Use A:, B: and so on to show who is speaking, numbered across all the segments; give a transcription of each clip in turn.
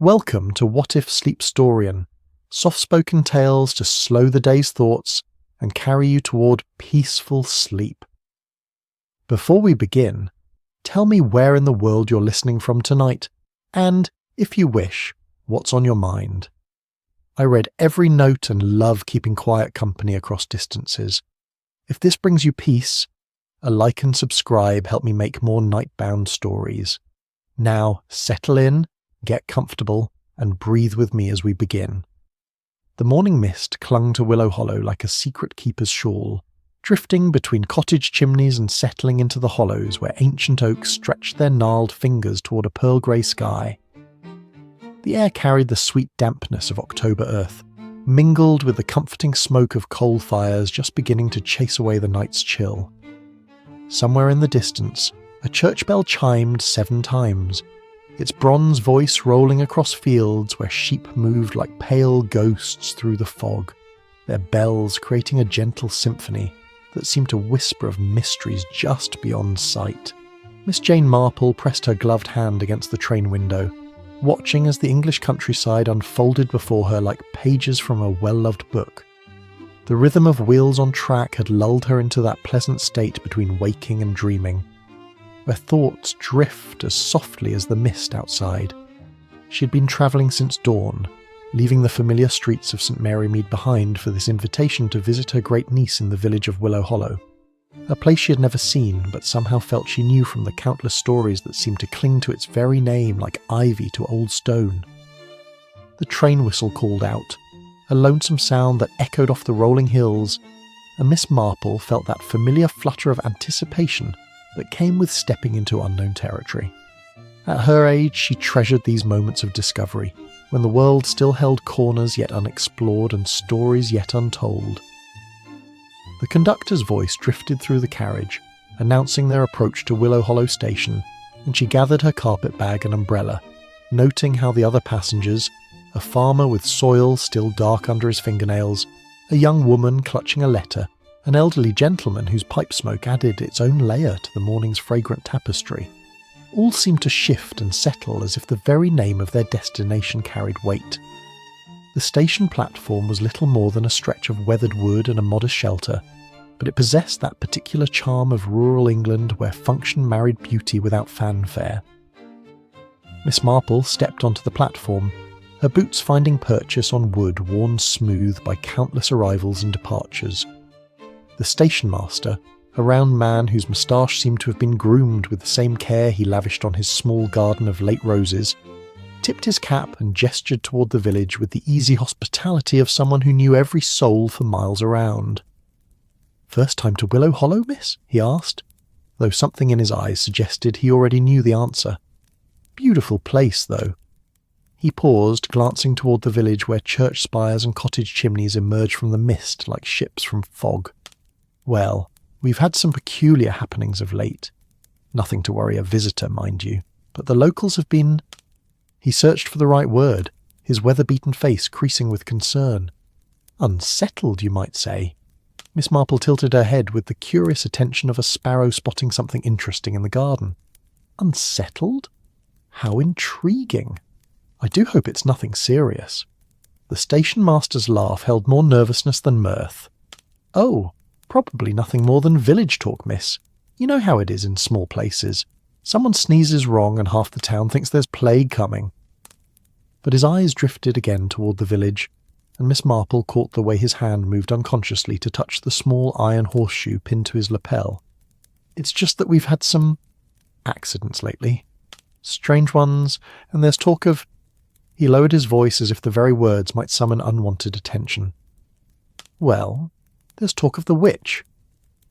A: Welcome to What If Sleepstorian, soft-spoken tales to slow the day's thoughts and carry you toward peaceful sleep. Before we begin, tell me where in the world you're listening from tonight, and, if you wish, what's on your mind. I read every note and love keeping quiet company across distances. If this brings you peace, a like and subscribe help me make more night-bound stories. Now, settle in, get comfortable, and breathe with me as we begin. The morning mist clung to Willow Hollow like a secret keeper's shawl, drifting between cottage chimneys and settling into the hollows where ancient oaks stretched their gnarled fingers toward a pearl-grey sky. The air carried the sweet dampness of October earth, mingled with the comforting smoke of coal fires just beginning to chase away the night's chill. Somewhere in the distance, a church bell chimed 7 times, its bronze voice rolling across fields where sheep moved like pale ghosts through the fog, their bells creating a gentle symphony that seemed to whisper of mysteries just beyond sight. Miss Jane Marple pressed her gloved hand against the train window, watching as the English countryside unfolded before her like pages from a well-loved book. The rhythm of wheels on track had lulled her into that pleasant state between waking and dreaming, where thoughts drift as softly as the mist outside. She had been travelling since dawn, leaving the familiar streets of St Mary Mead behind for this invitation to visit her great niece in the village of Willow Hollow, a place she had never seen but somehow felt she knew from the countless stories that seemed to cling to its very name like ivy to old stone. The train whistle called out, a lonesome sound that echoed off the rolling hills, and Miss Marple felt that familiar flutter of anticipation that came with stepping into unknown territory. At her age, she treasured these moments of discovery, when the world still held corners yet unexplored and stories yet untold. The conductor's voice drifted through the carriage, announcing their approach to Willow Hollow station, and she gathered her carpet bag and umbrella, noting how the other passengers, a farmer with soil still dark under his fingernails, a young woman clutching a letter, an elderly gentleman whose pipe smoke added its own layer to the morning's fragrant tapestry, all seemed to shift and settle as if the very name of their destination carried weight. The station platform was little more than a stretch of weathered wood and a modest shelter, but it possessed that particular charm of rural England where function married beauty without fanfare. Miss Marple stepped onto the platform, her boots finding purchase on wood worn smooth by countless arrivals and departures. The station master, a round man whose moustache seemed to have been groomed with the same care he lavished on his small garden of late roses, tipped his cap and gestured toward the village with the easy hospitality of someone who knew every soul for miles around. "First time to Willow Hollow, miss?" he asked, though something in his eyes suggested he already knew the answer. Beautiful place, though. He paused, glancing toward the village where church spires and cottage chimneys emerged from the mist like ships from fog. "Well, we've had some peculiar happenings of late. Nothing to worry a visitor, mind you, but the locals have been—" He searched for the right word, his weather-beaten face creasing with concern. "Unsettled, you might say." Miss Marple tilted her head with the curious attention of a sparrow spotting something interesting in the garden. "Unsettled? How intriguing. I do hope it's nothing serious." The station master's laugh held more nervousness than mirth. "Oh, probably nothing more than village talk, miss. You know how it is in small places. Someone sneezes wrong and half the town thinks there's plague coming." But his eyes drifted again toward the village, and Miss Marple caught the way his hand moved unconsciously to touch the small iron horseshoe pinned to his lapel. "It's just that we've had some accidents lately. Strange ones, and there's talk of—" He lowered his voice as if the very words might summon unwanted attention. "Well, there's talk of the witch."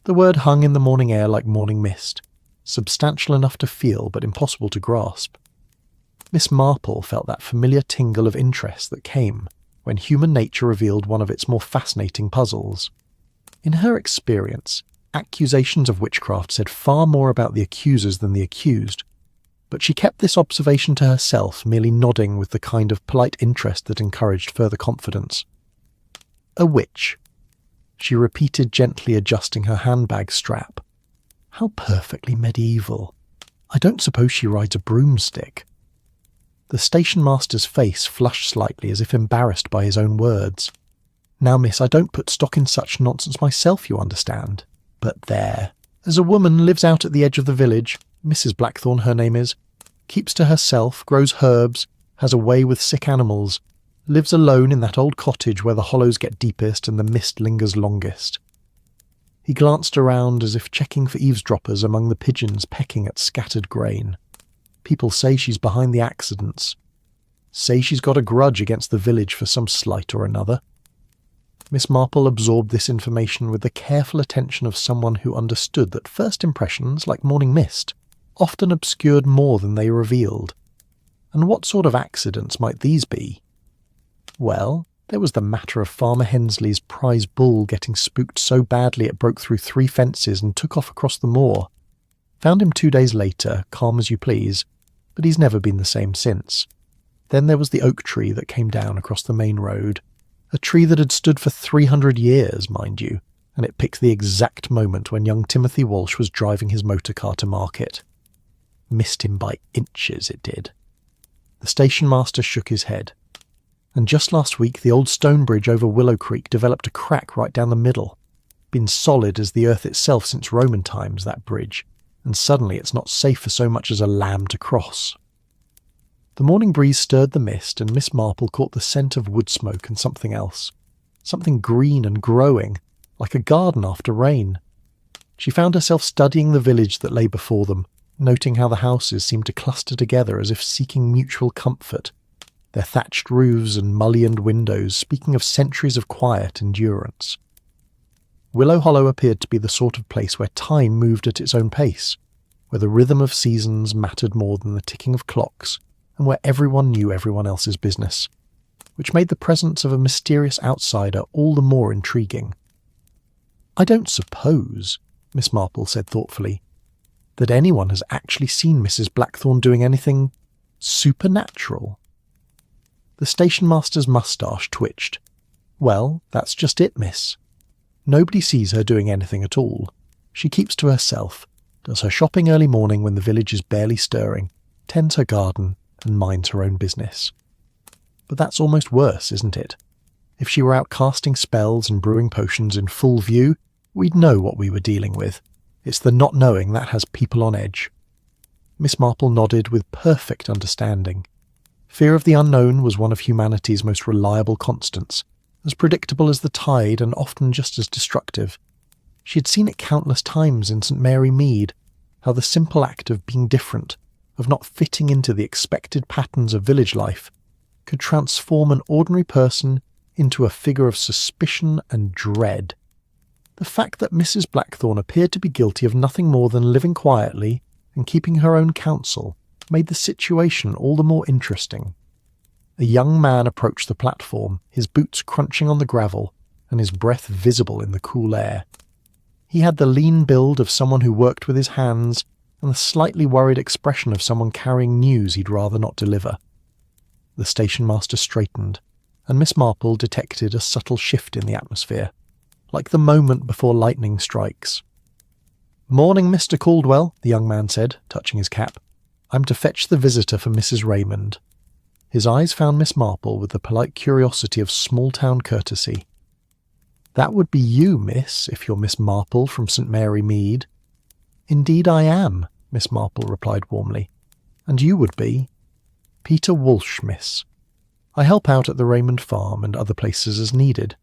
A: The word hung in the morning air like morning mist, substantial enough to feel but impossible to grasp. Miss Marple felt that familiar tingle of interest that came when human nature revealed one of its more fascinating puzzles. In her experience, accusations of witchcraft said far more about the accusers than the accused, but she kept this observation to herself, merely nodding with the kind of polite interest that encouraged further confidence. "A witch," she repeated, gently adjusting her handbag strap. "How perfectly medieval. I don't suppose she rides a broomstick." The station master's face flushed slightly as if embarrassed by his own words. "Now, miss, I don't put stock in such nonsense myself, you understand. But there. There's a woman lives out at the edge of the village, Mrs. Blackthorne her name is, keeps to herself, grows herbs, has a way with sick animals, lives alone in that old cottage where the hollows get deepest and the mist lingers longest." He glanced around as if checking for eavesdroppers among the pigeons pecking at scattered grain. "People say she's behind the accidents. Say she's got a grudge against the village for some slight or another." Miss Marple absorbed this information with the careful attention of someone who understood that first impressions, like morning mist, often obscured more than they revealed. And what sort of accidents might these be? Well, there was the matter of Farmer Hensley's prize bull getting spooked so badly it broke through 3 fences and took off across the moor. Found him 2 days later, calm as you please, but he's never been the same since. Then there was the oak tree that came down across the main road, a tree that had stood for 300 years, mind you, and it picked the exact moment when young Timothy Walsh was driving his motor car to market. Missed him by inches, it did. The station master shook his head. And just last week the old stone bridge over Willow Creek developed a crack right down the middle. Been solid as the earth itself since Roman times, that bridge, and suddenly it's not safe for so much as a lamb to cross. The morning breeze stirred the mist, and Miss Marple caught the scent of wood smoke and something else. Something green and growing, like a garden after rain. She found herself studying the village that lay before them, noting how the houses seemed to cluster together as if seeking mutual comfort, their thatched roofs and mullioned windows speaking of centuries of quiet endurance. Willow Hollow appeared to be the sort of place where time moved at its own pace, where the rhythm of seasons mattered more than the ticking of clocks, and where everyone knew everyone else's business, which made the presence of a mysterious outsider all the more intriguing. "I don't suppose," Miss Marple said thoughtfully, "that anyone has actually seen Mrs. Blackthorne doing anything supernatural." The station master's moustache twitched. "Well, that's just it, miss. Nobody sees her doing anything at all. She keeps to herself, does her shopping early morning when the village is barely stirring, tends her garden, and minds her own business. But that's almost worse, isn't it? If she were out casting spells and brewing potions in full view, we'd know what we were dealing with. It's the not knowing that has people on edge." Miss Marple nodded with perfect understanding. Fear of the unknown was one of humanity's most reliable constants, as predictable as the tide and often just as destructive. She had seen it countless times in St. Mary Mead, how the simple act of being different, of not fitting into the expected patterns of village life, could transform an ordinary person into a figure of suspicion and dread. The fact that Mrs. Blackthorne appeared to be guilty of nothing more than living quietly and keeping her own counsel made the situation all the more interesting. A young man approached the platform, his boots crunching on the gravel and his breath visible in the cool air. He had the lean build of someone who worked with his hands and the slightly worried expression of someone carrying news he'd rather not deliver. The station master straightened, and Miss Marple detected a subtle shift in the atmosphere, like the moment before lightning strikes. "Morning, Mr. Caldwell," the young man said, touching his cap. "I'm to fetch the visitor for Mrs. Raymond." His eyes found Miss Marple with the polite curiosity of small-town courtesy. "That would be you, miss, if you're Miss Marple from St. Mary Mead." "Indeed I am," Miss Marple replied warmly. "And you would be?" "Peter Walsh, miss. I help out at the Raymond farm and other places as needed."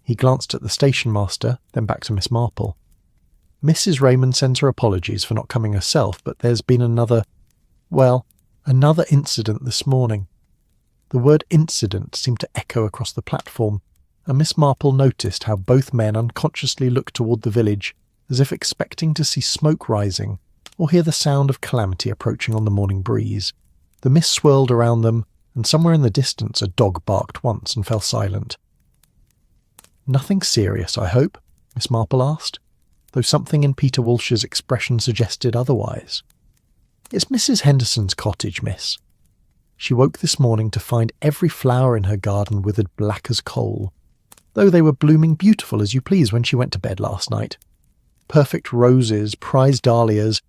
A: He glanced at the station master, then back to Miss Marple. "Mrs. Raymond sends her apologies for not coming herself, but there's been another incident this morning." The word incident seemed to echo across the platform, and Miss Marple noticed how both men unconsciously looked toward the village, as if expecting to see smoke rising or hear the sound of calamity approaching on the morning breeze. The mist swirled around them, and somewhere in the distance a dog barked once and fell silent. "Nothing serious, I hope?" Miss Marple asked, though something in Peter Walsh's expression suggested otherwise. "It's Mrs. Henderson's cottage, miss. She woke this morning to find every flower in her garden withered black as coal, though they were blooming beautiful as you please when she went to bed last night. Perfect roses, prize dahlias,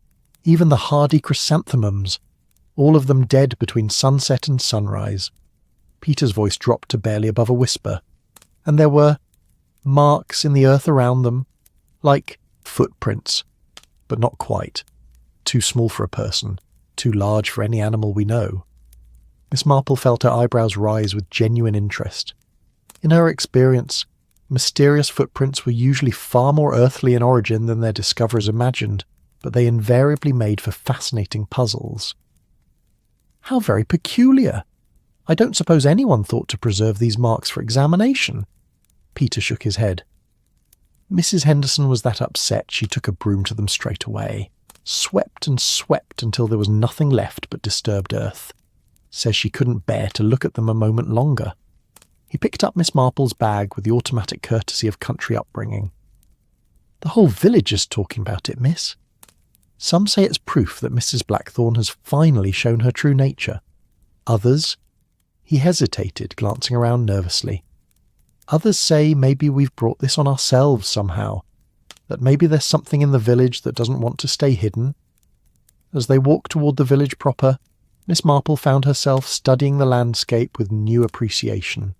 A: even the hardy chrysanthemums. all of them dead between sunset and sunrise. Peter's voice dropped to barely above a whisper, and there were marks in the earth around them, like footprints, but not quite. Too small for a person, too large for any animal we know. Miss Marple felt her eyebrows rise with genuine interest. In her experience, mysterious footprints were usually far more earthly in origin than their discoverers imagined, but they invariably made for fascinating puzzles. How very peculiar! I don't suppose anyone thought to preserve these marks for examination. Peter shook his head. Mrs. Henderson was that upset she took a broom to them straight away, swept and swept until there was nothing left but disturbed earth. Says she couldn't bear to look at them a moment longer. He picked up Miss Marple's bag with the automatic courtesy of country upbringing. The whole village is talking about it, miss. Some say it's proof that Mrs. Blackthorne has finally shown her true nature. Others— he hesitated, glancing around nervously. Others say maybe we've brought this on ourselves somehow, that maybe there's something in the village that doesn't want to stay hidden. As they walked toward the village proper, Miss Marple found herself studying the landscape with new appreciation.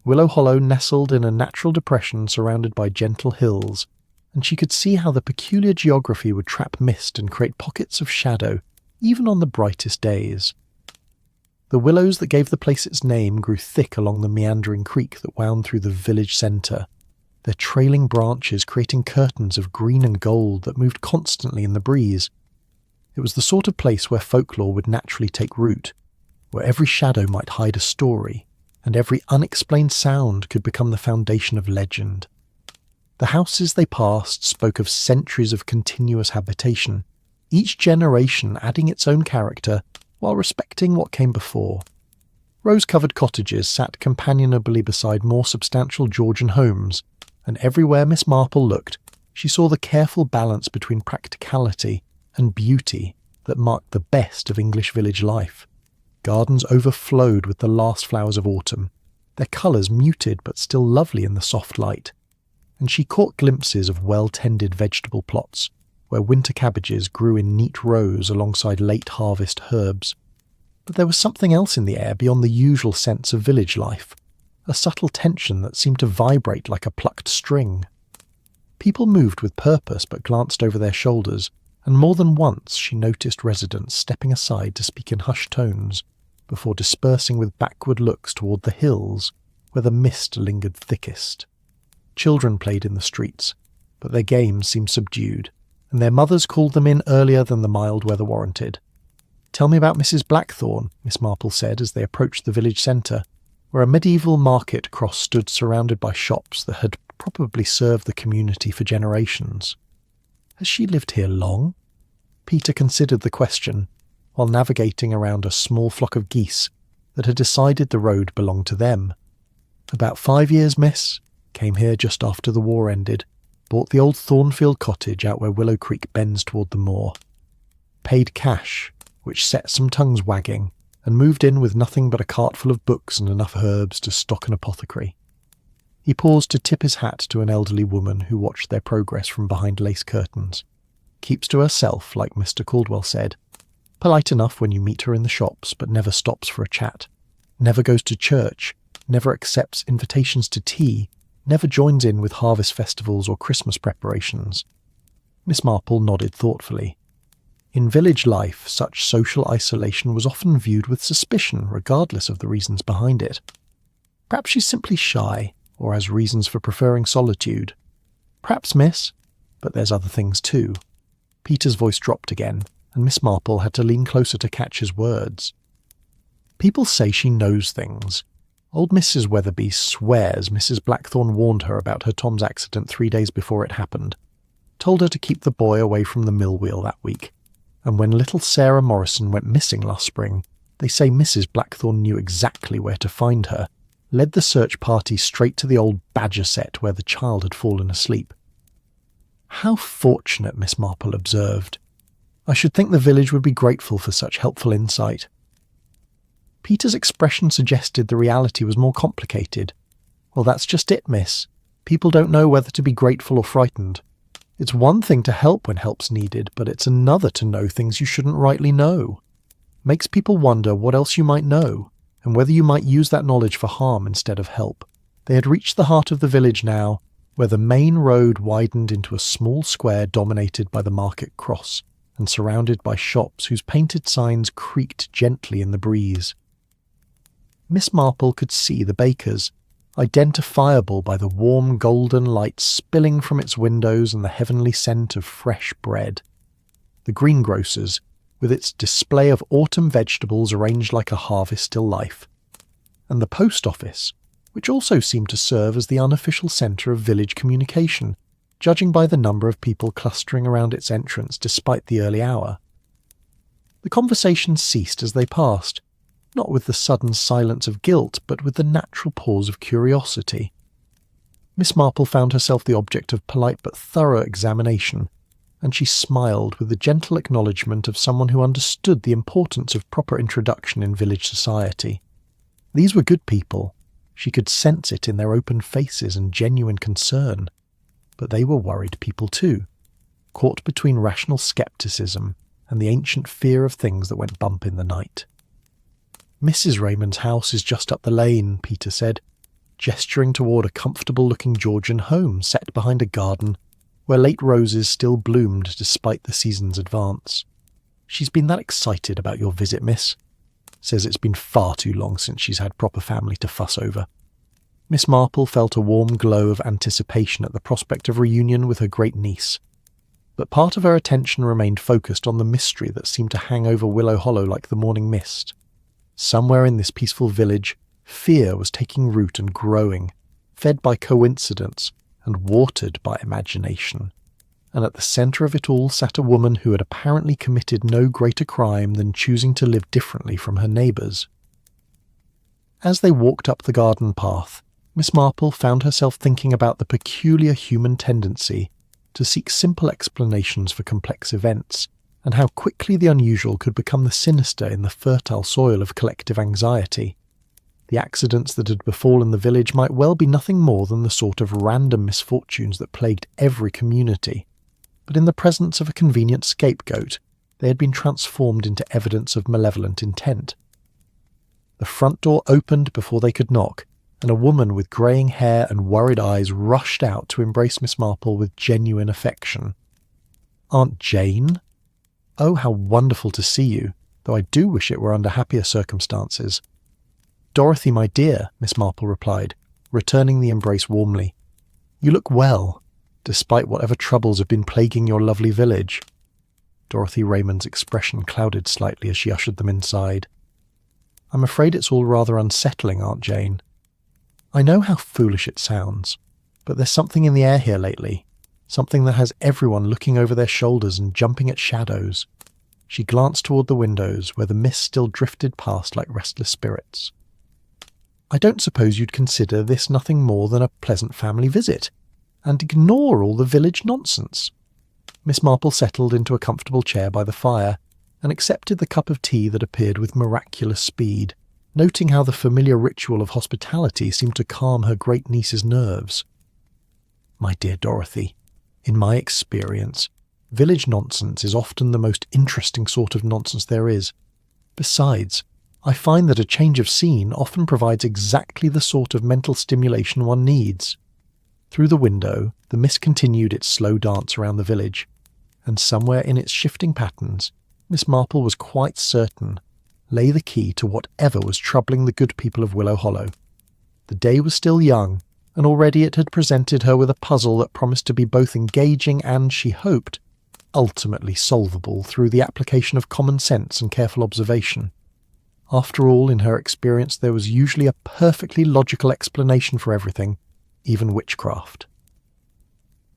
A: Willow Hollow nestled in a natural depression surrounded by gentle hills, and she could see how the peculiar geography would trap mist and create pockets of shadow, even on the brightest days. The willows that gave the place its name grew thick along the meandering creek that wound through the village centre, their trailing branches creating curtains of green and gold that moved constantly in the breeze. It was the sort of place where folklore would naturally take root, where every shadow might hide a story, and every unexplained sound could become the foundation of legend. The houses they passed spoke of centuries of continuous habitation, each generation adding its own character while respecting what came before. Rose-covered cottages sat companionably beside more substantial Georgian homes, and everywhere Miss Marple looked, she saw the careful balance between practicality and beauty that marked the best of English village life. Gardens overflowed with the last flowers of autumn, their colours muted but still lovely in the soft light, and she caught glimpses of well-tended vegetable plots, where winter cabbages grew in neat rows alongside late-harvest herbs. But there was something else in the air beyond the usual sense of village life, a subtle tension that seemed to vibrate like a plucked string. People moved with purpose but glanced over their shoulders, and more than once she noticed residents stepping aside to speak in hushed tones, before dispersing with backward looks toward the hills, where the mist lingered thickest. Children played in the streets, but their games seemed subdued, and their mothers called them in earlier than the mild weather warranted. "Tell me about Mrs. Blackthorne," Miss Marple said as they approached the village centre, where a medieval market cross stood surrounded by shops that had probably served the community for generations. "Has she lived here long?" Peter considered the question, while navigating around a small flock of geese that had decided the road belonged to them. "About 5 years, miss. Came here just after the war ended. Bought the old Thornfield cottage out where Willow Creek bends toward the moor. Paid cash, which set some tongues wagging, and moved in with nothing but a cart full of books and enough herbs to stock an apothecary." He paused to tip his hat to an elderly woman who watched their progress from behind lace curtains. "Keeps to herself, like Mr. Caldwell said. Polite enough when you meet her in the shops, but never stops for a chat. Never goes to church, never accepts invitations to tea, never joins in with harvest festivals or Christmas preparations." Miss Marple nodded thoughtfully. In village life, such social isolation was often viewed with suspicion, regardless of the reasons behind it. Perhaps she's simply shy, or has reasons for preferring solitude. "Perhaps, miss, but there's other things too." Peter's voice dropped again, and Miss Marple had to lean closer to catch his words. "People say she knows things. Old Mrs. Weatherby swears Mrs. Blackthorne warned her about her Tom's accident 3 days before it happened. Told her to keep the boy away from the mill wheel that week. And when little Sarah Morrison went missing last spring, they say Mrs. Blackthorne knew exactly where to find her, led the search party straight to the old badger set where the child had fallen asleep." "How fortunate," Miss Marple observed. "I should think the village would be grateful for such helpful insight." Peter's expression suggested the reality was more complicated. "Well, that's just it, miss. People don't know whether to be grateful or frightened. It's one thing to help when help's needed, but it's another to know things you shouldn't rightly know." makes people wonder what else you might know, and whether you might use that knowledge for harm instead of help. They had reached the heart of the village now, where the main road widened into a small square dominated by the market cross, and surrounded by shops whose painted signs creaked gently in the breeze. Miss Marple could see the baker's, identifiable by the warm golden light spilling from its windows and the heavenly scent of fresh bread. The greengrocer's, with its display of autumn vegetables arranged like a harvest still life. And the post office, which also seemed to serve as the unofficial centre of village communication, judging by the number of people clustering around its entrance despite the early hour. The conversation ceased as they passed, not with the sudden silence of guilt, but with the natural pause of curiosity. Miss Marple found herself the object of polite but thorough examination, and she smiled with the gentle acknowledgement of someone who understood the importance of proper introduction in village society. These were good people. She could sense it in their open faces and genuine concern. But they were worried people too, caught between rational scepticism and the ancient fear of things that went bump in the night. "Mrs. Raymond's house is just up the lane," Peter said, gesturing toward a comfortable-looking Georgian home set behind a garden where late roses still bloomed despite the season's advance. "She's been that excited about your visit, miss. Says it's been far too long since she's had proper family to fuss over." Miss Marple felt a warm glow of anticipation at the prospect of reunion with her great niece, but part of her attention remained focused on the mystery that seemed to hang over Willow Hollow like the morning mist. Somewhere in this peaceful village, fear was taking root and growing, fed by coincidence and watered by imagination. And at the centre of it all sat a woman who had apparently committed no greater crime than choosing to live differently from her neighbours. As they walked up the garden path, Miss Marple found herself thinking about the peculiar human tendency to seek simple explanations for complex events, and how quickly the unusual could become the sinister in the fertile soil of collective anxiety. The accidents that had befallen the village might well be nothing more than the sort of random misfortunes that plagued every community, but in the presence of a convenient scapegoat, they had been transformed into evidence of malevolent intent. The front door opened before they could knock, and a woman with greying hair and worried eyes rushed out to embrace Miss Marple with genuine affection. "Aunt Jane? Oh, how wonderful to see you, though I do wish it were under happier circumstances." "Dorothy, my dear," Miss Marple replied, returning the embrace warmly. "You look well, despite whatever troubles have been plaguing your lovely village." Dorothy Raymond's expression clouded slightly as she ushered them inside. "I'm afraid it's all rather unsettling, Aunt Jane. I know how foolish it sounds, but there's something in the air here lately, something that has everyone looking over their shoulders and jumping at shadows." She glanced toward the windows, where the mist still drifted past like restless spirits. "I don't suppose you'd consider this nothing more than a pleasant family visit, and ignore all the village nonsense." Miss Marple settled into a comfortable chair by the fire, and accepted the cup of tea that appeared with miraculous speed, noting how the familiar ritual of hospitality seemed to calm her great niece's nerves. "My dear Dorothy, in my experience, village nonsense is often the most interesting sort of nonsense there is. Besides, I find that a change of scene often provides exactly the sort of mental stimulation one needs." Through the window, the mist continued its slow dance around the village, and somewhere in its shifting patterns, Miss Marple was quite certain, lay the key to whatever was troubling the good people of Willow Hollow. The day was still young, and already it had presented her with a puzzle that promised to be both engaging and, she hoped, ultimately solvable through the application of common sense and careful observation. After all, in her experience, there was usually a perfectly logical explanation for everything, even witchcraft.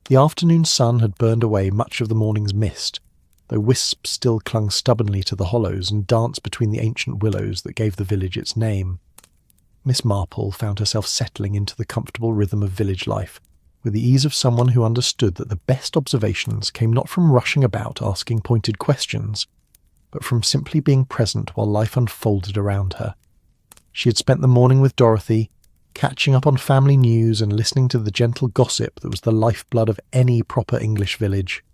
A: The afternoon sun had burned away much of the morning's mist, though wisps still clung stubbornly to the hollows and danced between the ancient willows that gave the village its name. Miss Marple found herself settling into the comfortable rhythm of village life, with the ease of someone who understood that the best observations came not from rushing about asking pointed questions, but from simply being present while life unfolded around her. She had spent the morning with Dorothy, catching up on family news and listening to the gentle gossip that was the lifeblood of any proper English village.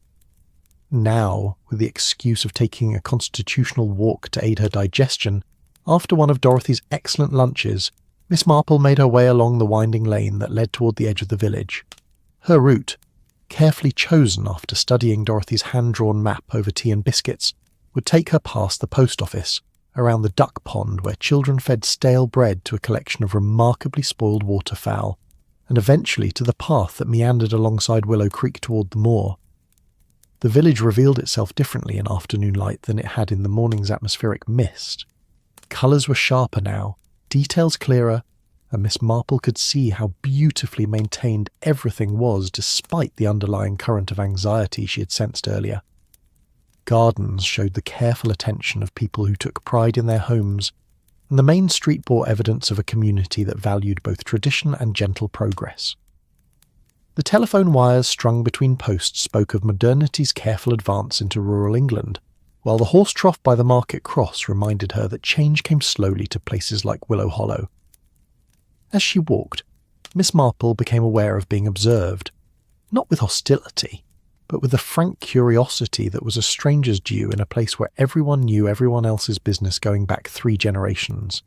A: Now, with the excuse of taking a constitutional walk to aid her digestion, after one of Dorothy's excellent lunches, Miss Marple made her way along the winding lane that led toward the edge of the village. Her route, carefully chosen after studying Dorothy's hand-drawn map over tea and biscuits, would take her past the post office, around the duck pond where children fed stale bread to a collection of remarkably spoiled waterfowl, and eventually to the path that meandered alongside Willow Creek toward the moor. The village revealed itself differently in afternoon light than it had in the morning's atmospheric mist. Colours were sharper now, details clearer, and Miss Marple could see how beautifully maintained everything was despite the underlying current of anxiety she had sensed earlier. Gardens showed the careful attention of people who took pride in their homes, and the main street bore evidence of a community that valued both tradition and gentle progress. The telephone wires strung between posts spoke of modernity's careful advance into rural England, while the horse trough by the market cross reminded her that change came slowly to places like Willow Hollow. As she walked, Miss Marple became aware of being observed, not with hostility, but with the frank curiosity that was a stranger's due in a place where everyone knew everyone else's business going back 3 generations.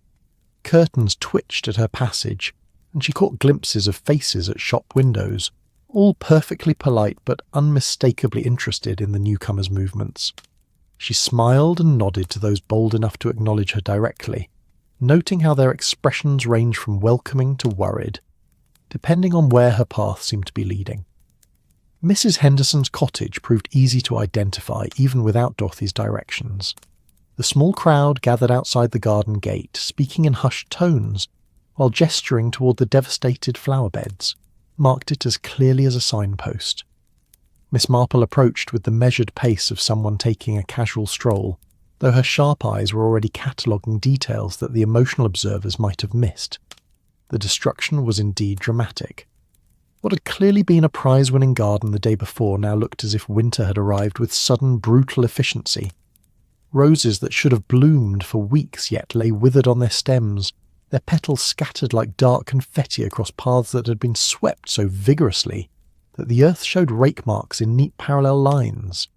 A: Curtains twitched at her passage, and she caught glimpses of faces at shop windows, all perfectly polite but unmistakably interested in the newcomer's movements. She smiled and nodded to those bold enough to acknowledge her directly, noting how their expressions ranged from welcoming to worried, depending on where her path seemed to be leading. Mrs. Henderson's cottage proved easy to identify even without Dorothy's directions. The small crowd gathered outside the garden gate, speaking in hushed tones, while gesturing toward the devastated flower beds, marked it as clearly as a signpost. Miss Marple approached with the measured pace of someone taking a casual stroll, though her sharp eyes were already cataloguing details that the emotional observers might have missed. The destruction was indeed dramatic. What had clearly been a prize-winning garden the day before now looked as if winter had arrived with sudden, brutal efficiency. Roses that should have bloomed for weeks yet lay withered on their stems, their petals scattered like dark confetti across paths that had been swept so vigorously that the earth showed rake marks in neat parallel lines.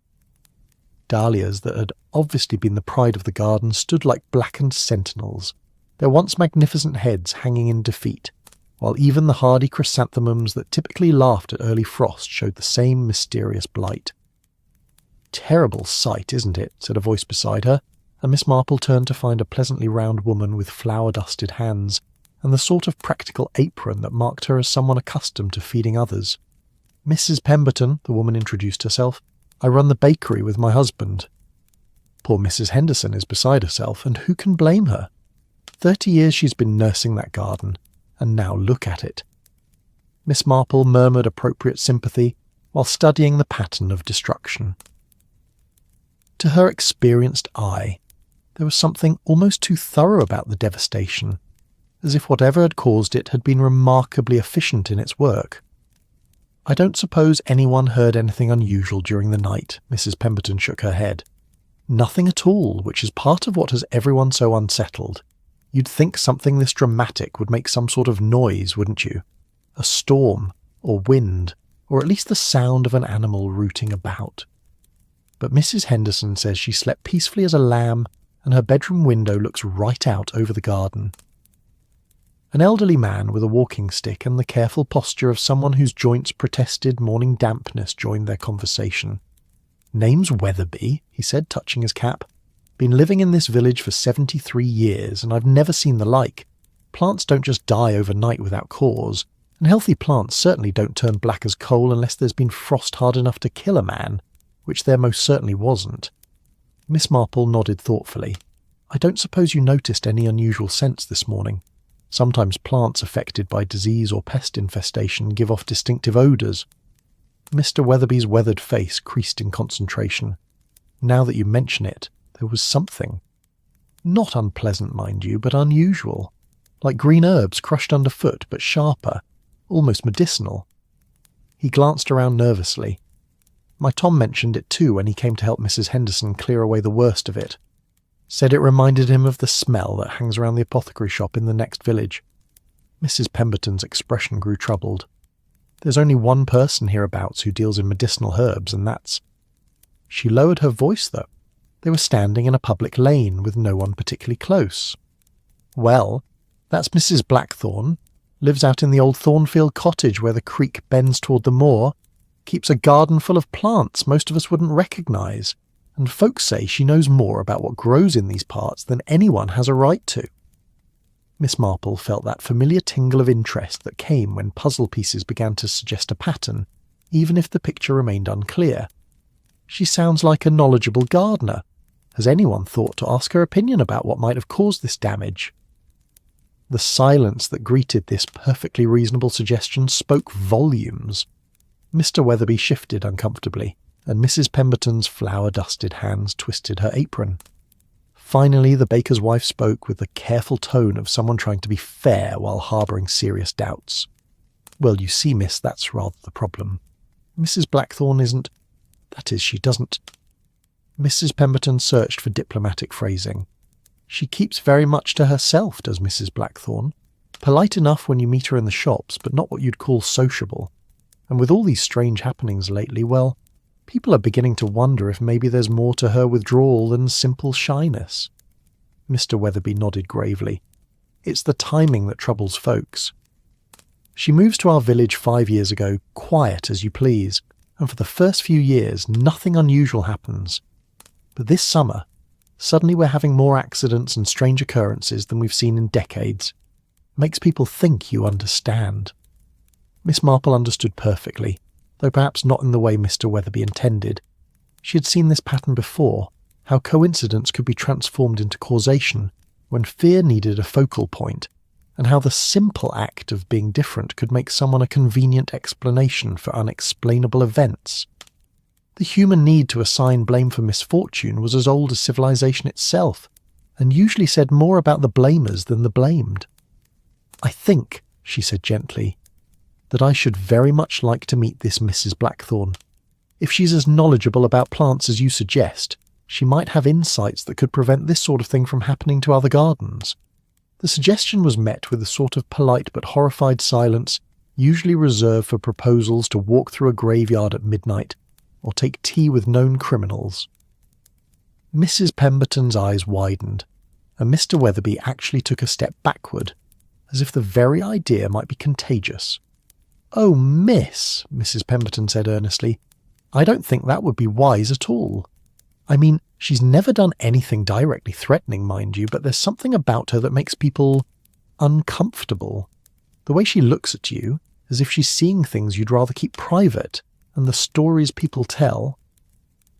A: Dahlias that had obviously been the pride of the garden stood like blackened sentinels, their once magnificent heads hanging in defeat, while even the hardy chrysanthemums that typically laughed at early frost showed the same mysterious blight. "Terrible sight, isn't it?" said a voice beside her, and Miss Marple turned to find a pleasantly round woman with flower-dusted hands and the sort of practical apron that marked her as someone accustomed to feeding others. "Mrs. Pemberton," the woman introduced herself. "I run the bakery with my husband." Poor Mrs. Henderson is beside herself, and who can blame her? 30 years she's been nursing that garden, and now look at it. Miss Marple murmured appropriate sympathy while studying the pattern of destruction. To her experienced eye, there was something almost too thorough about the devastation, as if whatever had caused it had been remarkably efficient in its work. "I don't suppose anyone heard anything unusual during the night," Mrs. Pemberton shook her head. "Nothing at all, which is part of what has everyone so unsettled. You'd think something this dramatic would make some sort of noise, wouldn't you? A storm, or wind, or at least the sound of an animal rooting about. But Mrs. Henderson says she slept peacefully as a lamb, and her bedroom window looks right out over the garden." An elderly man with a walking stick and the careful posture of someone whose joints protested morning dampness joined their conversation. "Name's Weatherby," he said, touching his cap. "Been living in this village for 73 years, and I've never seen the like. Plants don't just die overnight without cause, and healthy plants certainly don't turn black as coal unless there's been frost hard enough to kill a man, which there most certainly wasn't." Miss Marple nodded thoughtfully. "I don't suppose you noticed any unusual scents this morning. Sometimes plants affected by disease or pest infestation give off distinctive odours." Mr. Weatherby's weathered face creased in concentration. "Now that you mention it, there was something. Not unpleasant, mind you, but unusual. Like green herbs crushed underfoot, but sharper, almost medicinal." He glanced around nervously. "My Tom mentioned it too when he came to help Mrs. Henderson clear away the worst of it. Said it reminded him of the smell that hangs around the apothecary shop in the next village." Mrs. Pemberton's expression grew troubled. "There's only one person hereabouts who deals in medicinal herbs, and that's—" She lowered her voice, though. They were standing in a public lane with no one particularly close. "Well, that's Mrs. Blackthorne. Lives out in the old Thornfield cottage where the creek bends toward the moor. Keeps a garden full of plants most of us wouldn't recognise, and folks say she knows more about what grows in these parts than anyone has a right to." Miss Marple felt that familiar tingle of interest that came when puzzle pieces began to suggest a pattern, even if the picture remained unclear. She sounds like a knowledgeable gardener. Has anyone thought to ask her opinion about what might have caused this damage? The silence that greeted this perfectly reasonable suggestion spoke volumes. Mr. Weatherby shifted uncomfortably, and Mrs. Pemberton's flour-dusted hands twisted her apron. Finally, the baker's wife spoke with the careful tone of someone trying to be fair while harbouring serious doubts. "Well, you see, miss, that's rather the problem. Mrs. Blackthorne isn't... that is, she doesn't..." Mrs. Pemberton searched for diplomatic phrasing. "She keeps very much to herself, does Mrs. Blackthorne. Polite enough when you meet her in the shops, but not what you'd call sociable. And with all these strange happenings lately, well, people are beginning to wonder if maybe there's more to her withdrawal than simple shyness." Mr. Weatherby nodded gravely. "It's the timing that troubles folks. She moves to our village 5 years ago, quiet as you please, and for the first few years nothing unusual happens. But this summer, suddenly we're having more accidents and strange occurrences than we've seen in decades. Makes people think you understand." Miss Marple understood perfectly, though perhaps not in the way Mr. Weatherby intended. She had seen this pattern before, how coincidence could be transformed into causation when fear needed a focal point, and how the simple act of being different could make someone a convenient explanation for unexplainable events. The human need to assign blame for misfortune was as old as civilization itself, and usually said more about the blamers than the blamed. "I think," she said gently, "that I should very much like to meet this Mrs. Blackthorne. If she's as knowledgeable about plants as you suggest, she might have insights that could prevent this sort of thing from happening to other gardens." The suggestion was met with a sort of polite but horrified silence usually reserved for proposals to walk through a graveyard at midnight or take tea with known criminals. Mrs. Pemberton's eyes widened, and Mr. Weatherby actually took a step backward, as if the very idea might be contagious. "Oh, miss," Mrs. Pemberton said earnestly, "I don't think that would be wise at all. I mean, she's never done anything directly threatening, mind you, but there's something about her that makes people uncomfortable. The way she looks at you, as if she's seeing things you'd rather keep private, and the stories people tell..."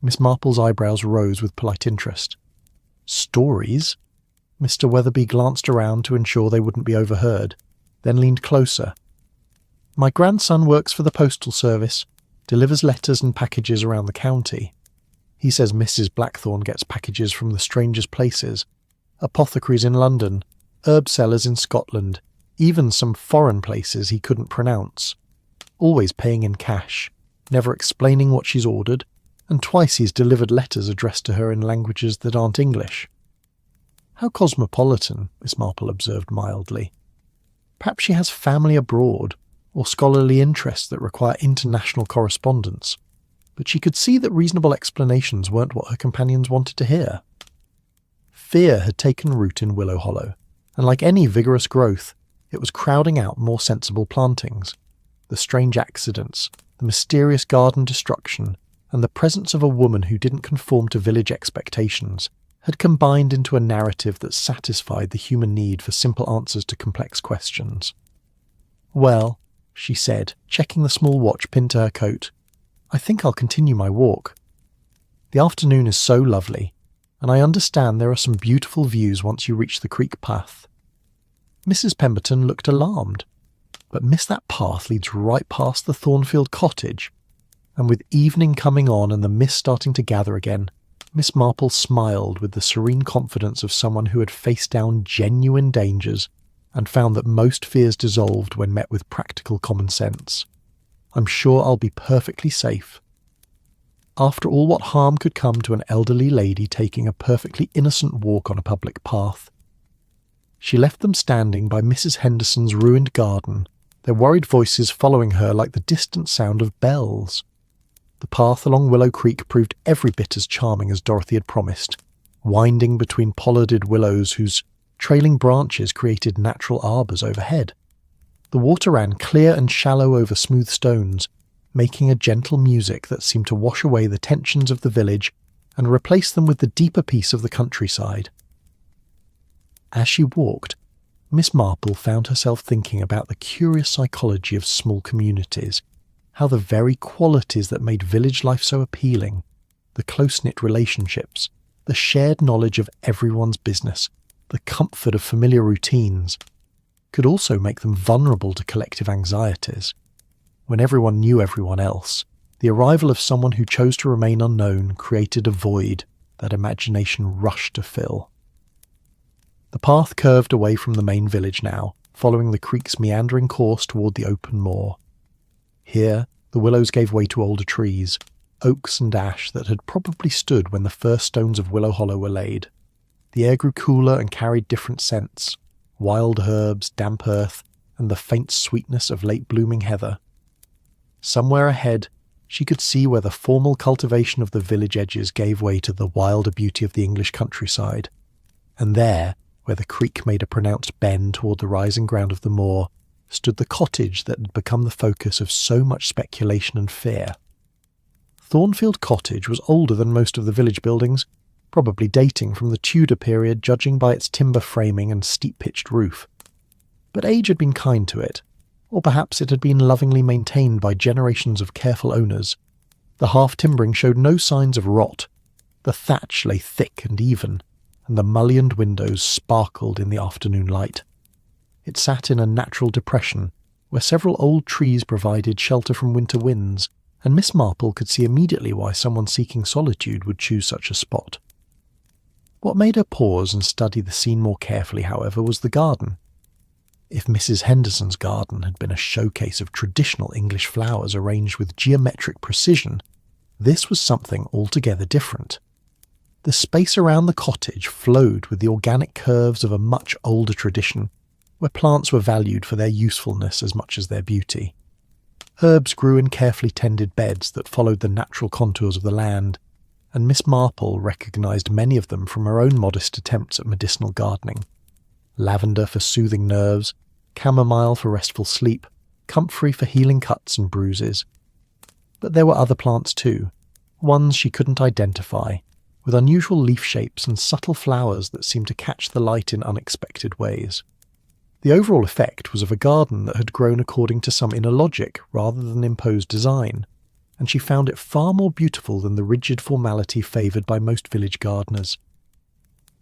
A: Miss Marple's eyebrows rose with polite interest. "Stories?" Mr. Weatherby glanced around to ensure they wouldn't be overheard, then leaned closer. "My grandson works for the postal service, delivers letters and packages around the county. He says Mrs. Blackthorne gets packages from the strangest places, apothecaries in London, herb sellers in Scotland, even some foreign places he couldn't pronounce. Always paying in cash, never explaining what she's ordered, and twice he's delivered letters addressed to her in languages that aren't English." "How cosmopolitan," Miss Marple observed mildly. "Perhaps she has family abroad, or scholarly interests that require international correspondence, but she could see that reasonable explanations weren't what her companions wanted to hear." Fear had taken root in Willow Hollow, and like any vigorous growth, it was crowding out more sensible plantings. The strange accidents, the mysterious garden destruction, and the presence of a woman who didn't conform to village expectations had combined into a narrative that satisfied the human need for simple answers to complex questions. "Well," she said, checking the small watch pinned to her coat, "I think I'll continue my walk. The afternoon is so lovely, and I understand there are some beautiful views once you reach the creek path." Mrs. Pemberton looked alarmed. "But miss, that path leads right past the Thornfield cottage." And with evening coming on and the mist starting to gather again, Miss Marple smiled with the serene confidence of someone who had faced down genuine dangers and found that most fears dissolved when met with practical common sense. "I'm sure I'll be perfectly safe. After all, what harm could come to an elderly lady taking a perfectly innocent walk on a public path?" She left them standing by Mrs. Henderson's ruined garden, their worried voices following her like the distant sound of bells. The path along Willow Creek proved every bit as charming as Dorothy had promised, winding between pollarded willows whose trailing branches created natural arbours overhead. The water ran clear and shallow over smooth stones, making a gentle music that seemed to wash away the tensions of the village and replace them with the deeper peace of the countryside. As she walked, Miss Marple found herself thinking about the curious psychology of small communities, how the very qualities that made village life so appealing, the close-knit relationships, the shared knowledge of everyone's business, the comfort of familiar routines, could also make them vulnerable to collective anxieties. When everyone knew everyone else, the arrival of someone who chose to remain unknown created a void that imagination rushed to fill. The path curved away from the main village now, following the creek's meandering course toward the open moor. Here, the willows gave way to older trees, oaks and ash that had probably stood when the first stones of Willow Hollow were laid. The air grew cooler and carried different scents: wild herbs, damp earth, and the faint sweetness of late-blooming heather. Somewhere ahead, she could see where the formal cultivation of the village edges gave way to the wilder beauty of the English countryside, and there, where the creek made a pronounced bend toward the rising ground of the moor, stood the cottage that had become the focus of so much speculation and fear. Thornfield Cottage was older than most of the village buildings, probably dating from the Tudor period judging by its timber framing and steep-pitched roof. But age had been kind to it, or perhaps it had been lovingly maintained by generations of careful owners. The half-timbering showed no signs of rot, the thatch lay thick and even, and the mullioned windows sparkled in the afternoon light. It sat in a natural depression, where several old trees provided shelter from winter winds, and Miss Marple could see immediately why someone seeking solitude would choose such a spot. What made her pause and study the scene more carefully, however, was the garden. If Mrs. Henderson's garden had been a showcase of traditional English flowers arranged with geometric precision, this was something altogether different. The space around the cottage flowed with the organic curves of a much older tradition, where plants were valued for their usefulness as much as their beauty. Herbs grew in carefully tended beds that followed the natural contours of the land, and Miss Marple recognised many of them from her own modest attempts at medicinal gardening. Lavender for soothing nerves, chamomile for restful sleep, comfrey for healing cuts and bruises. But there were other plants too, ones she couldn't identify, with unusual leaf shapes and subtle flowers that seemed to catch the light in unexpected ways. The overall effect was of a garden that had grown according to some inner logic rather than imposed design, and she found it far more beautiful than the rigid formality favoured by most village gardeners.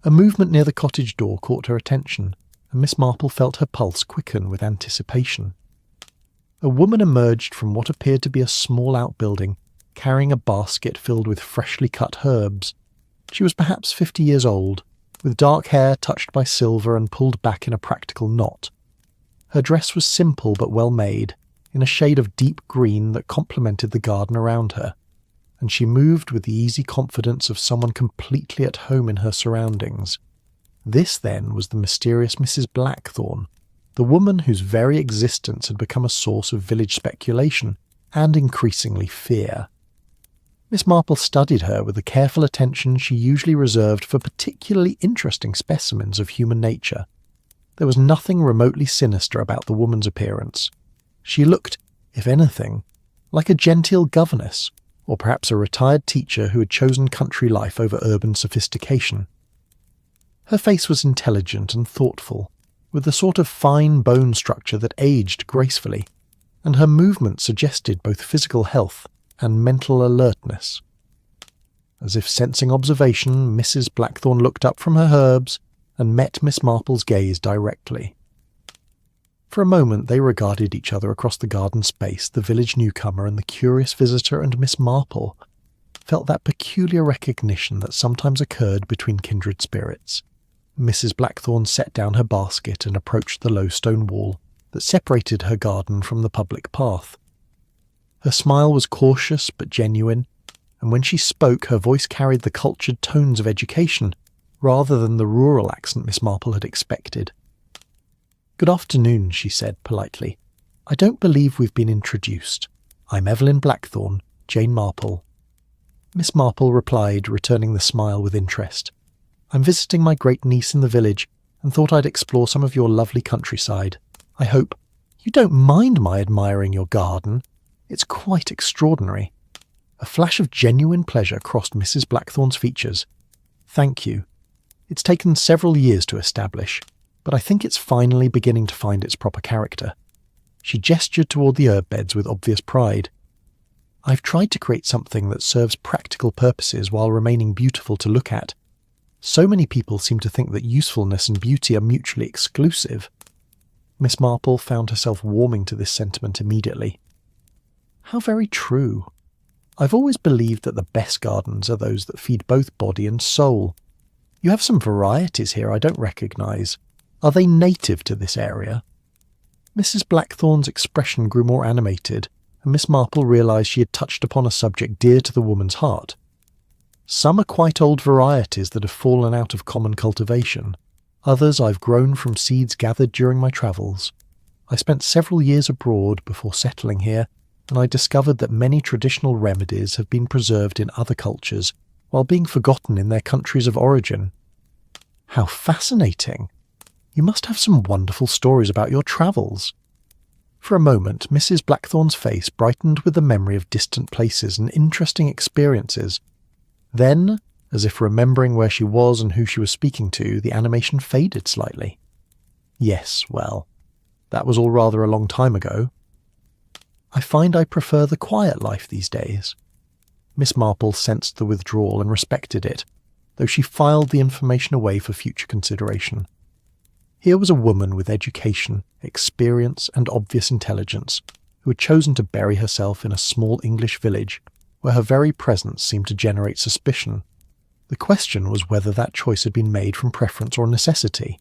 A: A movement near the cottage door caught her attention, and Miss Marple felt her pulse quicken with anticipation. A woman emerged from what appeared to be a small outbuilding, carrying a basket filled with freshly cut herbs. She was perhaps 50 years old, with dark hair touched by silver and pulled back in a practical knot. Her dress was simple but well made, in a shade of deep green that complemented the garden around her, and she moved with the easy confidence of someone completely at home in her surroundings. This, then, was the mysterious Mrs. Blackthorne, the woman whose very existence had become a source of village speculation and increasingly fear. Miss Marple studied her with the careful attention she usually reserved for particularly interesting specimens of human nature. There was nothing remotely sinister about the woman's appearance. She looked, if anything, like a genteel governess, or perhaps a retired teacher who had chosen country life over urban sophistication. Her face was intelligent and thoughtful, with the sort of fine bone structure that aged gracefully, and her movements suggested both physical health and mental alertness. As if sensing observation, Mrs. Blackthorne looked up from her herbs and met Miss Marple's gaze directly. For a moment they regarded each other across the garden space. The village newcomer and the curious visitor and Miss Marple felt that peculiar recognition that sometimes occurred between kindred spirits. Mrs. Blackthorne set down her basket and approached the low stone wall that separated her garden from the public path. Her smile was cautious but genuine, and when she spoke her voice carried the cultured tones of education rather than the rural accent Miss Marple had expected. "Good afternoon," she said politely. "I don't believe we've been introduced. I'm Evelyn Blackthorne, Jane Marple. Miss Marple replied, returning the smile with interest. I'm visiting my great-niece in the village and thought I'd explore some of your lovely countryside. I hope you don't mind my admiring your garden. It's quite extraordinary. A flash of genuine pleasure crossed Mrs. Blackthorn's features. Thank you. It's taken several years to establish, but I think it's finally beginning to find its proper character. She gestured toward the herb beds with obvious pride. I've tried to create something that serves practical purposes while remaining beautiful to look at. So many people seem to think that usefulness and beauty are mutually exclusive. Miss Marple found herself warming to this sentiment immediately. How very true. I've always believed that the best gardens are those that feed both body and soul. You have some varieties here I don't recognise. Are they native to this area? Mrs. Blackthorn's expression grew more animated, and Miss Marple realised she had touched upon a subject dear to the woman's heart. Some are quite old varieties that have fallen out of common cultivation. Others I've grown from seeds gathered during my travels. I spent several years abroad before settling here, and I discovered that many traditional remedies have been preserved in other cultures while being forgotten in their countries of origin. How fascinating! You must have some wonderful stories about your travels. For a moment, Mrs. Blackthorn's face brightened with the memory of distant places and interesting experiences. Then, as if remembering where she was and who she was speaking to, the animation faded slightly. Yes, well, that was all rather a long time ago. I find I prefer the quiet life these days. Miss Marple sensed the withdrawal and respected it, though she filed the information away for future consideration. Here was a woman with education, experience, and obvious intelligence, who had chosen to bury herself in a small English village, where her very presence seemed to generate suspicion. The question was whether that choice had been made from preference or necessity.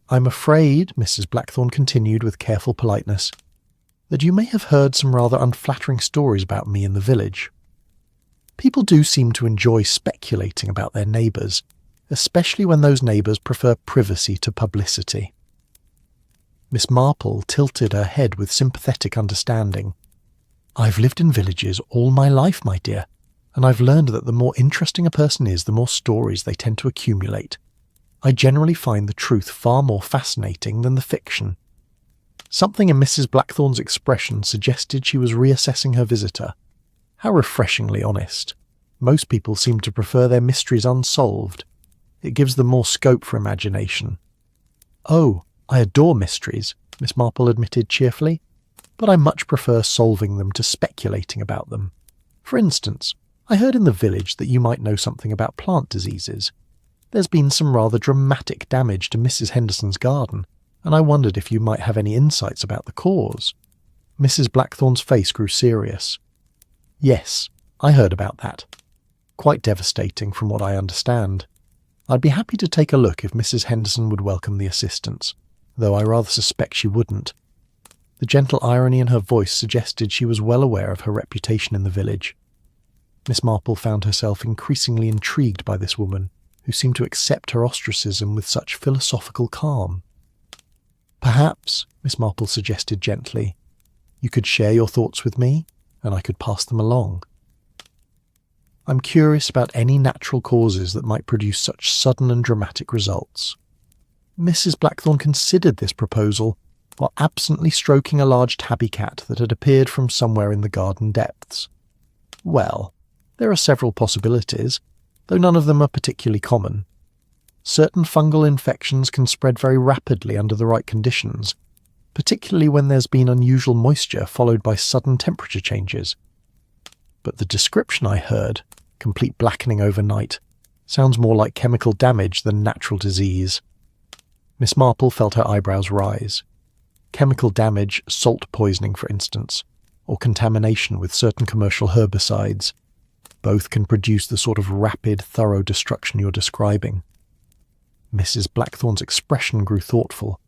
A: I'm afraid, Mrs. Blackthorn continued with careful politeness, that you may have heard some rather unflattering stories about me in the village. People do seem to enjoy speculating about their neighbours, especially when those neighbours prefer privacy to publicity. Miss Marple tilted her head with sympathetic understanding. I've lived in villages all my life, my dear, and I've learned that the more interesting a person is, the more stories they tend to accumulate. I generally find the truth far more fascinating than the fiction. Something in Mrs. Blackthorn's expression suggested she was reassessing her visitor. How refreshingly honest. Most people seem to prefer their mysteries unsolved. It gives them more scope for imagination. Oh, I adore mysteries, Miss Marple admitted cheerfully, but I much prefer solving them to speculating about them. For instance, I heard in the village that you might know something about plant diseases. There's been some rather dramatic damage to Mrs. Henderson's garden, and I wondered if you might have any insights about the cause. Mrs. Blackthorn's face grew serious. Yes, I heard about that. Quite devastating from what I understand. I'd be happy to take a look if Mrs. Henderson would welcome the assistance, though I rather suspect she wouldn't. The gentle irony in her voice suggested she was well aware of her reputation in the village. Miss Marple found herself increasingly intrigued by this woman, who seemed to accept her ostracism with such philosophical calm. Perhaps, Miss Marple suggested gently, you could share your thoughts with me, and I could pass them along. I'm curious about any natural causes that might produce such sudden and dramatic results. Mrs. Blackthorn considered this proposal while absently stroking a large tabby cat that had appeared from somewhere in the garden depths. Well, there are several possibilities, though none of them are particularly common. Certain fungal infections can spread very rapidly under the right conditions, particularly when there's been unusual moisture followed by sudden temperature changes. But the description I heard, complete blackening overnight, sounds more like chemical damage than natural disease. Miss Marple felt her eyebrows rise. Chemical damage, salt poisoning for instance, or contamination with certain commercial herbicides. Both can produce the sort of rapid, thorough destruction you're describing. Mrs. Blackthorn's expression grew thoughtful.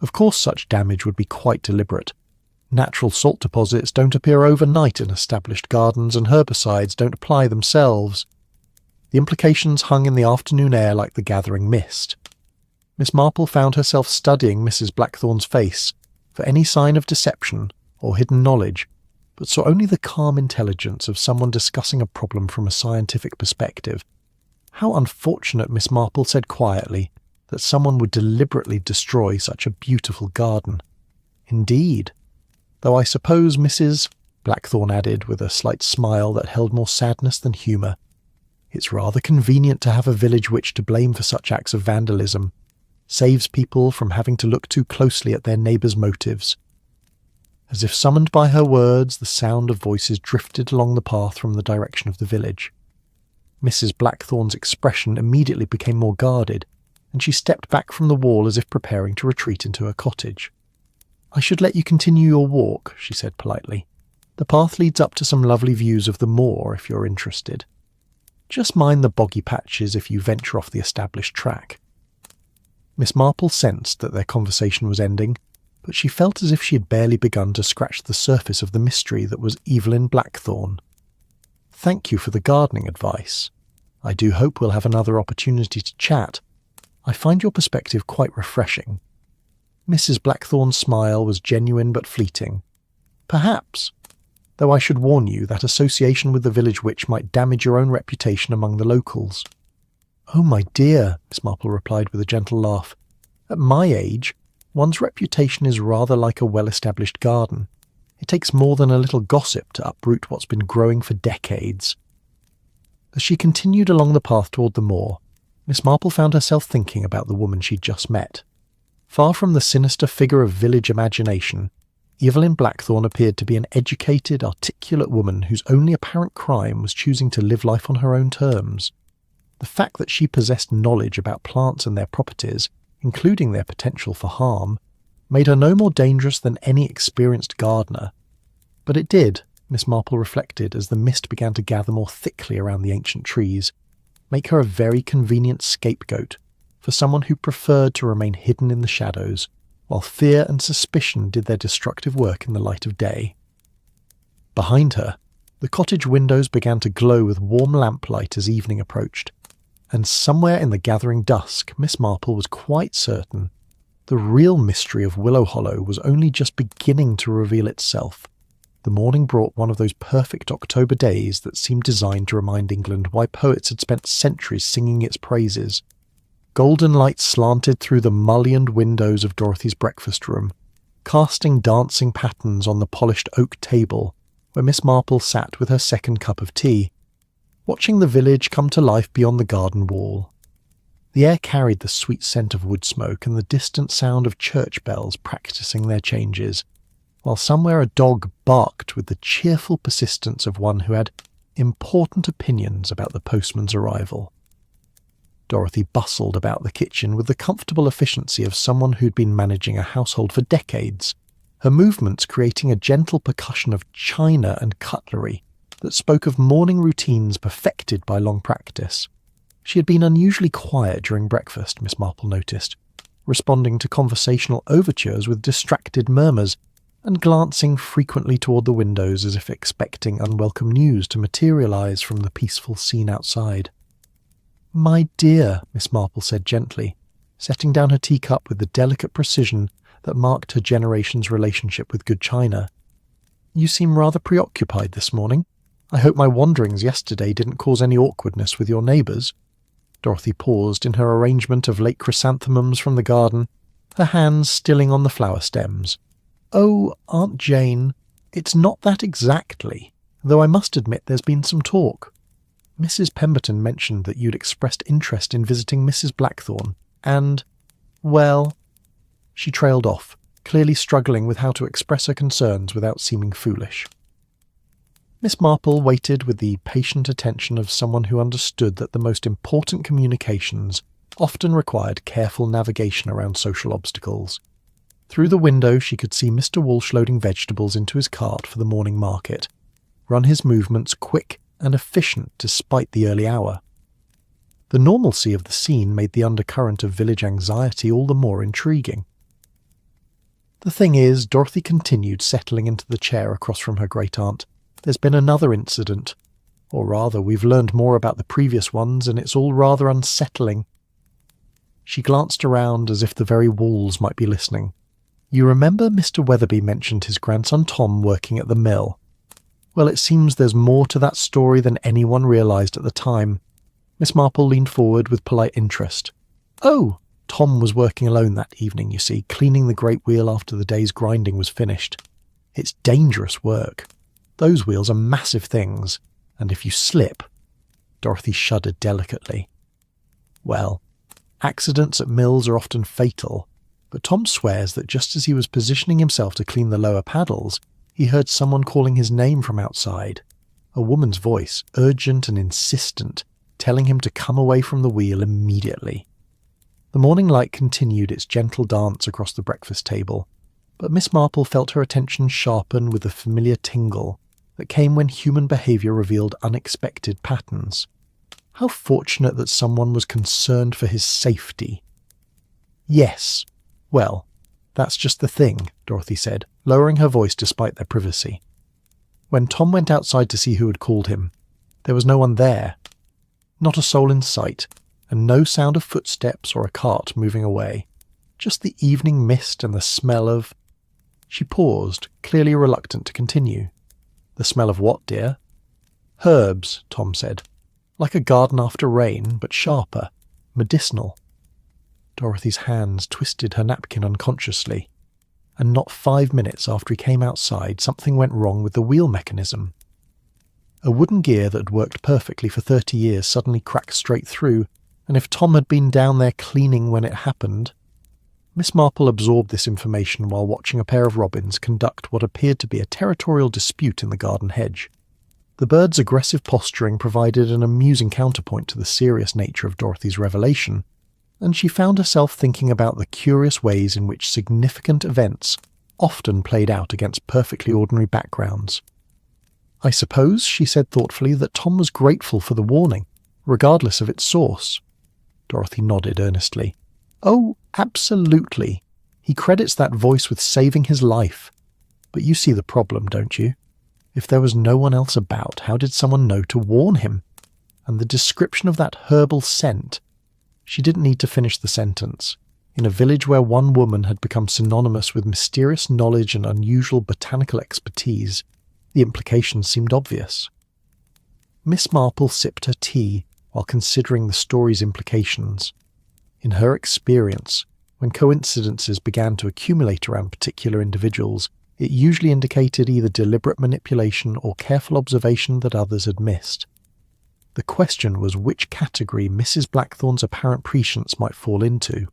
A: Of course such damage would be quite deliberate. Natural salt deposits don't appear overnight in established gardens, and herbicides don't apply themselves. The implications hung in the afternoon air like the gathering mist. Miss Marple found herself studying Mrs. Blackthorn's face for any sign of deception or hidden knowledge, but saw only the calm intelligence of someone discussing a problem from a scientific perspective. How unfortunate, Miss Marple said quietly, that someone would deliberately destroy such a beautiful garden. Indeed. Though I suppose Mrs. Blackthorne added with a slight smile that held more sadness than humour, it's rather convenient to have a village witch to blame for such acts of vandalism. Saves people from having to look too closely at their neighbours' motives. As if summoned by her words, the sound of voices drifted along the path from the direction of the village. Mrs. Blackthorne's expression immediately became more guarded, and she stepped back from the wall as if preparing to retreat into her cottage. "I should let you continue your walk," she said politely. "The path leads up to some lovely views of the moor if you're interested. Just mind the boggy patches if you venture off the established track." Miss Marple sensed that their conversation was ending, but she felt as if she had barely begun to scratch the surface of the mystery that was Evelyn Blackthorne. "Thank you for the gardening advice. I do hope we'll have another opportunity to chat. I find your perspective quite refreshing." Mrs. Blackthorne's smile was genuine but fleeting. "Perhaps, though I should warn you that association with the village witch might damage your own reputation among the locals." "Oh, my dear," Miss Marple replied with a gentle laugh. "At my age, one's reputation is rather like a well-established garden. It takes more than a little gossip to uproot what's been growing for decades." As she continued along the path toward the moor, Miss Marple found herself thinking about the woman she'd just met. Far from the sinister figure of village imagination, Evelyn Blackthorne appeared to be an educated, articulate woman whose only apparent crime was choosing to live life on her own terms. The fact that she possessed knowledge about plants and their properties, including their potential for harm, made her no more dangerous than any experienced gardener. But it did, Miss Marple reflected as the mist began to gather more thickly around the ancient trees, make her a very convenient scapegoat for someone who preferred to remain hidden in the shadows, while fear and suspicion did their destructive work in the light of day. Behind her, the cottage windows began to glow with warm lamplight as evening approached, and somewhere in the gathering dusk Miss Marple was quite certain the real mystery of Willow Hollow was only just beginning to reveal itself. The morning brought one of those perfect October days that seemed designed to remind England why poets had spent centuries singing its praises. Golden light slanted through the mullioned windows of Dorothy's breakfast room, casting dancing patterns on the polished oak table where Miss Marple sat with her second cup of tea, watching the village come to life beyond the garden wall. The air carried the sweet scent of wood smoke and the distant sound of church bells practising their changes, while somewhere a dog barked with the cheerful persistence of one who had important opinions about the postman's arrival. Dorothy bustled about the kitchen with the comfortable efficiency of someone who'd been managing a household for decades, her movements creating a gentle percussion of china and cutlery that spoke of morning routines perfected by long practice. She had been unusually quiet during breakfast, Miss Marple noticed, responding to conversational overtures with distracted murmurs, and glancing frequently toward the windows as if expecting unwelcome news to materialize from the peaceful scene outside. "My dear," Miss Marple said gently, setting down her teacup with the delicate precision that marked her generation's relationship with good china. "You seem rather preoccupied this morning. I hope my wanderings yesterday didn't cause any awkwardness with your neighbours." Dorothy paused in her arrangement of late chrysanthemums from the garden, her hands stilling on the flower stems. "Oh, Aunt Jane, it's not that exactly, though I must admit there's been some talk. Mrs. Pemberton mentioned that you'd expressed interest in visiting Mrs. Blackthorne, and, well—" She trailed off, clearly struggling with how to express her concerns without seeming foolish. Miss Marple waited with the patient attention of someone who understood that the most important communications often required careful navigation around social obstacles. Through the window she could see Mr. Walsh loading vegetables into his cart for the morning market, run his movements quick and efficient despite the early hour. The normalcy of the scene made the undercurrent of village anxiety all the more intriguing. "The thing is," Dorothy continued, settling into the chair across from her great-aunt, "there's been another incident. Or rather, we've learned more about the previous ones, and it's all rather unsettling." She glanced around as if the very walls might be listening. "You remember Mr. Weatherby mentioned his grandson Tom working at the mill. Well, it seems there's more to that story than anyone realised at the time. Miss Marple leaned forward with polite interest. Oh, Tom was working alone that evening, you see, cleaning the great wheel after the day's grinding was finished. It's dangerous work. Those wheels are massive things, and if you slip... Dorothy shuddered delicately. Well, accidents at mills are often fatal, but Tom swears that just as he was positioning himself to clean the lower paddles, he heard someone calling his name from outside. A woman's voice, urgent and insistent, telling him to come away from the wheel immediately. The morning light continued its gentle dance across the breakfast table, but Miss Marple felt her attention sharpen with the familiar tingle that came when human behaviour revealed unexpected patterns. How fortunate that someone was concerned for his safety. Yes, well, that's just the thing, Dorothy said, lowering her voice despite their privacy. When Tom went outside to see who had called him, there was no one there. Not a soul in sight, and no sound of footsteps or a cart moving away. Just the evening mist and the smell of... She paused, clearly reluctant to continue. The smell of what, dear? Herbs, Tom said. Like a garden after rain, but sharper, medicinal. Dorothy's hands twisted her napkin unconsciously, and not 5 minutes after he came outside, something went wrong with the wheel mechanism. A wooden gear that had worked perfectly for 30 years suddenly cracked straight through, and if Tom had been down there cleaning when it happened... Miss Marple absorbed this information while watching a pair of robins conduct what appeared to be a territorial dispute in the garden hedge. The birds' aggressive posturing provided an amusing counterpoint to the serious nature of Dorothy's revelation, and she found herself thinking about the curious ways in which significant events often played out against perfectly ordinary backgrounds. I suppose, she said thoughtfully, that Tom was grateful for the warning, regardless of its source. Dorothy nodded earnestly. Oh, absolutely. He credits that voice with saving his life. But you see the problem, don't you? If there was no one else about, how did someone know to warn him? And the description of that herbal scent... She didn't need to finish the sentence. In a village where one woman had become synonymous with mysterious knowledge and unusual botanical expertise, the implications seemed obvious. Miss Marple sipped her tea while considering the story's implications. In her experience, when coincidences began to accumulate around particular individuals, it usually indicated either deliberate manipulation or careful observation that others had missed. The question was which category Mrs. Blackthorne's apparent prescience might fall into.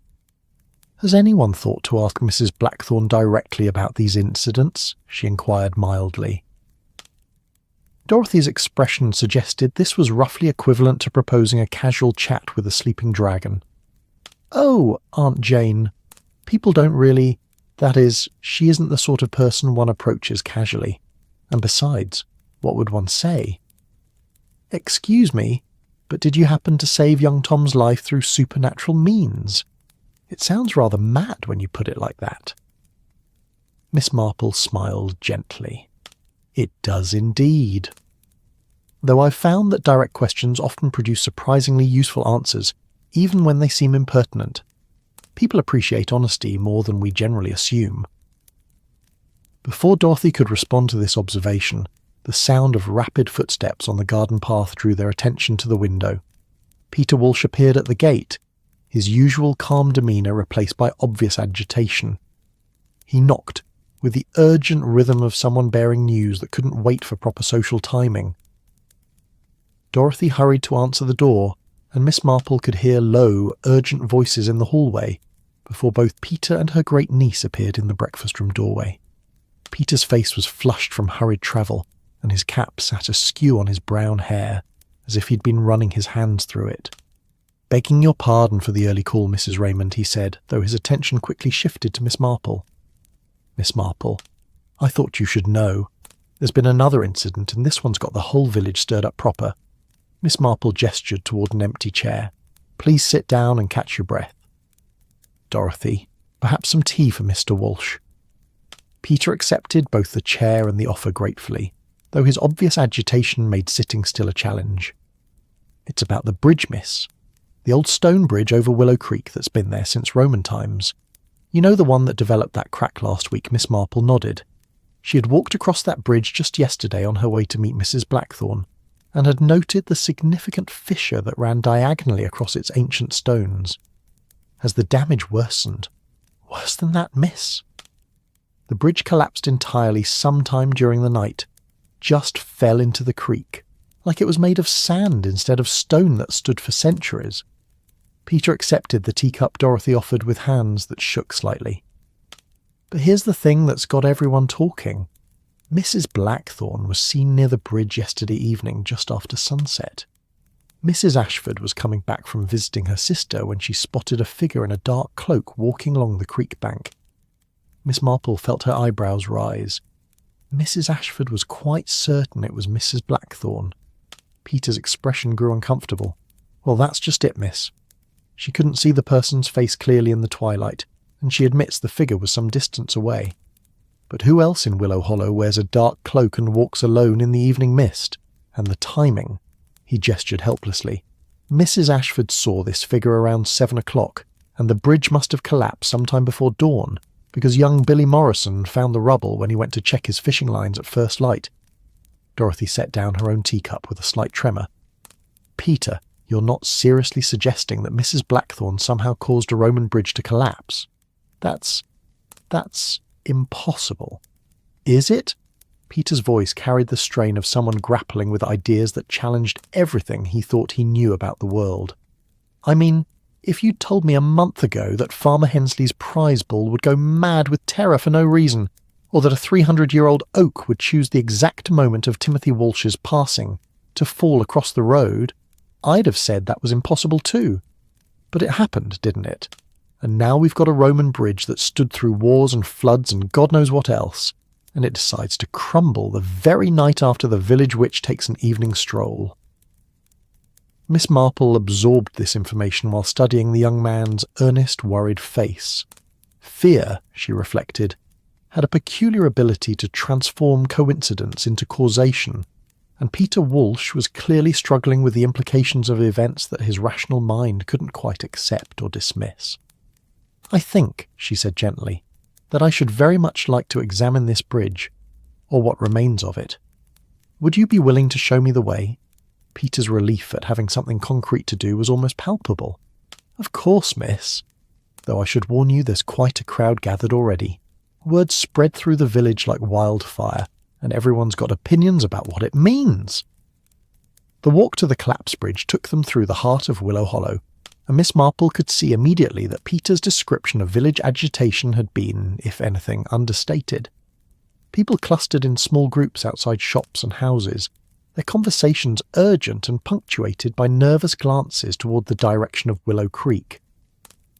A: Has anyone thought to ask Mrs. Blackthorne directly about these incidents? She inquired mildly. Dorothy's expression suggested this was roughly equivalent to proposing a casual chat with a sleeping dragon. Oh, Aunt Jane, people don't really... That is, she isn't the sort of person one approaches casually. And besides, what would one say? Excuse me, but did you happen to save young Tom's life through supernatural means? It sounds rather mad when you put it like that. Miss Marple smiled gently. It does indeed. Though I've found that direct questions often produce surprisingly useful answers, even when they seem impertinent. People appreciate honesty more than we generally assume. Before Dorothy could respond to this observation, the sound of rapid footsteps on the garden path drew their attention to the window. Peter Walsh appeared at the gate, his usual calm demeanour replaced by obvious agitation. He knocked, with the urgent rhythm of someone bearing news that couldn't wait for proper social timing. Dorothy hurried to answer the door, and Miss Marple could hear low, urgent voices in the hallway, before both Peter and her great-niece appeared in the breakfast-room doorway. Peter's face was flushed from hurried travel, and his cap sat askew on his brown hair, as if he'd been running his hands through it. "Begging your pardon for the early call, Mrs. Raymond," he said, though his attention quickly shifted to Miss Marple. "Miss Marple, I thought you should know. There's been another incident, and this one's got the whole village stirred up proper." Miss Marple gestured toward an empty chair. "Please sit down and catch your breath." "Dorothy, perhaps some tea for Mr. Walsh." Peter accepted both the chair and the offer gratefully, though his obvious agitation made sitting still a challenge. "It's about the bridge, miss. The old stone bridge over Willow Creek that's been there since Roman times. You know the one that developed that crack last week?" Miss Marple nodded. She had walked across that bridge just yesterday on her way to meet Mrs. Blackthorne, and had noted the significant fissure that ran diagonally across its ancient stones. Has the damage worsened? Worse than that, miss? The bridge collapsed entirely sometime during the night, just fell into the creek, like it was made of sand instead of stone that stood for centuries. Peter accepted the teacup Dorothy offered with hands that shook slightly. But here's the thing that's got everyone talking. Mrs. Blackthorne was seen near the bridge yesterday evening just after sunset. Mrs. Ashford was coming back from visiting her sister when she spotted a figure in a dark cloak walking along the creek bank. Miss Marple felt her eyebrows rise. Mrs. Ashford was quite certain it was Mrs. Blackthorne. Peter's expression grew uncomfortable. Well, that's just it, miss. She couldn't see the person's face clearly in the twilight, and she admits the figure was some distance away. But who else in Willow Hollow wears a dark cloak and walks alone in the evening mist? And the timing. He gestured helplessly. Mrs. Ashford saw this figure around 7 o'clock, and the bridge must have collapsed sometime before dawn, because young Billy Morrison found the rubble when he went to check his fishing lines at first light. Dorothy set down her own teacup with a slight tremor. Peter, you're not seriously suggesting that Mrs. Blackthorne somehow caused a Roman bridge to collapse? That's impossible. Is it? Peter's voice carried the strain of someone grappling with ideas that challenged everything he thought he knew about the world. I mean, if you'd told me a month ago that Farmer Hensley's prize bull would go mad with terror for no reason, or that a 300-year-old oak would choose the exact moment of Timothy Walsh's passing to fall across the road, I'd have said that was impossible too. But it happened, didn't it? And now we've got a Roman bridge that stood through wars and floods and God knows what else, and it decides to crumble the very night after the village witch takes an evening stroll. Miss Marple absorbed this information while studying the young man's earnest, worried face. Fear, she reflected, had a peculiar ability to transform coincidence into causation, and Peter Walsh was clearly struggling with the implications of events that his rational mind couldn't quite accept or dismiss. I think, she said gently, that I should very much like to examine this bridge, or what remains of it. Would you be willing to show me the way? Peter's relief at having something concrete to do was almost palpable. Of course, miss. Though I should warn you there's quite a crowd gathered already. Word spread through the village like wildfire, and everyone's got opinions about what it means. The walk to the collapse bridge took them through the heart of Willow Hollow, and Miss Marple could see immediately that Peter's description of village agitation had been, if anything, understated. People clustered in small groups outside shops and houses, their conversations urgent and punctuated by nervous glances toward the direction of Willow Creek.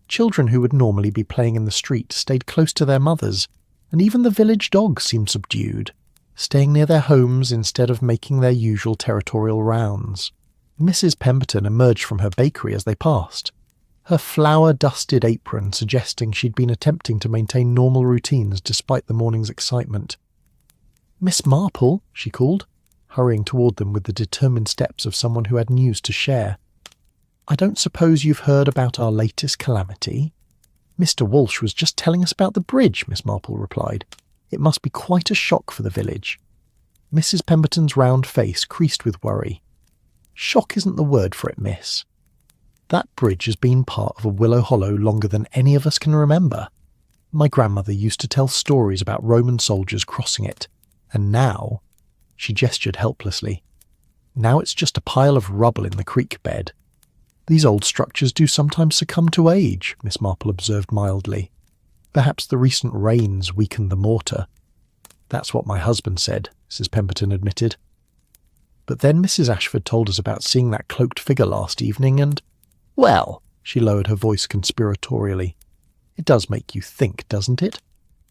A: Children who would normally be playing in the street stayed close to their mothers, and even the village dogs seemed subdued, staying near their homes instead of making their usual territorial rounds. Mrs. Pemberton emerged from her bakery as they passed, her flour-dusted apron suggesting she'd been attempting to maintain normal routines despite the morning's excitement. "Miss Marple," she called, hurrying toward them with the determined steps of someone who had news to share. "I don't suppose you've heard about our latest calamity?" "Mr. Walsh was just telling us about the bridge," Miss Marple replied. "It must be quite a shock for the village." Mrs. Pemberton's round face creased with worry. "Shock isn't the word for it, miss. That bridge has been part of a Willow Hollow longer than any of us can remember. My grandmother used to tell stories about Roman soldiers crossing it, and now," she gestured helplessly, "now it's just a pile of rubble in the creek bed. These old structures do sometimes succumb to age," Miss Marple observed mildly. "Perhaps the recent rains weakened the mortar." "That's what my husband said," Mrs. Pemberton admitted. "But then Mrs. Ashford told us about seeing that cloaked figure last evening and, well," she lowered her voice conspiratorially, "it does make you think, doesn't it?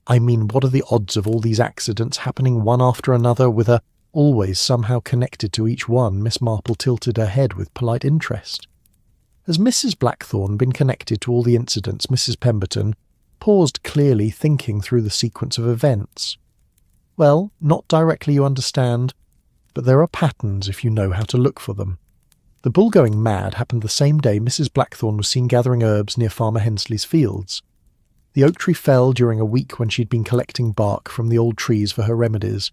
A: I mean, what are the odds of all these accidents happening one after another with a always somehow connected to each one?" Miss Marple tilted her head with polite interest. Has Mrs. Blackthorne been connected to all the incidents? Mrs. Pemberton paused, clearly thinking through the sequence of events. "Well, not directly, you understand, but there are patterns if you know how to look for them. The bull going mad happened the same day Mrs. Blackthorne was seen gathering herbs near Farmer Hensley's fields. The oak tree fell during a week when she'd been collecting bark from the old trees for her remedies,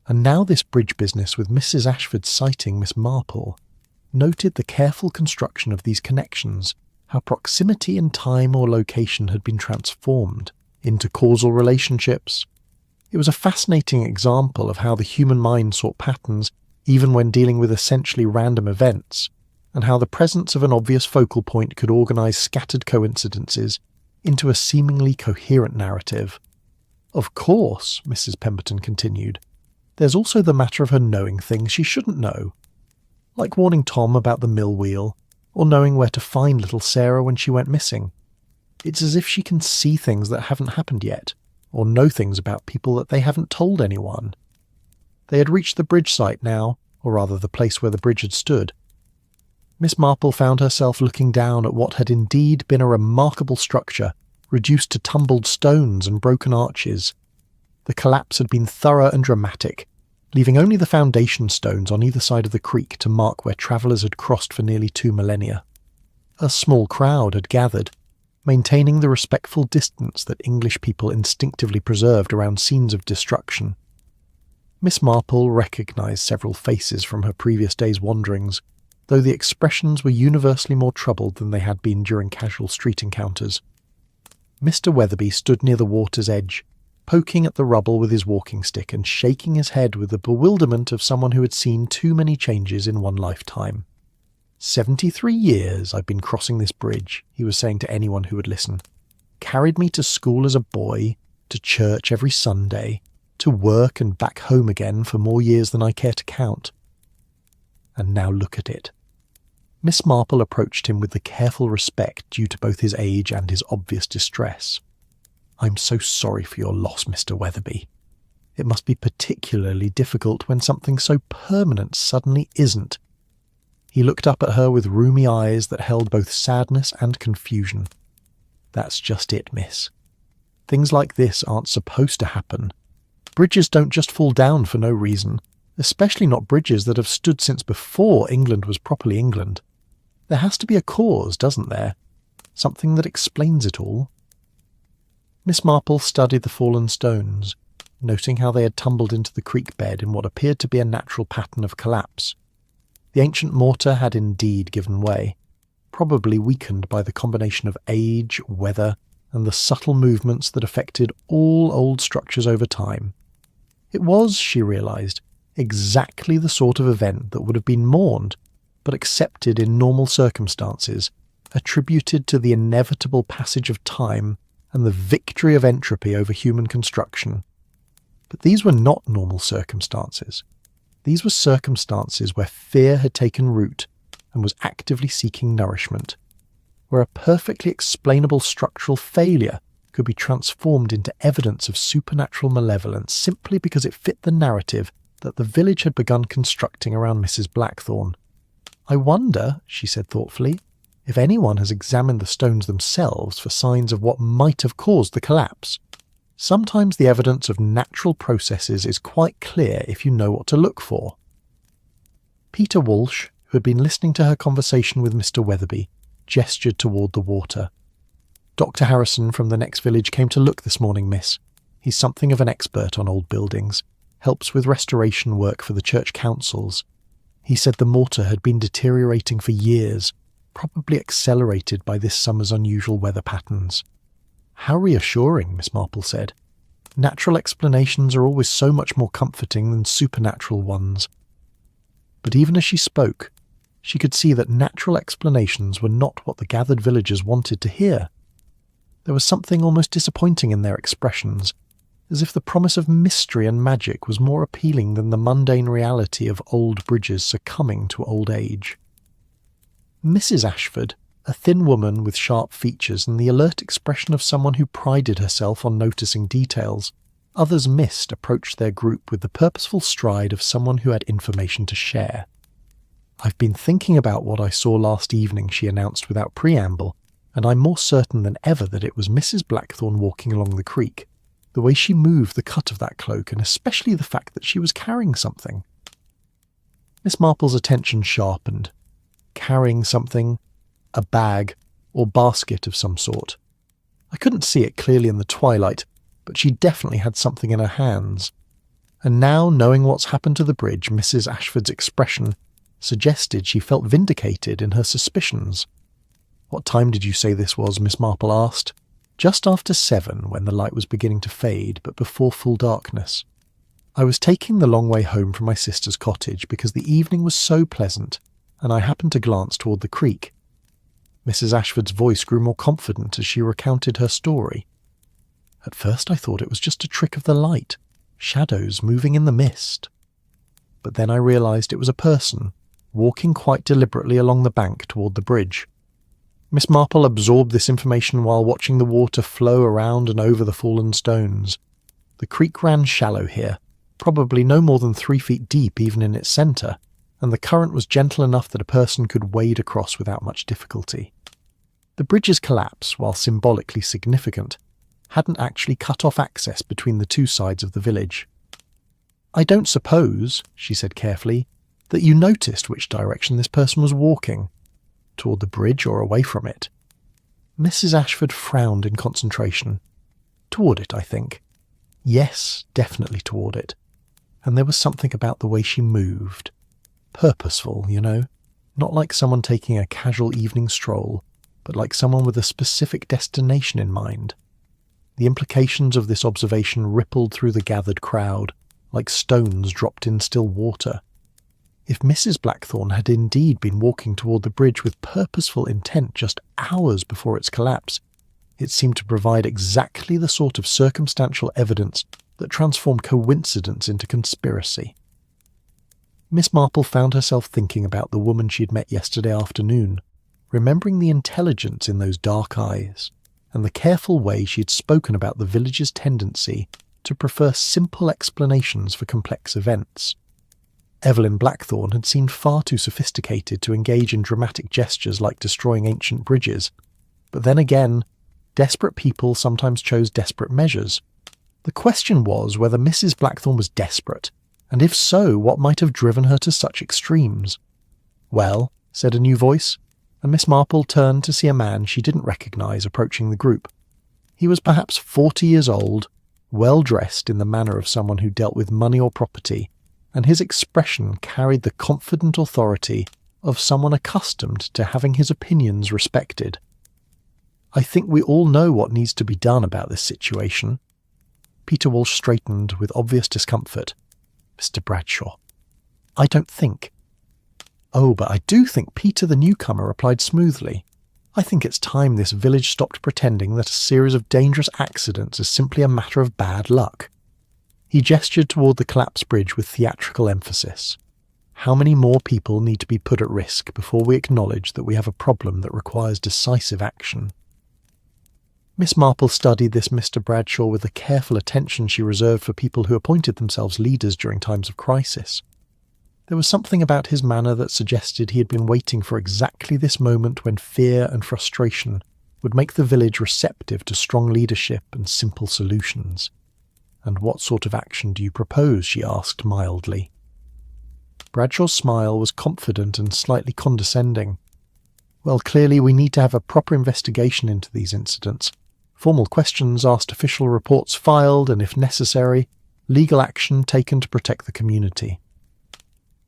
A: and now this bridge business with Mrs. Ashford citing Miss Marple noted the careful construction of these connections, how proximity in time or location had been transformed into causal relationships. It was a fascinating example of how the human mind sought patterns even when dealing with essentially random events, and how the presence of an obvious focal point could organise scattered coincidences into a seemingly coherent narrative. Of course, Mrs. Pemberton continued, there's also the matter of her knowing things she shouldn't know, like warning Tom about the mill wheel, or knowing where to find little Sarah when she went missing. It's as if she can see things that haven't happened yet, or know things about people that they haven't told anyone. They had reached the bridge site now, or rather the place where the bridge had stood. Miss Marple found herself looking down at what had indeed been a remarkable structure, reduced to tumbled stones and broken arches. The collapse had been thorough and dramatic, leaving only the foundation stones on either side of the creek to mark where travellers had crossed for nearly 2 millennia. A small crowd had gathered, maintaining the respectful distance that English people instinctively preserved around scenes of destruction. Miss Marple recognised several faces from her previous day's wanderings, though the expressions were universally more troubled than they had been during casual street encounters. Mr. Weatherby stood near the water's edge, poking at the rubble with his walking stick and shaking his head with the bewilderment of someone who had seen too many changes in one lifetime. 73 years I've been crossing this bridge, he was saying to anyone who would listen. Carried me to school as a boy, to church every Sunday, to work and back home again for more years than I care to count. And now look at it. Miss Marple approached him with the careful respect due to both his age and his obvious distress. I'm so sorry for your loss, Mr. Weatherby. It must be particularly difficult when something so permanent suddenly isn't. He looked up at her with rheumy eyes that held both sadness and confusion. That's just it, miss. Things like this aren't supposed to happen. Bridges don't just fall down for no reason, especially not bridges that have stood since before England was properly England. There has to be a cause, doesn't there? Something that explains it all. Miss Marple studied the fallen stones, noting how they had tumbled into the creek bed in what appeared to be a natural pattern of collapse. The ancient mortar had indeed given way, probably weakened by the combination of age, weather, and the subtle movements that affected all old structures over time. It was, she realised, exactly the sort of event that would have been mourned, but accepted in normal circumstances, attributed to the inevitable passage of time and the victory of entropy over human construction. But these were not normal circumstances. These were circumstances where fear had taken root and was actively seeking nourishment, where a perfectly explainable structural failure could be transformed into evidence of supernatural malevolence simply because it fit the narrative that the village had begun constructing around Mrs. Blackthorne. I wonder, she said thoughtfully, if anyone has examined the stones themselves for signs of what might have caused the collapse. Sometimes the evidence of natural processes is quite clear if you know what to look for. Peter Walsh, who had been listening to her conversation with Mr. Weatherby, gestured toward the water. Dr. Harrison from the next village came to look this morning, miss. He's something of an expert on old buildings, helps with restoration work for the church councils. He said the mortar had been deteriorating for years, probably accelerated by this summer's unusual weather patterns. How reassuring, Miss Marple said. Natural explanations are always so much more comforting than supernatural ones. But even as she spoke, she could see that natural explanations were not what the gathered villagers wanted to hear. There was something almost disappointing in their expressions, as if the promise of mystery and magic was more appealing than the mundane reality of old bridges succumbing to old age. Mrs. Ashford, a thin woman with sharp features and the alert expression of someone who prided herself on noticing details, others missed, approached their group with the purposeful stride of someone who had information to share. I've been thinking about what I saw last evening, she announced without preamble, and I'm more certain than ever that it was Mrs. Blackthorne walking along the creek. The way she moved, the cut of that cloak, and especially the fact that she was carrying something. Miss Marple's attention sharpened. Carrying something, a bag or basket of some sort. I couldn't see it clearly in the twilight, but she definitely had something in her hands. And now, knowing what's happened to the bridge, Mrs. Ashford's expression suggested she felt vindicated in her suspicions. "What time did you say this was?" Miss Marple asked. "Just after 7, when the light was beginning to fade, but before full darkness. I was taking the long way home from my sister's cottage because the evening was so pleasant, and I happened to glance toward the creek." Mrs. Ashford's voice grew more confident as she recounted her story. "At first I thought it was just a trick of the light, shadows moving in the mist. But then I realised it was a person, walking quite deliberately along the bank toward the bridge." Miss Marple absorbed this information while watching the water flow around and over the fallen stones. The creek ran shallow here, probably no more than 3 feet deep even in its centre, and the current was gentle enough that a person could wade across without much difficulty. The bridge's collapse, while symbolically significant, hadn't actually cut off access between the two sides of the village. "I don't suppose," she said carefully, "that you noticed which direction this person was walking, toward the bridge or away from it?" Mrs. Ashford frowned in concentration. "Toward it, I think. Yes, definitely toward it. And there was something about the way she moved. Purposeful, you know, not like someone taking a casual evening stroll, but like someone with a specific destination in mind." The implications of this observation rippled through the gathered crowd, like stones dropped in still water. If Mrs. Blackthorne had indeed been walking toward the bridge with purposeful intent just hours before its collapse, it seemed to provide exactly the sort of circumstantial evidence that transformed coincidence into conspiracy. Miss Marple found herself thinking about the woman she had met yesterday afternoon, remembering the intelligence in those dark eyes, and the careful way she had spoken about the village's tendency to prefer simple explanations for complex events. Evelyn Blackthorne had seemed far too sophisticated to engage in dramatic gestures like destroying ancient bridges, but then again, desperate people sometimes chose desperate measures. The question was whether Mrs. Blackthorne was desperate, and if so, what might have driven her to such extremes. "Well," said a new voice, and Miss Marple turned to see a man she didn't recognise approaching the group. He was perhaps 40 years old, well dressed in the manner of someone who dealt with money or property, and his expression carried the confident authority of someone accustomed to having his opinions respected. "I think we all know what needs to be done about this situation." Peter Walsh straightened with obvious discomfort. "Mr. Bradshaw, I don't think." "Oh, but I do think," Peter the newcomer replied smoothly. "I think it's time this village stopped pretending that a series of dangerous accidents is simply a matter of bad luck." He gestured toward the collapsed bridge with theatrical emphasis. "How many more people need to be put at risk before we acknowledge that we have a problem that requires decisive action?" Miss Marple studied this Mr. Bradshaw with the careful attention she reserved for people who appointed themselves leaders during times of crisis. There was something about his manner that suggested he had been waiting for exactly this moment when fear and frustration would make the village receptive to strong leadership and simple solutions. "And what sort of action do you propose?" she asked mildly. Bradshaw's smile was confident and slightly condescending. "Well, clearly we need to have a proper investigation into these incidents. Formal questions asked, official reports filed, and if necessary, legal action taken to protect the community."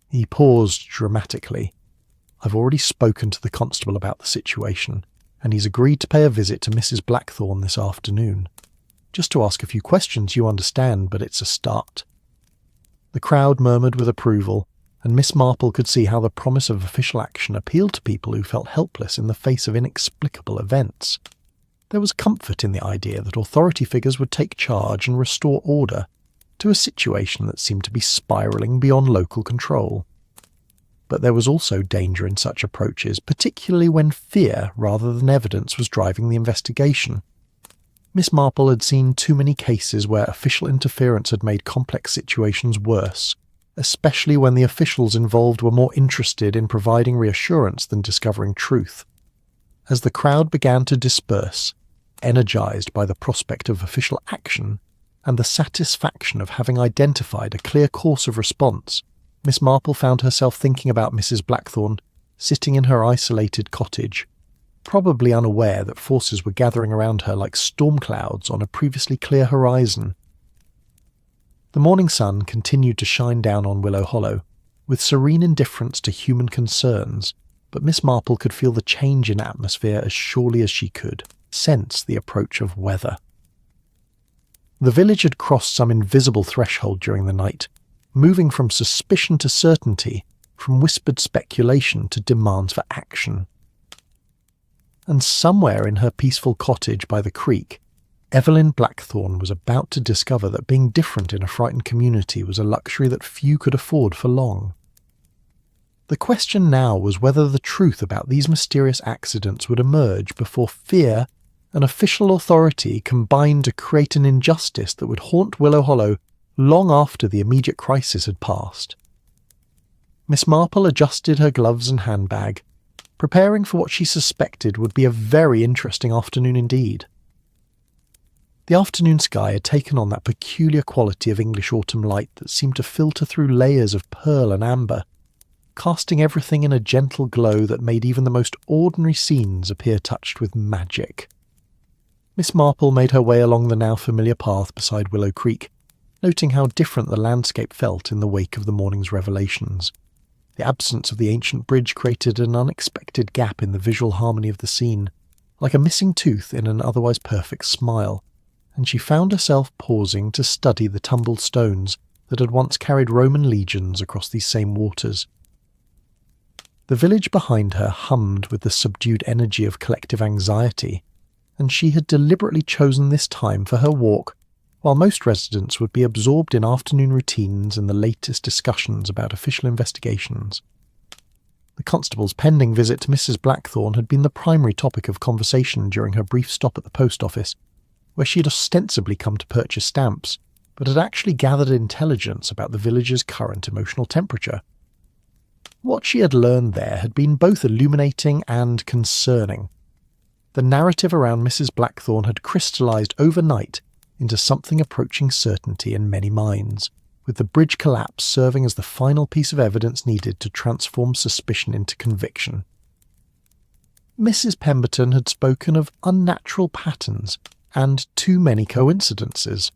A: He paused dramatically. "I've already spoken to the constable about the situation, and he's agreed to pay a visit to Mrs. Blackthorne this afternoon. Just to ask a few questions, you understand, but it's a start." The crowd murmured with approval, and Miss Marple could see how the promise of official action appealed to people who felt helpless in the face of inexplicable events. There was comfort in the idea that authority figures would take charge and restore order to a situation that seemed to be spiralling beyond local control. But there was also danger in such approaches, particularly when fear rather than evidence was driving the investigation. Miss Marple had seen too many cases where official interference had made complex situations worse, especially when the officials involved were more interested in providing reassurance than discovering truth. As the crowd began to disperse, energized by the prospect of official action and the satisfaction of having identified a clear course of response, Miss Marple found herself thinking about Mrs. Blackthorne sitting in her isolated cottage, probably unaware that forces were gathering around her like storm clouds on a previously clear horizon. The morning sun continued to shine down on Willow Hollow, with serene indifference to human concerns, but Miss Marple could feel the change in atmosphere as surely as she could sense the approach of weather. The village had crossed some invisible threshold during the night, moving from suspicion to certainty, from whispered speculation to demands for action. And somewhere in her peaceful cottage by the creek, Evelyn Blackthorne was about to discover that being different in a frightened community was a luxury that few could afford for long. The question now was whether the truth about these mysterious accidents would emerge before fear and official authority combined to create an injustice that would haunt Willow Hollow long after the immediate crisis had passed. Miss Marple adjusted her gloves and handbag, preparing for what she suspected would be a very interesting afternoon indeed. The afternoon sky had taken on that peculiar quality of English autumn light that seemed to filter through layers of pearl and amber, casting everything in a gentle glow that made even the most ordinary scenes appear touched with magic. Miss Marple made her way along the now familiar path beside Willow Creek, noting how different the landscape felt in the wake of the morning's revelations. The absence of the ancient bridge created an unexpected gap in the visual harmony of the scene, like a missing tooth in an otherwise perfect smile, and she found herself pausing to study the tumbled stones that had once carried Roman legions across these same waters. The village behind her hummed with the subdued energy of collective anxiety, and she had deliberately chosen this time for her walk, while most residents would be absorbed in afternoon routines and the latest discussions about official investigations. The constable's pending visit to Mrs. Blackthorne had been the primary topic of conversation during her brief stop at the post office, where she had ostensibly come to purchase stamps, but had actually gathered intelligence about the village's current emotional temperature. What she had learned there had been both illuminating and concerning. The narrative around Mrs. Blackthorne had crystallised overnight into something approaching certainty in many minds, with the bridge collapse serving as the final piece of evidence needed to transform suspicion into conviction. Mrs. Pemberton had spoken of unnatural patterns and too many coincidences,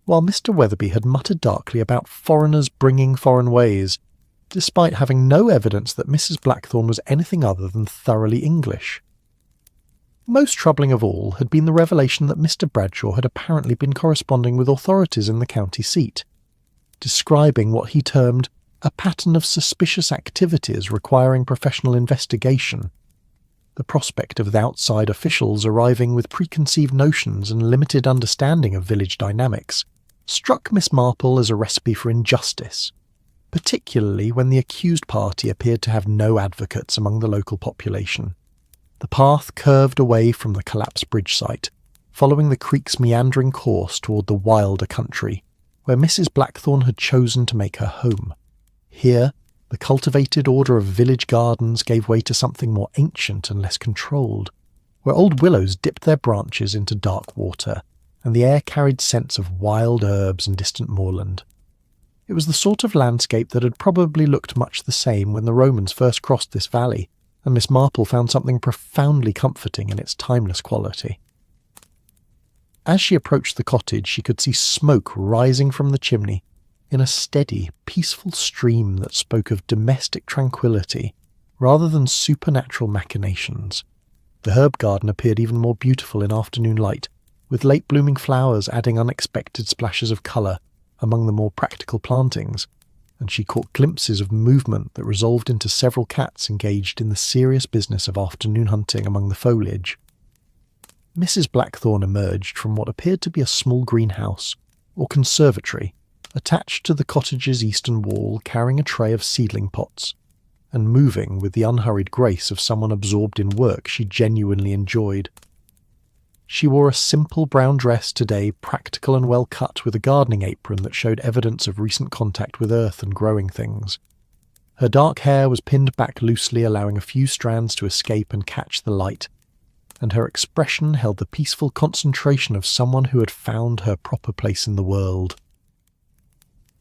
A: while Mr. Weatherby had muttered darkly about foreigners bringing foreign ways, despite having no evidence that Mrs. Blackthorne was anything other than thoroughly English. Most troubling of all had been the revelation that Mr. Bradshaw had apparently been corresponding with authorities in the county seat, describing what he termed a pattern of suspicious activities requiring professional investigation. The prospect of the outside officials arriving with preconceived notions and limited understanding of village dynamics struck Miss Marple as a recipe for injustice, particularly when the accused party appeared to have no advocates among the local population. The path curved away from the collapsed bridge site, following the creek's meandering course toward the wilder country, where Mrs. Blackthorne had chosen to make her home. Here, the cultivated order of village gardens gave way to something more ancient and less controlled, where old willows dipped their branches into dark water, and the air carried scents of wild herbs and distant moorland. It was the sort of landscape that had probably looked much the same when the Romans first crossed this valley, and Miss Marple found something profoundly comforting in its timeless quality. As she approached the cottage, she could see smoke rising from the chimney in a steady, peaceful stream that spoke of domestic tranquillity rather than supernatural machinations. The herb garden appeared even more beautiful in afternoon light, with late-blooming flowers adding unexpected splashes of colour among the more practical plantings, and she caught glimpses of movement that resolved into several cats engaged in the serious business of afternoon hunting among the foliage. Mrs. Blackthorne emerged from what appeared to be a small greenhouse, or conservatory, attached to the cottage's eastern wall, carrying a tray of seedling pots, and moving with the unhurried grace of someone absorbed in work she genuinely enjoyed. She wore a simple brown dress today, practical and well cut, with a gardening apron that showed evidence of recent contact with earth and growing things. Her dark hair was pinned back loosely, allowing a few strands to escape and catch the light, and her expression held the peaceful concentration of someone who had found her proper place in the world.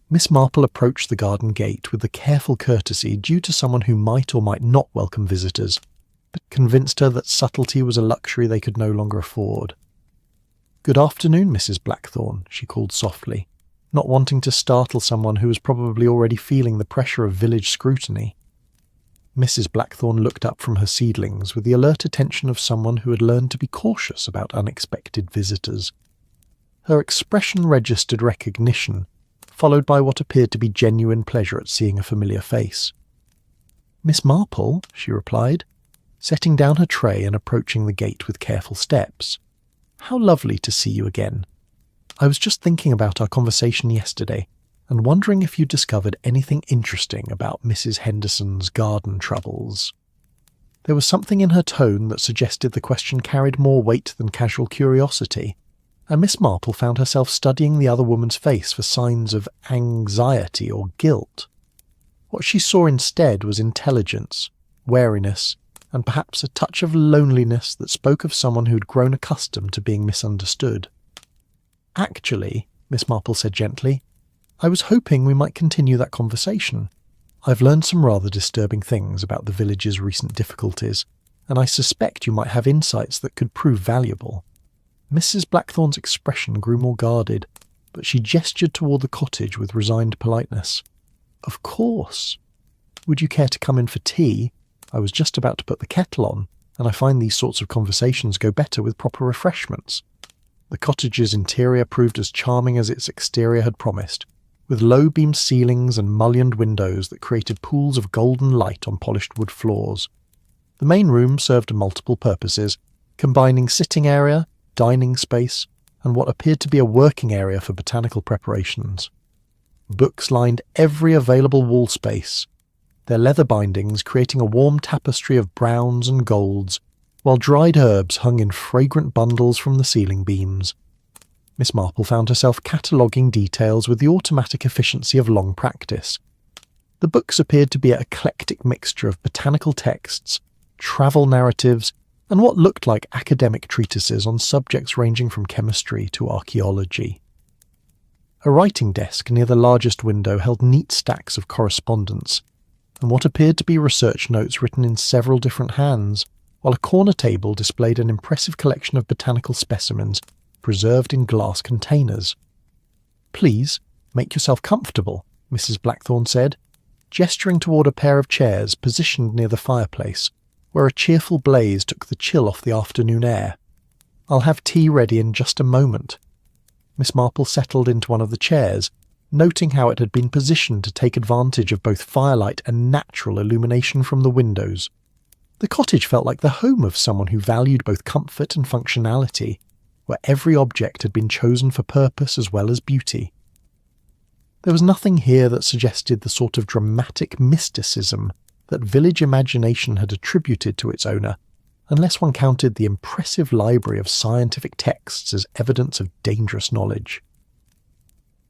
A: Miss Marple approached the garden gate with the careful courtesy due to someone who might or might not welcome visitors, but convinced her that subtlety was a luxury they could no longer afford. "Good afternoon, Mrs. Blackthorne," she called softly, not wanting to startle someone who was probably already feeling the pressure of village scrutiny. Mrs. Blackthorne looked up from her seedlings with the alert attention of someone who had learned to be cautious about unexpected visitors. Her expression registered recognition, followed by what appeared to be genuine pleasure at seeing a familiar face. "Miss Marple," she replied, setting down her tray and approaching the gate with careful steps. "How lovely to see you again. I was just thinking about our conversation yesterday and wondering if you discovered anything interesting about Mrs. Henderson's garden troubles." There was something in her tone that suggested the question carried more weight than casual curiosity, and Miss Marple found herself studying the other woman's face for signs of anxiety or guilt. What she saw instead was intelligence, wariness, and perhaps a touch of loneliness that spoke of someone who'd grown accustomed to being misunderstood. "Actually," Miss Marple said gently, "I was hoping we might continue that conversation. I've learned some rather disturbing things about the village's recent difficulties, and I suspect you might have insights that could prove valuable." Mrs. Blackthorne's expression grew more guarded, but she gestured toward the cottage with resigned politeness. "Of course. Would you care to come in for tea? I was just about to put the kettle on, and I find these sorts of conversations go better with proper refreshments." The cottage's interior proved as charming as its exterior had promised, with low-beamed ceilings and mullioned windows that created pools of golden light on polished wood floors. The main room served multiple purposes, combining sitting area, dining space, and what appeared to be a working area for botanical preparations. Books lined every available wall space, their leather bindings creating a warm tapestry of browns and golds, while dried herbs hung in fragrant bundles from the ceiling beams. Miss Marple found herself cataloguing details with the automatic efficiency of long practice. The books appeared to be an eclectic mixture of botanical texts, travel narratives, and what looked like academic treatises on subjects ranging from chemistry to archaeology. A writing desk near the largest window held neat stacks of correspondence, and what appeared to be research notes written in several different hands, while a corner table displayed an impressive collection of botanical specimens preserved in glass containers. "Please, make yourself comfortable," Mrs. Blackthorne said, gesturing toward a pair of chairs positioned near the fireplace, where a cheerful blaze took the chill off the afternoon air. "I'll have tea ready in just a moment." Miss Marple settled into one of the chairs, noting how it had been positioned to take advantage of both firelight and natural illumination from the windows. The cottage felt like the home of someone who valued both comfort and functionality, where every object had been chosen for purpose as well as beauty. There was nothing here that suggested the sort of dramatic mysticism that village imagination had attributed to its owner, unless one counted the impressive library of scientific texts as evidence of dangerous knowledge.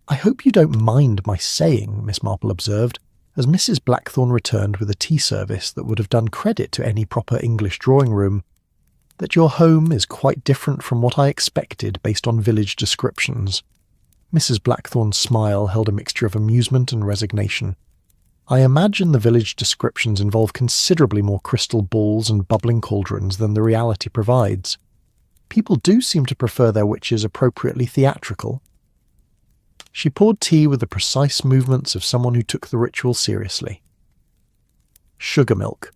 A: "I hope you don't mind my saying," Miss Marple observed, as Mrs. Blackthorne returned with a tea service that would have done credit to any proper English drawing-room, "that your home is quite different from what I expected based on village descriptions." Mrs. Blackthorne's smile held a mixture of amusement and resignation. "I imagine the village descriptions involve considerably more crystal balls and bubbling cauldrons than the reality provides. People do seem to prefer their witches appropriately theatrical." She poured tea with the precise movements of someone who took the ritual seriously. "Sugar milk.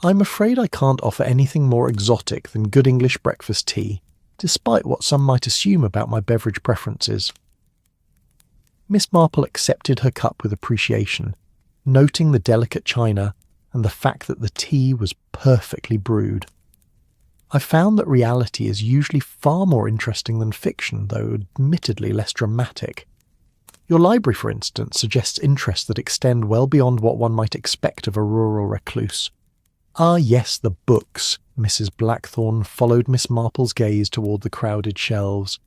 A: I'm afraid I can't offer anything more exotic than good English breakfast tea, despite what some might assume about my beverage preferences." Miss Marple accepted her cup with appreciation, noting the delicate china and the fact that the tea was perfectly brewed. "I've found that reality is usually far more interesting than fiction, though admittedly less dramatic. Your library, for instance, suggests interests that extend well beyond what one might expect of a rural recluse." "Ah, yes, the books." Mrs. Blackthorne followed Miss Marple's gaze toward the crowded shelves.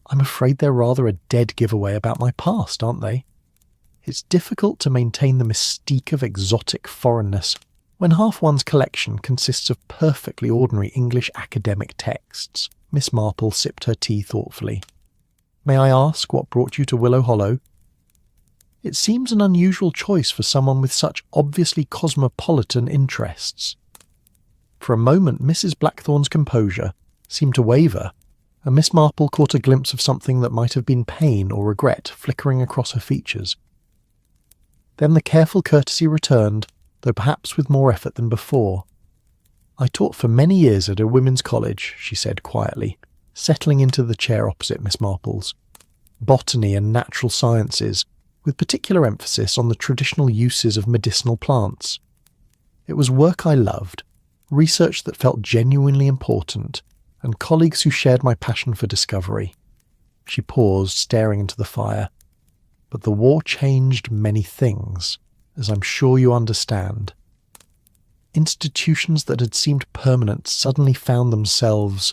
A: "I'm afraid they're rather a dead giveaway about my past, aren't they? It's difficult to maintain the mystique of exotic foreignness when half one's collection consists of perfectly ordinary English academic texts." Miss Marple sipped her tea thoughtfully. "May I ask what brought you to Willow Hollow? It seems an unusual choice for someone with such obviously cosmopolitan interests." For a moment, Mrs. Blackthorn's composure seemed to waver, and Miss Marple caught a glimpse of something that might have been pain or regret flickering across her features. Then the careful courtesy returned, though perhaps with more effort than before. "I taught for many years at a women's college," she said quietly, settling into the chair opposite Miss Marple's. "Botany and natural sciences, with particular emphasis on the traditional uses of medicinal plants. It was work I loved, research that felt genuinely important, and colleagues who shared my passion for discovery." She paused, staring into the fire. "But the war changed many things, as I'm sure you understand. Institutions that had seemed permanent suddenly found themselves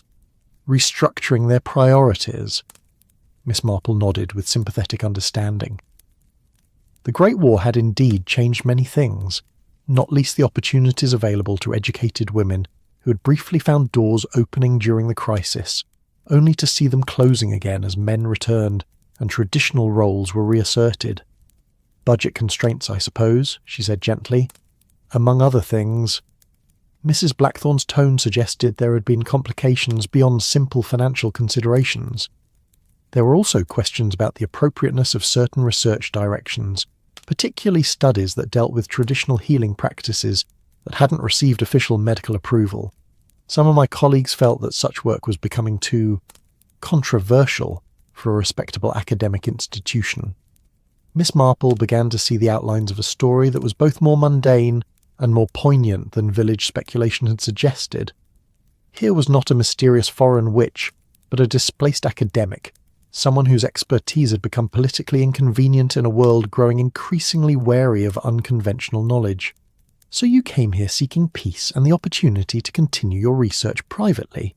A: restructuring their priorities." Miss Marple nodded with sympathetic understanding. "The Great War had indeed changed many things, not least the opportunities available to educated women who had briefly found doors opening during the crisis, only to see them closing again as men returned and traditional roles were reasserted. Budget constraints, I suppose," she said gently. "Among other things." Mrs. Blackthorn's tone suggested there had been complications beyond simple financial considerations. There were also questions about the appropriateness of certain research directions, particularly studies that dealt with traditional healing practices that hadn't received official medical approval. Some of my colleagues felt that such work was becoming too controversial for a respectable academic institution. Miss Marple began to see the outlines of a story that was both more mundane and more poignant than village speculation had suggested. Here was not a mysterious foreign witch, but a displaced academic, someone whose expertise had become politically inconvenient in a world growing increasingly wary of unconventional knowledge. "So you came here seeking peace and the opportunity to continue your research privately?"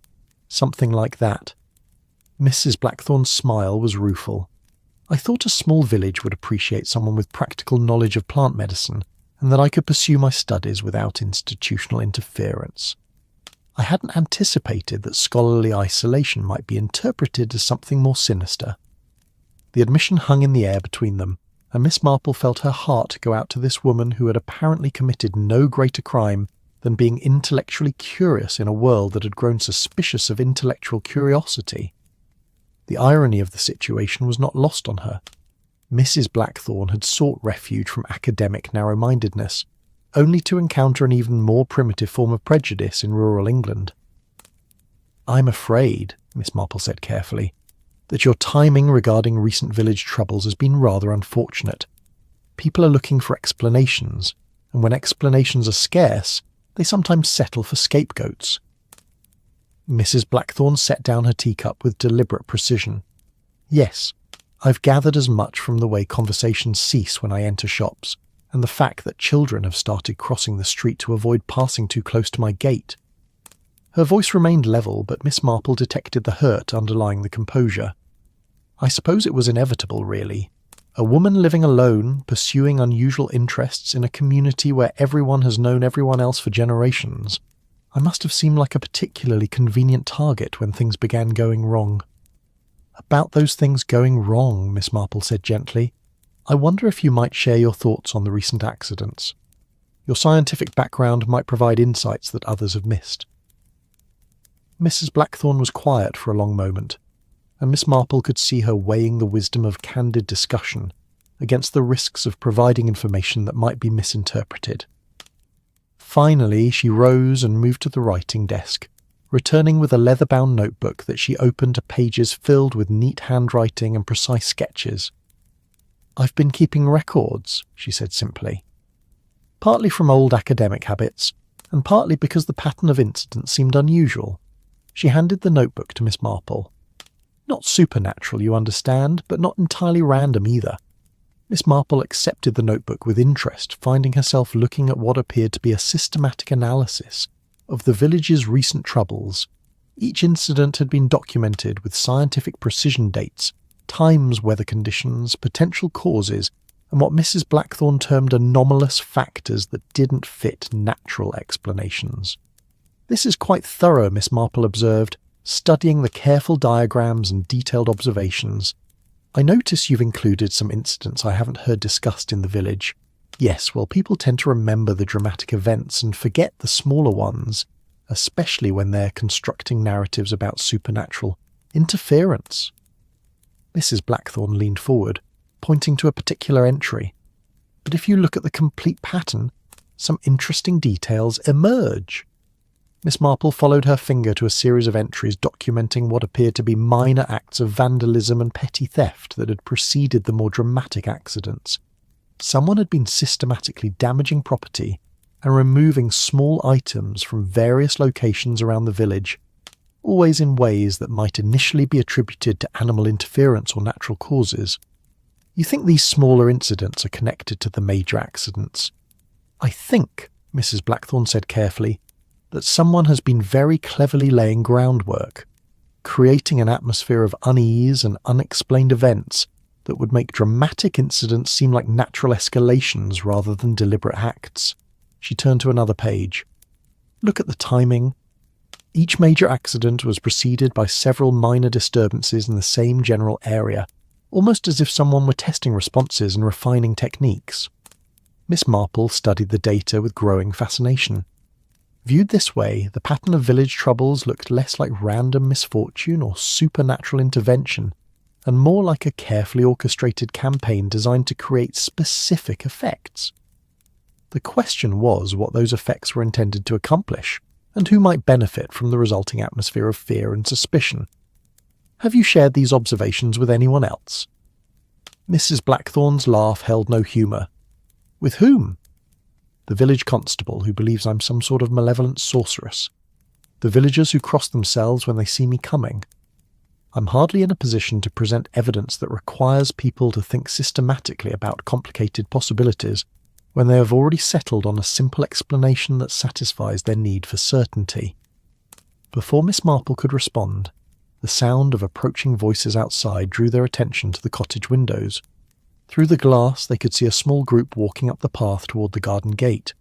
A: Something like that. Mrs. Blackthorn's smile was rueful. "I thought a small village would appreciate someone with practical knowledge of plant medicine, and that I could pursue my studies without institutional interference. I hadn't anticipated that scholarly isolation might be interpreted as something more sinister." The admission hung in the air between them, and Miss Marple felt her heart go out to this woman who had apparently committed no greater crime than being intellectually curious in a world that had grown suspicious of intellectual curiosity. The irony of the situation was not lost on her. Mrs. Blackthorn had sought refuge from academic narrow-mindedness, only to encounter an even more primitive form of prejudice in rural England. "I'm afraid," Miss Marple said carefully, "that your timing regarding recent village troubles has been rather unfortunate. People are looking for explanations, and when explanations are scarce, they sometimes settle for scapegoats." Mrs. Blackthorn set down her teacup with deliberate precision. "Yes, I've gathered as much from the way conversations cease when I enter shops, and the fact that children have started crossing the street to avoid passing too close to my gate." Her voice remained level, but Miss Marple detected the hurt underlying the composure. "I suppose it was inevitable, really. A woman living alone, pursuing unusual interests in a community where everyone has known everyone else for generations. I must have seemed like a particularly convenient target when things began going wrong." "About those things going wrong," Miss Marple said gently, "I wonder if you might share your thoughts on the recent accidents. Your scientific background might provide insights that others have missed." Mrs. Blackthorn was quiet for a long moment, and Miss Marple could see her weighing the wisdom of candid discussion against the risks of providing information that might be misinterpreted. Finally, she rose and moved to the writing desk, returning with a leather-bound notebook that she opened to pages filled with neat handwriting and precise sketches. "I've been keeping records," she said simply. Partly from old academic habits, and partly because the pattern of incidents seemed unusual. She handed the notebook to Miss Marple. "Not supernatural, you understand, but not entirely random either." Miss Marple accepted the notebook with interest, finding herself looking at what appeared to be a systematic analysis of the village's recent troubles. Each incident had been documented with scientific precision dates, times, weather conditions, potential causes, and what Mrs. Blackthorn termed anomalous factors that didn't fit natural explanations. "This is quite thorough," Miss Marple observed, studying the careful diagrams and detailed observations. "I notice you've included some incidents I haven't heard discussed in the village. Yes, well, people tend to remember the dramatic events and forget the smaller ones. especially when they're constructing narratives about supernatural interference. Mrs. Blackthorne leaned forward, pointing to a particular entry. But if you look at the complete pattern, some interesting details emerge. Miss Marple followed her finger to a series of entries documenting what appeared to be minor acts of vandalism and petty theft that had preceded the more dramatic accidents. Someone had been systematically damaging property and removing small items from various locations around the village, always in ways that might initially be attributed to animal interference or natural causes. You think these smaller incidents are connected to the major accidents? I think, Mrs. Blackthorne said carefully, that someone has been very cleverly laying groundwork, creating an atmosphere of unease and unexplained events that would make dramatic incidents seem like natural escalations rather than deliberate acts. She turned to another page. Look at the timing. Each major accident was preceded by several minor disturbances in the same general area, almost as if someone were testing responses and refining techniques. Miss Marple studied the data with growing fascination. Viewed this way, the pattern of village troubles looked less like random misfortune or supernatural intervention, and more like a carefully orchestrated campaign designed to create specific effects. The question was what those effects were intended to accomplish, and who might benefit from the resulting atmosphere of fear and suspicion. Have you shared these observations with anyone else? Mrs. Blackthorne's laugh held no humour. With whom? The village constable who believes I'm some sort of malevolent sorceress. The villagers who cross themselves when they see me coming. I'm hardly in a position to present evidence that requires people to think systematically about complicated possibilities when they have already settled on a simple explanation that satisfies their need for certainty. Before Miss Marple could respond, the sound of approaching voices outside drew their attention to the cottage windows. Through the glass they could see a small group walking up the path toward the garden gate.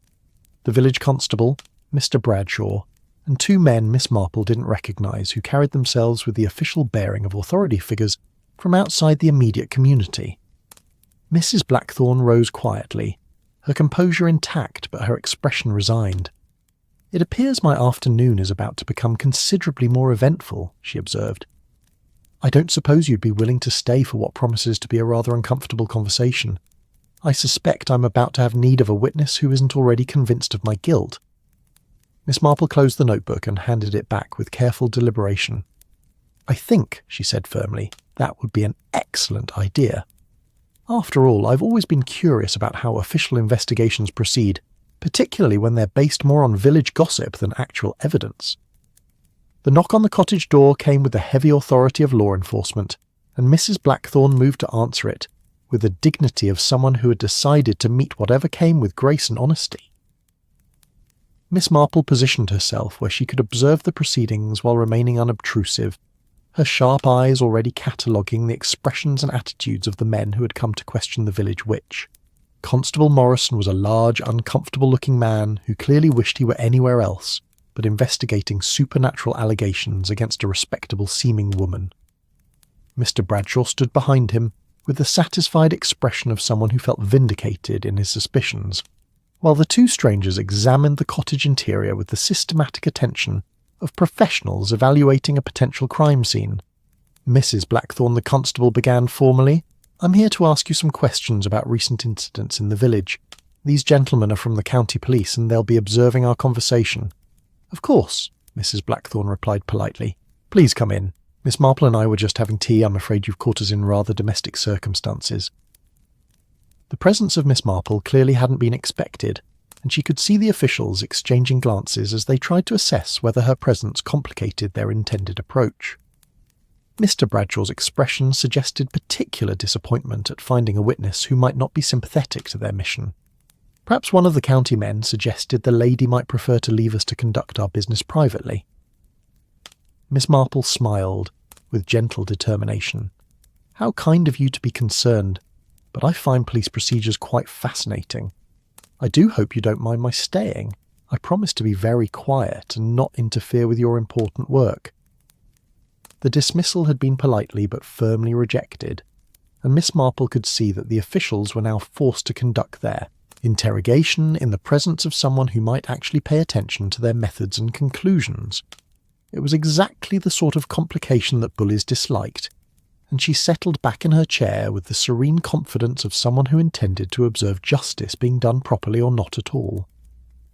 A: The village constable, Mr. Bradshaw, and two men Miss Marple didn't recognise who carried themselves with the official bearing of authority figures from outside the immediate community. Mrs. Blackthorne rose quietly, her composure intact but her expression resigned. "It appears my afternoon is about to become considerably more eventful," she observed. "I don't suppose you'd be willing to stay for what promises to be a rather uncomfortable conversation. I suspect I'm about to have need of a witness who isn't already convinced of my guilt." Miss Marple closed the notebook and handed it back with careful deliberation. "I think," she said firmly, "that would be an excellent idea. After all, I've always been curious about how official investigations proceed, particularly when they're based more on village gossip than actual evidence." The knock on the cottage door came with the heavy authority of law enforcement, and Mrs. Blackthorne moved to answer it, with the dignity of someone who had decided to meet whatever came with grace and honesty. Miss Marple positioned herself where she could observe the proceedings while remaining unobtrusive, her sharp eyes already cataloguing the expressions and attitudes of the men who had come to question the village witch. Constable Morrison was a large, uncomfortable-looking man who clearly wished he were anywhere else, but investigating supernatural allegations against a respectable-seeming woman. Mr. Bradshaw stood behind him, with the satisfied expression of someone who felt vindicated in his suspicions, while the two strangers examined the cottage interior with the systematic attention of professionals evaluating a potential crime scene. Mrs. Blackthorne, the constable, began formally, "I'm here to ask you some questions about recent incidents in the village. These gentlemen are from the county police and they'll be observing our conversation." "Of course," Mrs. Blackthorne replied politely. "Please come in. Miss Marple and I were just having tea. I'm afraid you've caught us in rather domestic circumstances." The presence of Miss Marple clearly hadn't been expected, and she could see the officials exchanging glances as they tried to assess whether her presence complicated their intended approach. Mr. Bradshaw's expression suggested particular disappointment at finding a witness who might not be sympathetic to their mission. Perhaps one of the county men suggested the lady might prefer to leave us to conduct our business privately. Miss Marple smiled, with gentle determination. "How kind of you to be concerned, but I find police procedures quite fascinating. I do hope you don't mind my staying. I promise to be very quiet and not interfere with your important work." The dismissal had been politely but firmly rejected, and Miss Marple could see that the officials were now forced to conduct their, Interrogation in the presence of someone who might actually pay attention to their methods and conclusions. It was exactly the sort of complication that bullies disliked, and she settled back in her chair with the serene confidence of someone who intended to observe justice being done properly or not at all.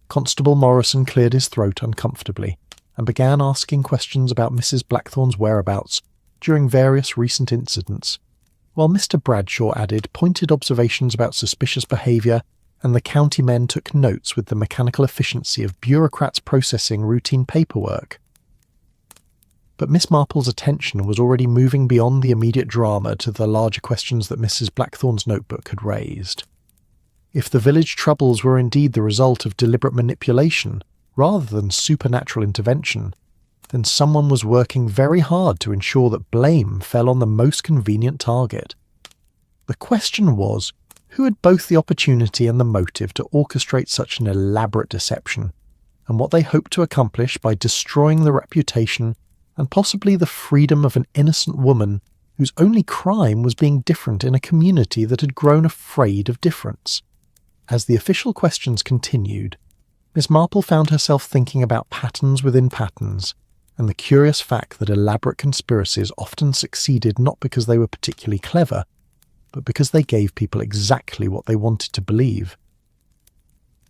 A: Constable Morrison cleared his throat uncomfortably and began asking questions about Mrs. Blackthorne's whereabouts during various recent incidents, while Mr. Bradshaw added pointed observations about suspicious behaviour, and the county men took notes with the mechanical efficiency of bureaucrats processing routine paperwork. But Miss Marple's attention was already moving beyond the immediate drama to the larger questions that Mrs. Blackthorne's notebook had raised. If the village troubles were indeed the result of deliberate manipulation, rather than supernatural intervention, then someone was working very hard to ensure that blame fell on the most convenient target. The question was, who had both the opportunity and the motive to orchestrate such an elaborate deception, and what they hoped to accomplish by destroying the reputation and possibly the freedom of an innocent woman whose only crime was being different in a community that had grown afraid of difference. As the official questions continued, Miss Marple found herself thinking about patterns within patterns, and the curious fact that elaborate conspiracies often succeeded not because they were particularly clever, but because they gave people exactly what they wanted to believe.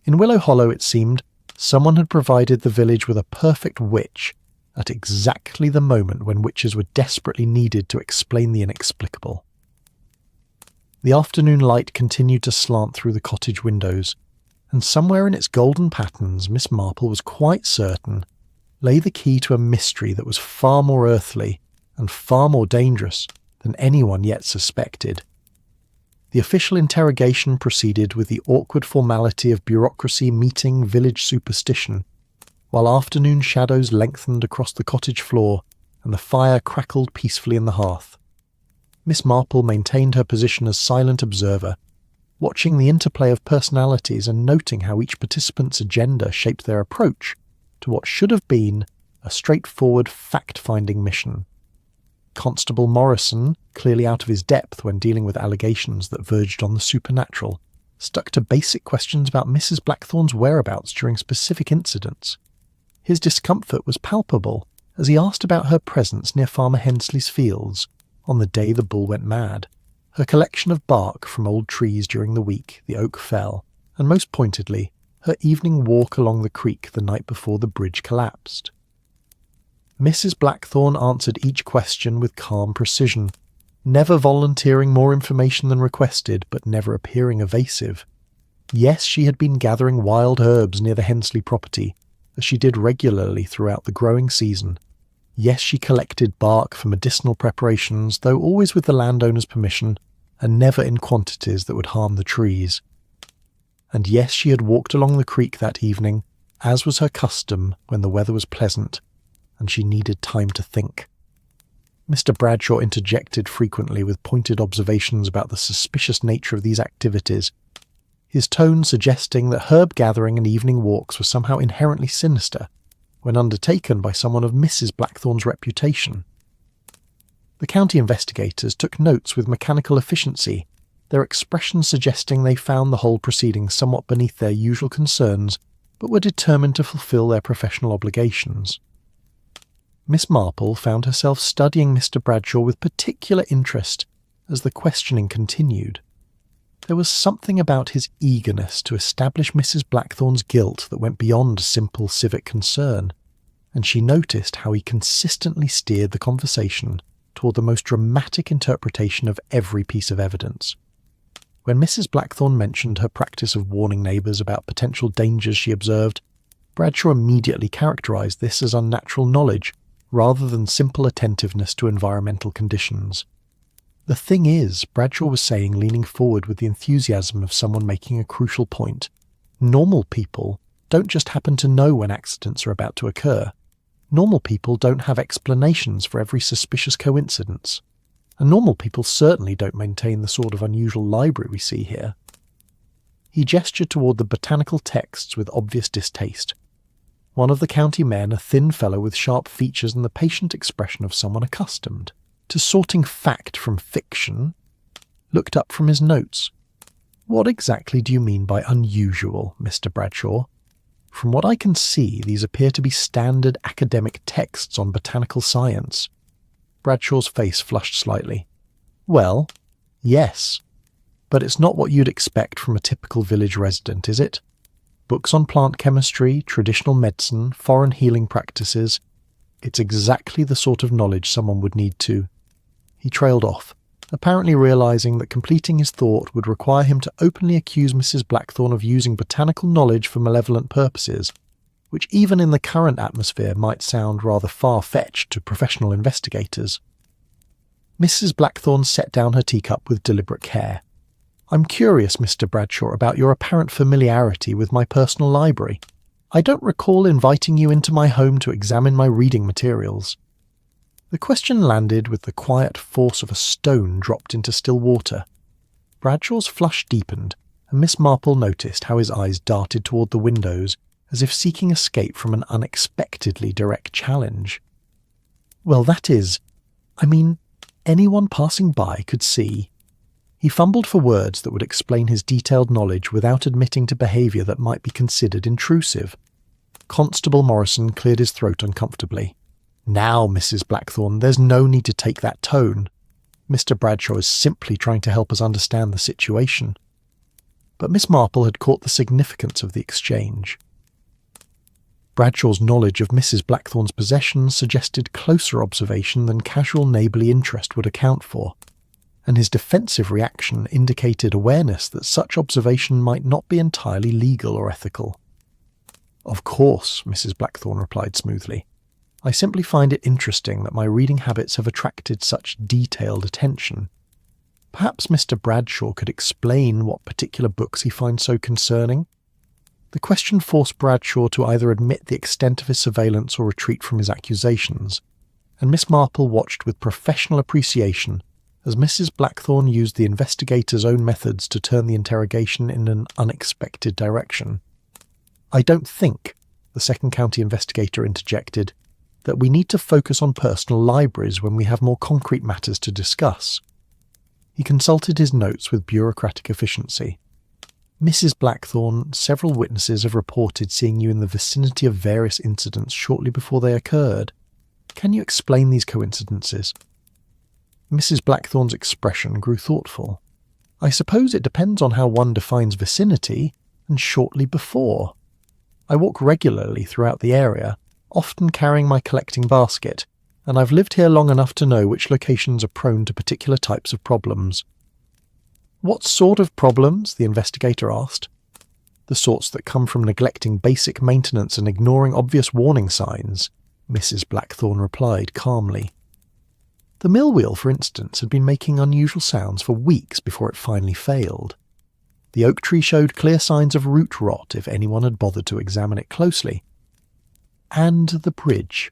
A: In Willow Hollow, it seemed, someone had provided the village with a perfect witch at exactly the moment when witches were desperately needed to explain the inexplicable. The afternoon light continued to slant through the cottage windows, and somewhere in its golden patterns Miss Marple was quite certain lay the key to a mystery that was far more earthly and far more dangerous than anyone yet suspected. The official interrogation proceeded with the awkward formality of bureaucracy meeting village superstition, while afternoon shadows lengthened across the cottage floor and the fire crackled peacefully in the hearth. Miss Marple maintained her position as silent observer, watching the interplay of personalities and noting how each participant's agenda shaped their approach to what should have been a straightforward fact-finding mission. Constable Morrison, clearly out of his depth when dealing with allegations that verged on the supernatural, stuck to basic questions about Mrs. Blackthorne's whereabouts during specific incidents. His discomfort was palpable as he asked about her presence near Farmer Hensley's fields on the day the bull went mad, her collection of bark from old trees during the week the oak fell, and most pointedly, her evening walk along the creek the night before the bridge collapsed. Mrs. Blackthorne answered each question with calm precision, never volunteering more information than requested, but never appearing evasive. Yes, she had been gathering wild herbs near the Hensley property, as she did regularly throughout the growing season. Yes, she collected bark for medicinal preparations, though always with the landowner's permission, and never in quantities that would harm the trees. And yes, she had walked along the creek that evening, as was her custom when the weather was pleasant, and she needed time to think. Mr. Bradshaw interjected frequently with pointed observations about the suspicious nature of these activities, his tone suggesting that herb gathering and evening walks were somehow inherently sinister when undertaken by someone of Mrs. Blackthorne's reputation. The county investigators took notes with mechanical efficiency, their expressions suggesting they found the whole proceeding somewhat beneath their usual concerns, but were determined to fulfil their professional obligations. Miss Marple found herself studying Mr. Bradshaw with particular interest as the questioning continued. There was something about his eagerness to establish Mrs. Blackthorne's guilt that went beyond simple civic concern, and she noticed how he consistently steered the conversation toward the most dramatic interpretation of every piece of evidence. When Mrs. Blackthorne mentioned her practice of warning neighbours about potential dangers she observed, Bradshaw immediately characterised this as unnatural knowledge rather than simple attentiveness to environmental conditions. The thing is, Bradshaw was saying, leaning forward with the enthusiasm of someone making a crucial point, normal people don't just happen to know when accidents are about to occur. Normal people don't have explanations for every suspicious coincidence. And normal people certainly don't maintain the sort of unusual library we see here. He gestured toward the botanical texts with obvious distaste. One of the county men, a thin fellow with sharp features and the patient expression of someone accustomed to sorting fact from fiction, looked up from his notes. What exactly do you mean by unusual, Mr. Bradshaw? From what I can see, these appear to be standard academic texts on botanical science. Bradshaw's face flushed slightly. Well, yes. But it's not what you'd expect from a typical village resident, is it? Books on plant chemistry, traditional medicine, foreign healing practices. It's exactly the sort of knowledge someone would need to. He trailed off, apparently realizing that completing his thought would require him to openly accuse Mrs. Blackthorne of using botanical knowledge for malevolent purposes, which even in the current atmosphere might sound rather far-fetched to professional investigators. Mrs. Blackthorne set down her teacup with deliberate care. I'm curious, Mr. Bradshaw, about your apparent familiarity with my personal library. I don't recall inviting you into my home to examine my reading materials. The question landed with the quiet force of a stone dropped into still water. Bradshaw's flush deepened, and Miss Marple noticed how his eyes darted toward the windows, as if seeking escape from an unexpectedly direct challenge. Well, that is, anyone passing by could see. He fumbled for words that would explain his detailed knowledge without admitting to behaviour that might be considered intrusive. Constable Morrison cleared his throat uncomfortably. Now, Mrs. Blackthorne, there's no need to take that tone. Mr. Bradshaw is simply trying to help us understand the situation. But Miss Marple had caught the significance of the exchange. Bradshaw's knowledge of Mrs. Blackthorne's possessions suggested closer observation than casual neighbourly interest would account for, and his defensive reaction indicated awareness that such observation might not be entirely legal or ethical. Of course, Mrs. Blackthorne replied smoothly. I simply find it interesting that my reading habits have attracted such detailed attention. Perhaps Mr. Bradshaw could explain what particular books he finds so concerning? The question forced Bradshaw to either admit the extent of his surveillance or retreat from his accusations, and Miss Marple watched with professional appreciation as Mrs. Blackthorne used the investigator's own methods to turn the interrogation in an unexpected direction. I don't think, the second county investigator interjected, that we need to focus on personal libraries when we have more concrete matters to discuss. He consulted his notes with bureaucratic efficiency. Mrs. Blackthorne, several witnesses have reported seeing you in the vicinity of various incidents shortly before they occurred. Can you explain these coincidences? Mrs. Blackthorne's expression grew thoughtful. I suppose it depends on how one defines vicinity, and shortly before. I walk regularly throughout the area, often carrying my collecting basket, and I've lived here long enough to know which locations are prone to particular types of problems. What sort of problems? The investigator asked. The sorts that come from neglecting basic maintenance and ignoring obvious warning signs, Mrs. Blackthorne replied calmly. The mill wheel, for instance, had been making unusual sounds for weeks before it finally failed. The oak tree showed clear signs of root rot if anyone had bothered to examine it closely. And the bridge.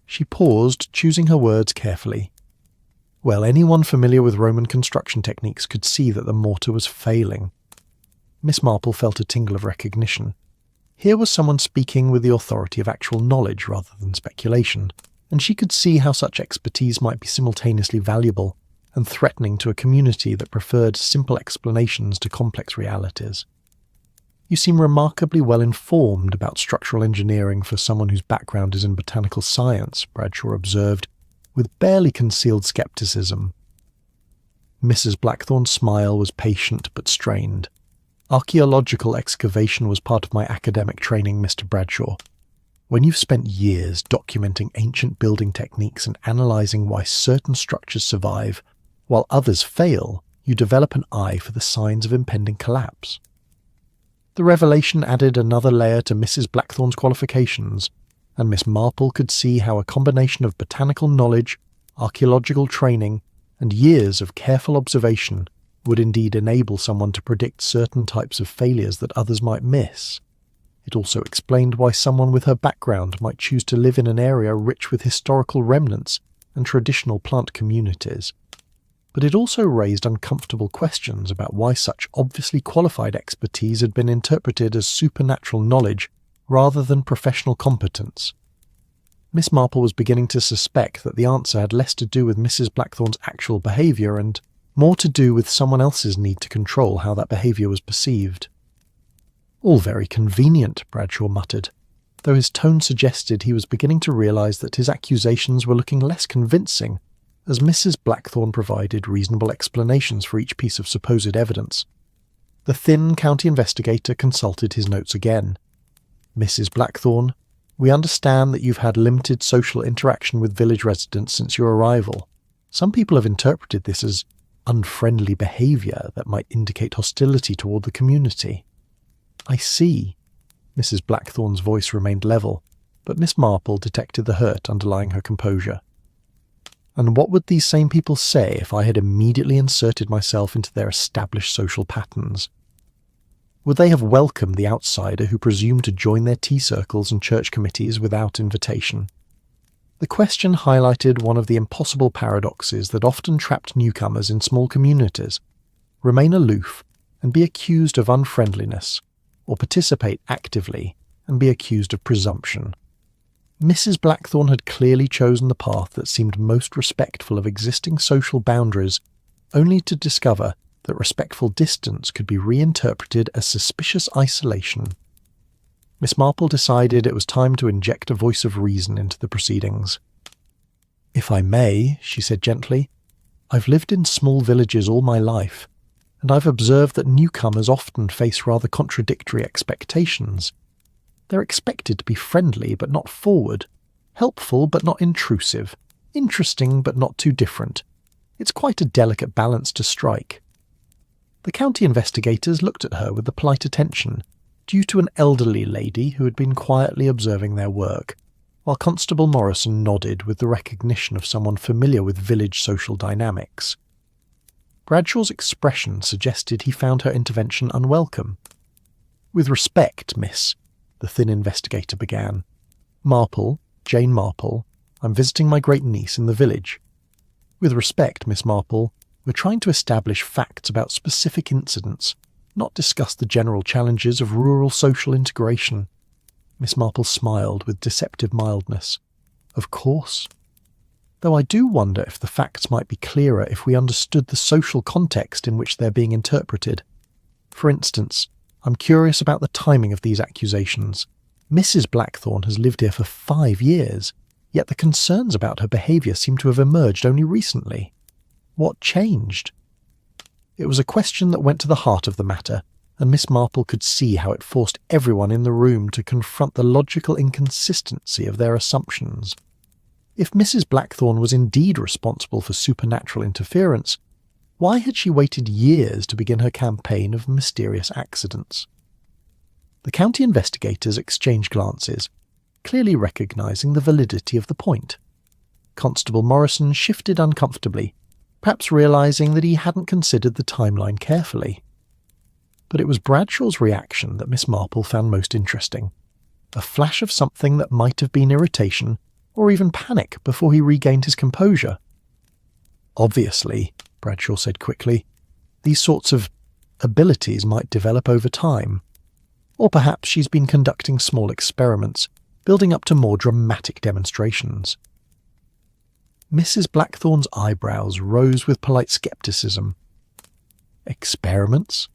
A: She paused, choosing her words carefully. Well, anyone familiar with Roman construction techniques could see that the mortar was failing. Miss Marple felt a tingle of recognition. Here was someone speaking with the authority of actual knowledge rather than speculation, and she could see how such expertise might be simultaneously valuable and threatening to a community that preferred simple explanations to complex realities. You seem remarkably well informed about structural engineering for someone whose background is in botanical science, Bradshaw observed, with barely concealed skepticism. Mrs. Blackthorne's smile was patient but strained. Archaeological excavation was part of my academic training, Mr. Bradshaw. When you've spent years documenting ancient building techniques and analysing why certain structures survive, while others fail, you develop an eye for the signs of impending collapse. The revelation added another layer to Mrs. Blackthorne's qualifications, and Miss Marple could see how a combination of botanical knowledge, archaeological training, and years of careful observation would indeed enable someone to predict certain types of failures that others might miss. It also explained why someone with her background might choose to live in an area rich with historical remnants and traditional plant communities. But it also raised uncomfortable questions about why such obviously qualified expertise had been interpreted as supernatural knowledge rather than professional competence. Miss Marple was beginning to suspect that the answer had less to do with Mrs. Blackthorne's actual behaviour and more to do with someone else's need to control how that behaviour was perceived. All very convenient, Bradshaw muttered, though his tone suggested he was beginning to realise that his accusations were looking less convincing as Mrs. Blackthorne provided reasonable explanations for each piece of supposed evidence. The thin county investigator consulted his notes again. Mrs. Blackthorne, we understand that you've had limited social interaction with village residents since your arrival. Some people have interpreted this as unfriendly behaviour that might indicate hostility toward the community. I see. Mrs. Blackthorne's voice remained level, but Miss Marple detected the hurt underlying her composure. And what would these same people say if I had immediately inserted myself into their established social patterns? Would they have welcomed the outsider who presumed to join their tea circles and church committees without invitation? The question highlighted one of the impossible paradoxes that often trapped newcomers in small communities: remain aloof and be accused of unfriendliness, or participate actively and be accused of presumption. Mrs. Blackthorne had clearly chosen the path that seemed most respectful of existing social boundaries, only to discover that respectful distance could be reinterpreted as suspicious isolation. Miss Marple decided it was time to inject a voice of reason into the proceedings. If I may, she said gently, I've lived in small villages all my life, and I've observed that newcomers often face rather contradictory expectations. They're expected to be friendly but not forward, helpful but not intrusive, interesting but not too different. It's quite a delicate balance to strike. The county investigators looked at her with the polite attention due to an elderly lady who had been quietly observing their work, while Constable Morrison nodded with the recognition of someone familiar with village social dynamics. Bradshaw's expression suggested he found her intervention unwelcome. With respect, miss, the thin investigator began. Marple, Jane Marple, I'm visiting my great-niece in the village. With respect, Miss Marple, we're trying to establish facts about specific incidents, not discuss the general challenges of rural social integration. Miss Marple smiled with deceptive mildness. Of course. Though I do wonder if the facts might be clearer if we understood the social context in which they're being interpreted. For instance, I'm curious about the timing of these accusations. Mrs. Blackthorne has lived here for 5 years, yet the concerns about her behaviour seem to have emerged only recently. What changed? It was a question that went to the heart of the matter, and Miss Marple could see how it forced everyone in the room to confront the logical inconsistency of their assumptions. If Mrs. Blackthorne was indeed responsible for supernatural interference, why had she waited years to begin her campaign of mysterious accidents? The county investigators exchanged glances, clearly recognising the validity of the point. Constable Morrison shifted uncomfortably, perhaps realising that he hadn't considered the timeline carefully. But it was Bradshaw's reaction that Miss Marple found most interesting. A flash of something that might have been irritation, or even panic, before he regained his composure. Obviously, Bradshaw said quickly, these sorts of abilities might develop over time. Or perhaps she's been conducting small experiments, building up to more dramatic demonstrations. Mrs. Blackthorne's eyebrows rose with polite scepticism. Experiments?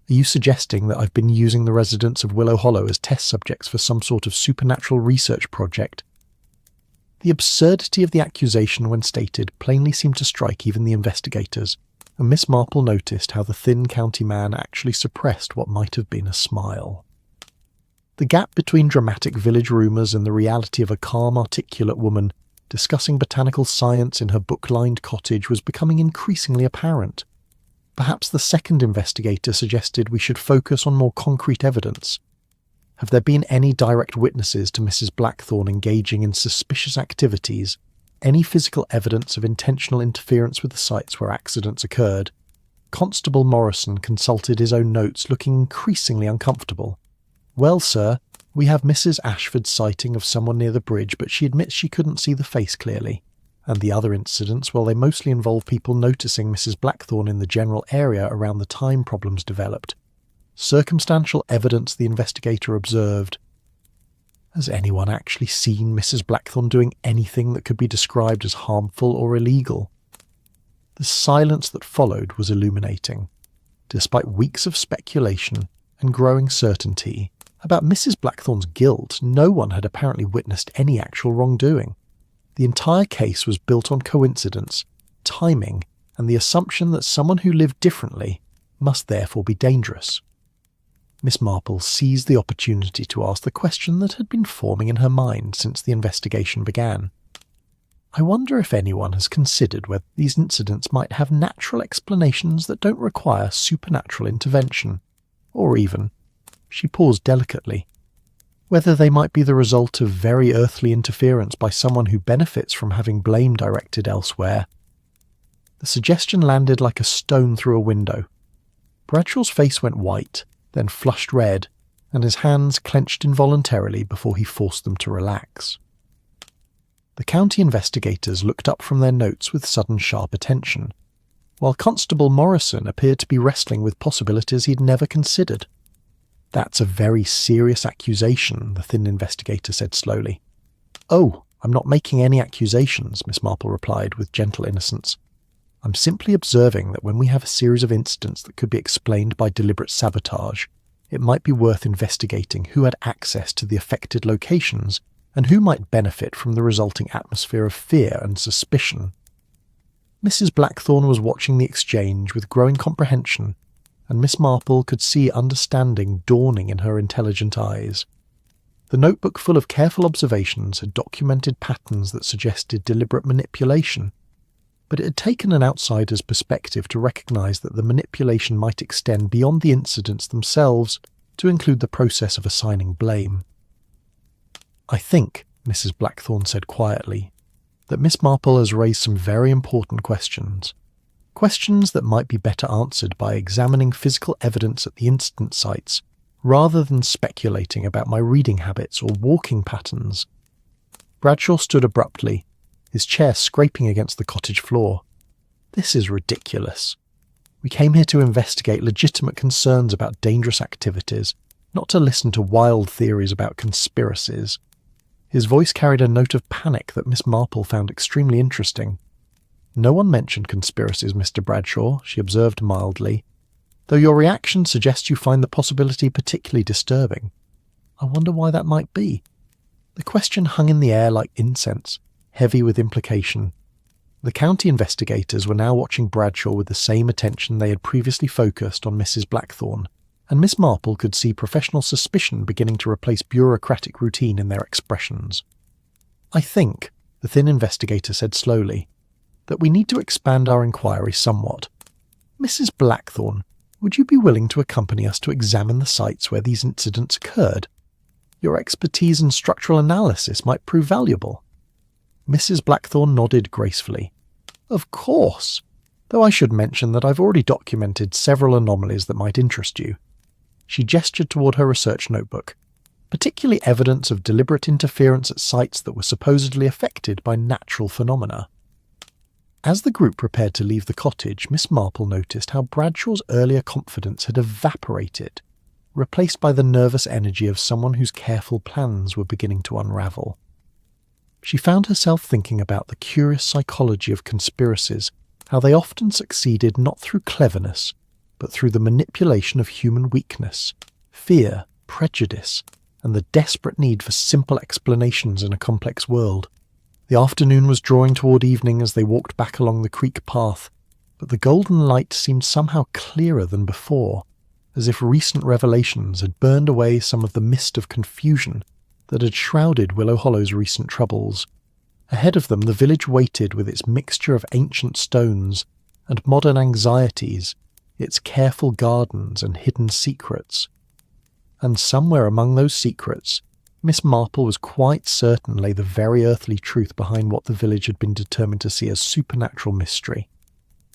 A: Are you suggesting that I've been using the residents of Willow Hollow as test subjects for some sort of supernatural research project? The absurdity of the accusation when stated plainly seemed to strike even the investigators, and Miss Marple noticed how the thin county man actually suppressed what might have been a smile. The gap between dramatic village rumours and the reality of a calm, articulate woman discussing botanical science in her book-lined cottage was becoming increasingly apparent. Perhaps the second investigator suggested we should focus on more concrete evidence. Have there been any direct witnesses to Mrs. Blackthorne engaging in suspicious activities, any physical evidence of intentional interference with the sites where accidents occurred? Constable Morrison consulted his own notes, looking increasingly uncomfortable. Well, sir, we have Mrs. Ashford's sighting of someone near the bridge, but she admits she couldn't see the face clearly. And the other incidents, well, they mostly involve people noticing Mrs. Blackthorne in the general area around the time problems developed. Circumstantial evidence, the investigator observed. Has anyone actually seen Mrs. Blackthorne doing anything that could be described as harmful or illegal? The silence that followed was illuminating. Despite weeks of speculation and growing certainty about Mrs. Blackthorn's guilt, no one had apparently witnessed any actual wrongdoing. The entire case was built on coincidence, timing, and the assumption that someone who lived differently must therefore be dangerous. Miss Marple seized the opportunity to ask the question that had been forming in her mind since the investigation began. I wonder if anyone has considered whether these incidents might have natural explanations that don't require supernatural intervention, or even, she paused delicately, whether they might be the result of very earthly interference by someone who benefits from having blame directed elsewhere. The suggestion landed like a stone through a window. Bradshaw's face went white, then flushed red, and his hands clenched involuntarily before he forced them to relax. The county investigators looked up from their notes with sudden sharp attention, while Constable Morrison appeared to be wrestling with possibilities he'd never considered. "That's a very serious accusation," the thin investigator said slowly. "Oh, I'm not making any accusations," Miss Marple replied with gentle innocence. "I'm simply observing that when we have a series of incidents that could be explained by deliberate sabotage, it might be worth investigating who had access to the affected locations and who might benefit from the resulting atmosphere of fear and suspicion." Mrs. Blackthorn was watching the exchange with growing comprehension, and Miss Marple could see understanding dawning in her intelligent eyes. The notebook full of careful observations had documented patterns that suggested deliberate manipulation, but it had taken an outsider's perspective to recognise that the manipulation might extend beyond the incidents themselves to include the process of assigning blame. "I think," Mrs. Blackthorn said quietly, "that Miss Marple has raised some very important questions. Questions that might be better answered by examining physical evidence at the incident sites, rather than speculating about my reading habits or walking patterns." Bradshaw stood abruptly, his chair scraping against the cottage floor. "This is ridiculous. We came here to investigate legitimate concerns about dangerous activities, not to listen to wild theories about conspiracies." His voice carried a note of panic that Miss Marple found extremely interesting. "No one mentioned conspiracies, Mr. Bradshaw," she observed mildly, "though your reaction suggests you find the possibility particularly disturbing. I wonder why that might be." The question hung in the air like incense, heavy with implication. The county investigators were now watching Bradshaw with the same attention they had previously focused on Mrs. Blackthorn, and Miss Marple could see professional suspicion beginning to replace bureaucratic routine in their expressions. "I think," the thin investigator said slowly, "that we need to expand our inquiry somewhat. Mrs. Blackthorn, would you be willing to accompany us to examine the sites where these incidents occurred? Your expertise in structural analysis might prove valuable." Mrs. Blackthorn nodded gracefully. "Of course, though I should mention that I've already documented several anomalies that might interest you." She gestured toward her research notebook, particularly evidence of deliberate interference at sites that were supposedly affected by natural phenomena. As the group prepared to leave the cottage, Miss Marple noticed how Bradshaw's earlier confidence had evaporated, replaced by the nervous energy of someone whose careful plans were beginning to unravel. She found herself thinking about the curious psychology of conspiracies, how they often succeeded not through cleverness, but through the manipulation of human weakness, fear, prejudice, and the desperate need for simple explanations in a complex world. The afternoon was drawing toward evening as they walked back along the creek path, but the golden light seemed somehow clearer than before, as if recent revelations had burned away some of the mist of confusion that had shrouded Willow Hollow's recent troubles. Ahead of them the village waited with its mixture of ancient stones and modern anxieties, its careful gardens and hidden secrets. And somewhere among those secrets, Miss Marple was quite certain lay the very earthly truth behind what the village had been determined to see as supernatural mystery.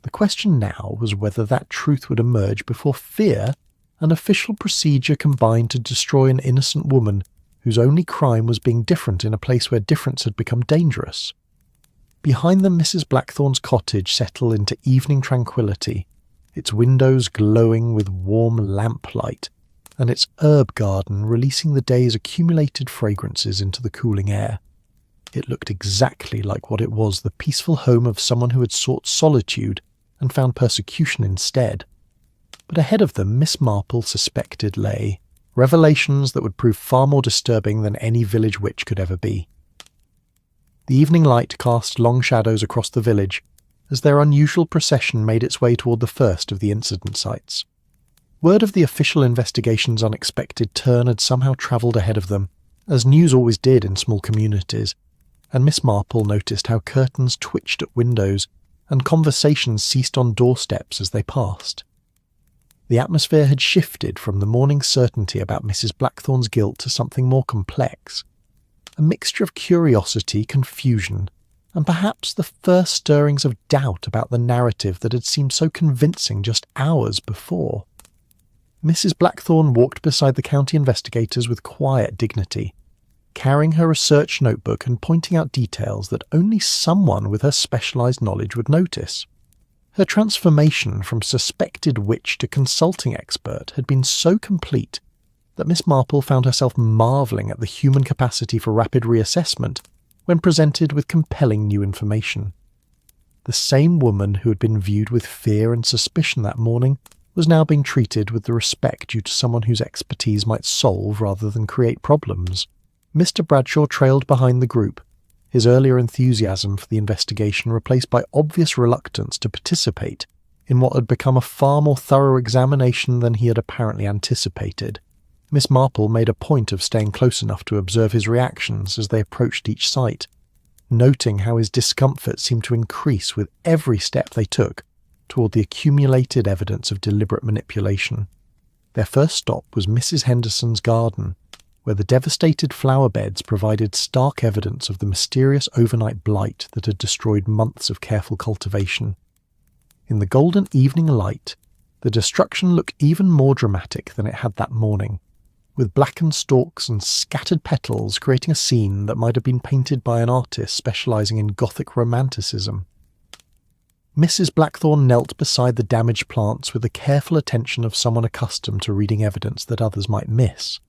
A: The question now was whether that truth would emerge before fear and official procedure combined to destroy an innocent woman whose only crime was being different in a place where difference had become dangerous. Behind them Mrs. Blackthorn's cottage settled into evening tranquillity, its windows glowing with warm lamplight, and its herb garden releasing the day's accumulated fragrances into the cooling air. It looked exactly like what it was, the peaceful home of someone who had sought solitude and found persecution instead. But ahead of them, Miss Marple suspected lay revelations that would prove far more disturbing than any village witch could ever be. The evening light cast long shadows across the village as their unusual procession made its way toward the first of the incident sites. Word of the official investigation's unexpected turn had somehow travelled ahead of them, as news always did in small communities, and Miss Marple noticed how curtains twitched at windows and conversations ceased on doorsteps as they passed. The atmosphere had shifted from the morning certainty about Mrs. Blackthorne's guilt to something more complex, a mixture of curiosity, confusion, and perhaps the first stirrings of doubt about the narrative that had seemed so convincing just hours before. Mrs. Blackthorne walked beside the county investigators with quiet dignity, carrying her research notebook and pointing out details that only someone with her specialised knowledge would notice. Her transformation from suspected witch to consulting expert had been so complete that Miss Marple found herself marvelling at the human capacity for rapid reassessment when presented with compelling new information. The same woman who had been viewed with fear and suspicion that morning was now being treated with the respect due to someone whose expertise might solve rather than create problems. Mr. Bradshaw trailed behind the group, his earlier enthusiasm for the investigation replaced by obvious reluctance to participate in what had become a far more thorough examination than he had apparently anticipated. Miss Marple made a point of staying close enough to observe his reactions as they approached each site, noting how his discomfort seemed to increase with every step they took toward the accumulated evidence of deliberate manipulation. Their first stop was Mrs. Henderson's garden, where the devastated flower beds provided stark evidence of the mysterious overnight blight that had destroyed months of careful cultivation. In the golden evening light, the destruction looked even more dramatic than it had that morning, with blackened stalks and scattered petals creating a scene that might have been painted by an artist specialising in Gothic romanticism. Mrs. Blackthorne knelt beside the damaged plants with the careful attention of someone accustomed to reading evidence that others might miss.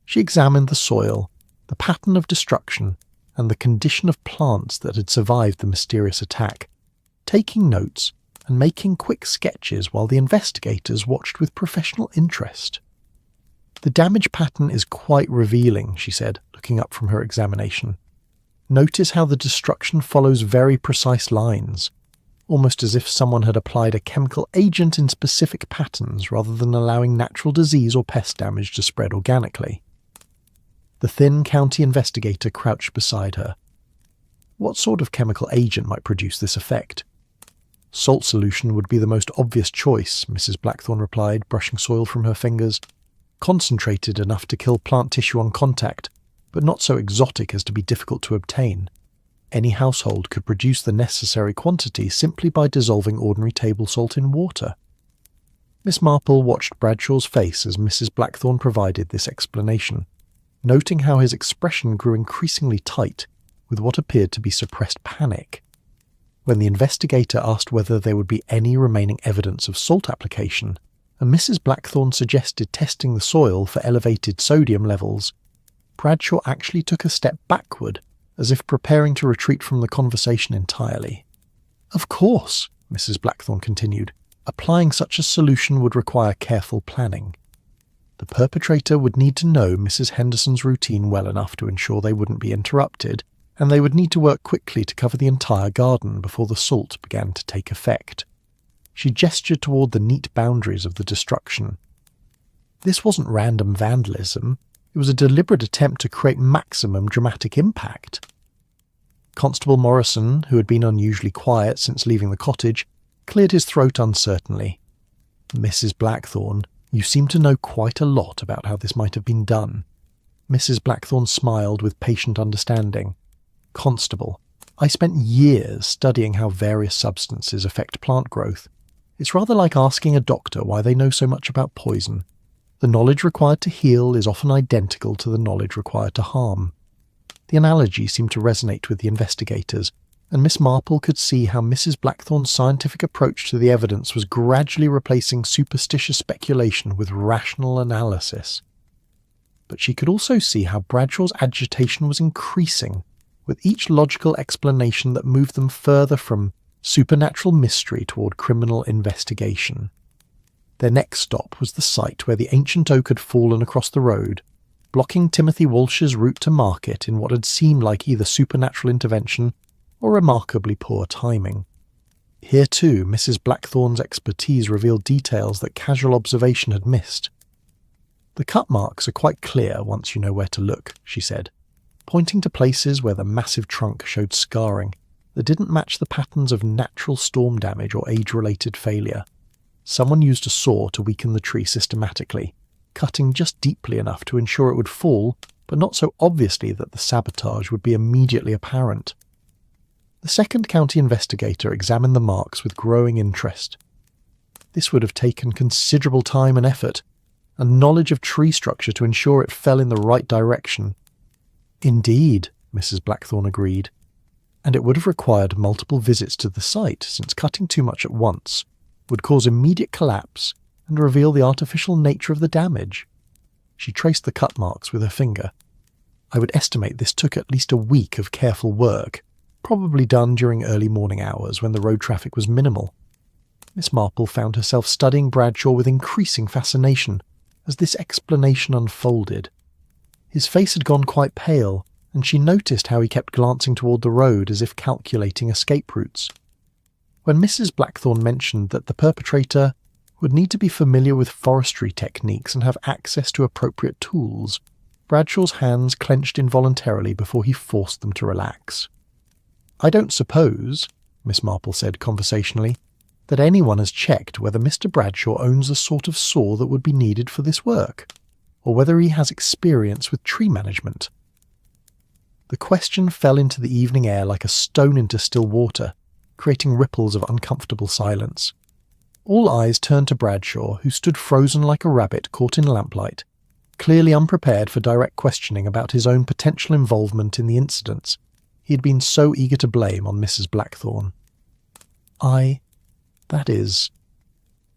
A: She examined the soil, the pattern of destruction, and the condition of plants that had survived the mysterious attack, taking notes and making quick sketches while the investigators watched with professional interest. "The damage pattern is quite revealing," she said, looking up from her examination. "Notice how the destruction follows very precise lines, almost as if someone had applied a chemical agent in specific patterns rather than allowing natural disease or pest damage to spread organically." The thin county investigator crouched beside her. What sort of chemical agent might produce this effect? "Salt solution would be the most obvious choice," Mrs. Blackthorne replied, brushing soil from her fingers. "Concentrated enough to kill plant tissue on contact, but not so exotic as to be difficult to obtain. Any household could produce the necessary quantity simply by dissolving ordinary table salt in water." Miss Marple watched Bradshaw's face as Mrs. Blackthorne provided this explanation, noting how his expression grew increasingly tight with what appeared to be suppressed panic. When the investigator asked whether there would be any remaining evidence of salt application, and Mrs. Blackthorne suggested testing the soil for elevated sodium levels, Bradshaw actually took a step backward, as if preparing to retreat from the conversation entirely. "Of course," Mrs. Blackthorne continued, "applying such a solution would require careful planning. The perpetrator would need to know Mrs. Henderson's routine well enough to ensure they wouldn't be interrupted, and they would need to work quickly to cover the entire garden before the salt began to take effect." She gestured toward the neat boundaries of the destruction. This wasn't random vandalism, it was a deliberate attempt to create maximum dramatic impact. Constable Morrison, who had been unusually quiet since leaving the cottage, cleared his throat uncertainly. "Mrs. Blackthorne, you seem to know quite a lot about how this might have been done." Mrs. Blackthorne smiled with patient understanding. "Constable, I spent years studying how various substances affect plant growth. It's rather like asking a doctor why they know so much about poison. The knowledge required to heal is often identical to the knowledge required to harm." The analogy seemed to resonate with the investigators, and Miss Marple could see how Mrs. Blackthorne's scientific approach to the evidence was gradually replacing superstitious speculation with rational analysis. But she could also see how Bradshaw's agitation was increasing, with each logical explanation that moved them further from supernatural mystery toward criminal investigation. Their next stop was the site where the ancient oak had fallen across the road, blocking Timothy Walsh's route to market in what had seemed like either supernatural intervention or remarkably poor timing. Here too, Mrs. Blackthorne's expertise revealed details that casual observation had missed. "The cut marks are quite clear once you know where to look," she said, pointing to places where the massive trunk showed scarring that didn't match the patterns of natural storm damage or age-related failure. Someone used a saw to weaken the tree systematically, cutting just deeply enough to ensure it would fall, but not so obviously that the sabotage would be immediately apparent. The second county investigator examined the marks with growing interest. This would have taken considerable time and effort, and knowledge of tree structure to ensure it fell in the right direction. "Indeed," Mrs. Blackthorne agreed, "and it would have required multiple visits to the site, since cutting too much at once would cause immediate collapse and reveal the artificial nature of the damage." She traced the cut marks with her finger. "I would estimate this took at least a week of careful work, probably done during early morning hours when the road traffic was minimal." Miss Marple found herself studying Bradshaw with increasing fascination as this explanation unfolded. His face had gone quite pale, and she noticed how he kept glancing toward the road as if calculating escape routes. When Mrs. Blackthorne mentioned that the perpetrator would need to be familiar with forestry techniques and have access to appropriate tools, Bradshaw's hands clenched involuntarily before he forced them to relax. "I don't suppose," Miss Marple said conversationally, "that anyone has checked whether Mr. Bradshaw owns the sort of saw that would be needed for this work, or whether he has experience with tree management." The question fell into the evening air like a stone into still water, creating ripples of uncomfortable silence. All eyes turned to Bradshaw, who stood frozen like a rabbit caught in lamplight, clearly unprepared for direct questioning about his own potential involvement in the incidents he had been so eager to blame on Mrs. Blackthorne. That is,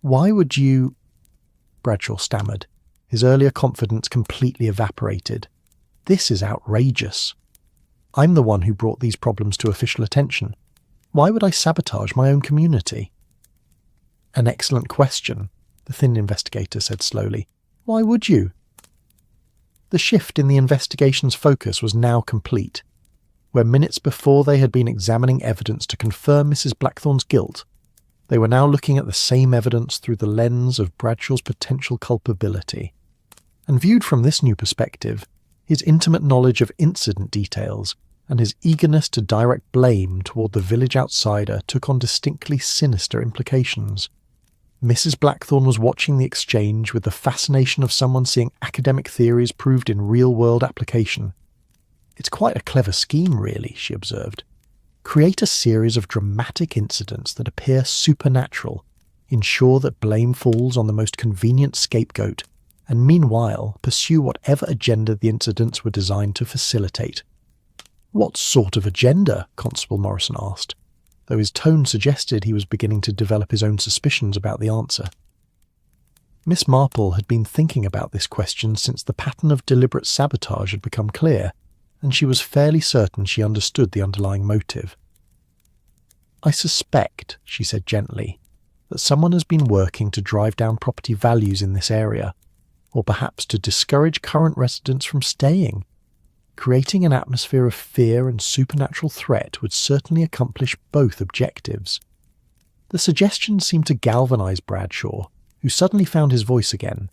A: why would you—" Bradshaw stammered, his earlier confidence completely evaporated. "This is outrageous. I'm the one who brought these problems to official attention. Why would I sabotage my own community?" "An excellent question," the thin investigator said slowly. "Why would you?" The shift in the investigation's focus was now complete. Where minutes before they had been examining evidence to confirm Mrs. Blackthorne's guilt, they were now looking at the same evidence through the lens of Bradshaw's potential culpability. And viewed from this new perspective, his intimate knowledge of incident details and his eagerness to direct blame toward the village outsider took on distinctly sinister implications. Mrs. Blackthorne was watching the exchange with the fascination of someone seeing academic theories proved in real-world application. "It's quite a clever scheme, really," she observed. "Create a series of dramatic incidents that appear supernatural, ensure that blame falls on the most convenient scapegoat, and meanwhile pursue whatever agenda the incidents were designed to facilitate." "What sort of agenda?" Constable Morrison asked, though his tone suggested he was beginning to develop his own suspicions about the answer. Miss Marple had been thinking about this question since the pattern of deliberate sabotage had become clear, and she was fairly certain she understood the underlying motive. "I suspect," she said gently, "that someone has been working to drive down property values in this area, or perhaps to discourage current residents from staying. Creating an atmosphere of fear and supernatural threat would certainly accomplish both objectives." The suggestion seemed to galvanize Bradshaw, who suddenly found his voice again.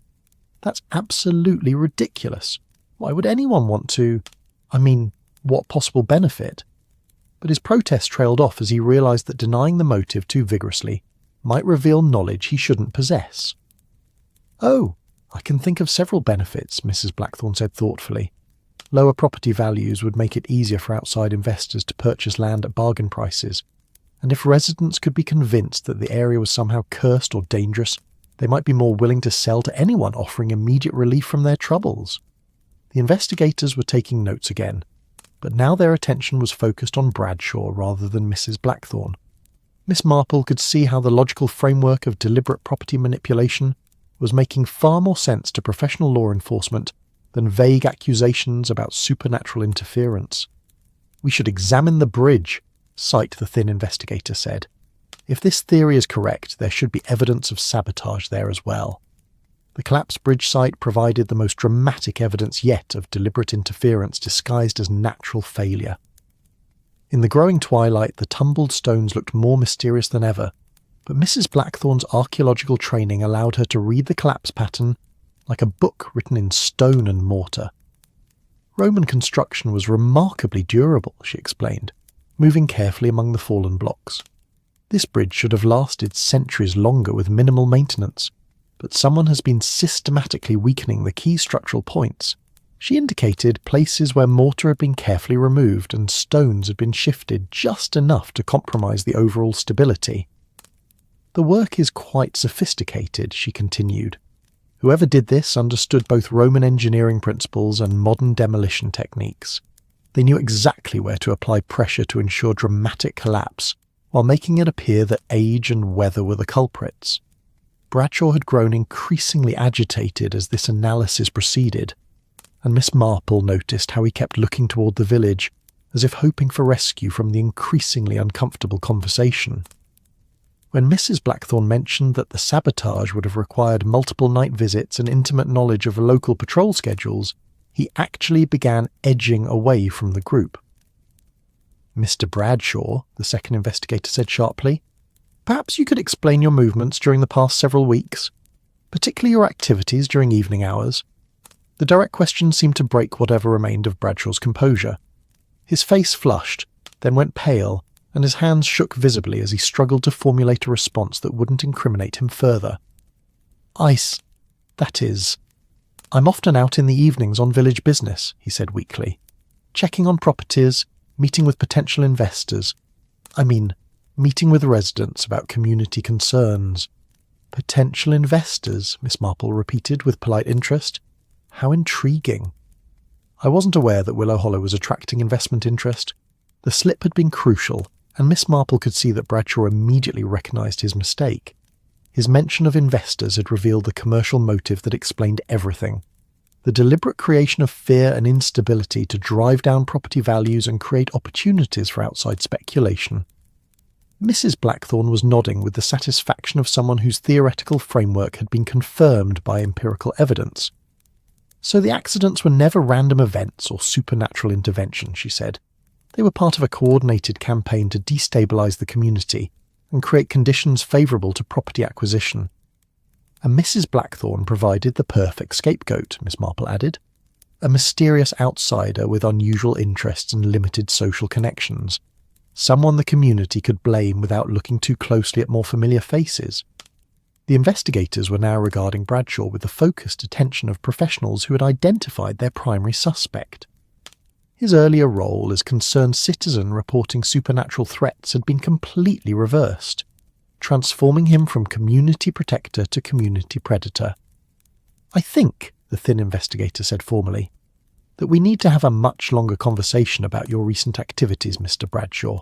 A: "That's absolutely ridiculous. Why would anyone want to? What possible benefit?" But his protest trailed off as he realized that denying the motive too vigorously might reveal knowledge he shouldn't possess. "Oh, I can think of several benefits," Mrs. Blackthorne said thoughtfully. "Lower property values would make it easier for outside investors to purchase land at bargain prices, and if residents could be convinced that the area was somehow cursed or dangerous, they might be more willing to sell to anyone offering immediate relief from their troubles." The investigators were taking notes again, but now their attention was focused on Bradshaw rather than Mrs. Blackthorne. Miss Marple could see how the logical framework of deliberate property manipulation was making far more sense to professional law enforcement than vague accusations about supernatural interference. "We should examine the bridge," Sight the thin investigator said, If this theory is correct, there should be evidence of sabotage there as well. The collapsed bridge site provided the most dramatic evidence yet of deliberate interference disguised as natural failure. In the growing twilight, the tumbled stones looked more mysterious than ever, but Mrs. Blackthorne's archaeological training allowed her to read the collapse pattern like a book written in stone and mortar. Roman construction was remarkably durable, she explained, moving carefully among the fallen blocks. This bridge should have lasted centuries longer with minimal maintenance, but someone has been systematically weakening the key structural points. She indicated places where mortar had been carefully removed and stones had been shifted just enough to compromise the overall stability. The work is quite sophisticated, she continued. Whoever did this understood both Roman engineering principles and modern demolition techniques. They knew exactly where to apply pressure to ensure dramatic collapse, while making it appear that age and weather were the culprits. Bradshaw had grown increasingly agitated as this analysis proceeded, and Miss Marple noticed how he kept looking toward the village, as if hoping for rescue from the increasingly uncomfortable conversation. When Mrs. Blackthorne mentioned that the sabotage would have required multiple night visits and intimate knowledge of local patrol schedules, he actually began edging away from the group. "Mr. Bradshaw," the second investigator said sharply, "perhaps you could explain your movements during the past several weeks, particularly your activities during evening hours." The direct question seemed to break whatever remained of Bradshaw's composure. His face flushed, then went pale, and his hands shook visibly as he struggled to formulate a response that wouldn't incriminate him further. That is, I'm often out in the evenings on village business," he said weakly. "Checking on properties, meeting with potential investors. Meeting with residents about community concerns." "Potential investors," Miss Marple repeated with polite interest. "How intriguing." I wasn't aware that Willow Hollow was attracting investment interest. The slip had been crucial, and Miss Marple could see that Bradshaw immediately recognised his mistake. His mention of investors had revealed the commercial motive that explained everything. The deliberate creation of fear and instability to drive down property values and create opportunities for outside speculation. Mrs. Blackthorne was nodding with the satisfaction of someone whose theoretical framework had been confirmed by empirical evidence. "So the accidents were never random events or supernatural intervention," she said. "They were part of a coordinated campaign to destabilise the community and create conditions favourable to property acquisition." "And Mrs. Blackthorne provided the perfect scapegoat," Miss Marple added. "A mysterious outsider with unusual interests and limited social connections. Someone the community could blame without looking too closely at more familiar faces." The investigators were now regarding Bradshaw with the focused attention of professionals who had identified their primary suspect. His earlier role as concerned citizen reporting supernatural threats had been completely reversed, transforming him from community protector to community predator. "I think," the thin investigator said formally, "that we need to have a much longer conversation about your recent activities, Mr. Bradshaw.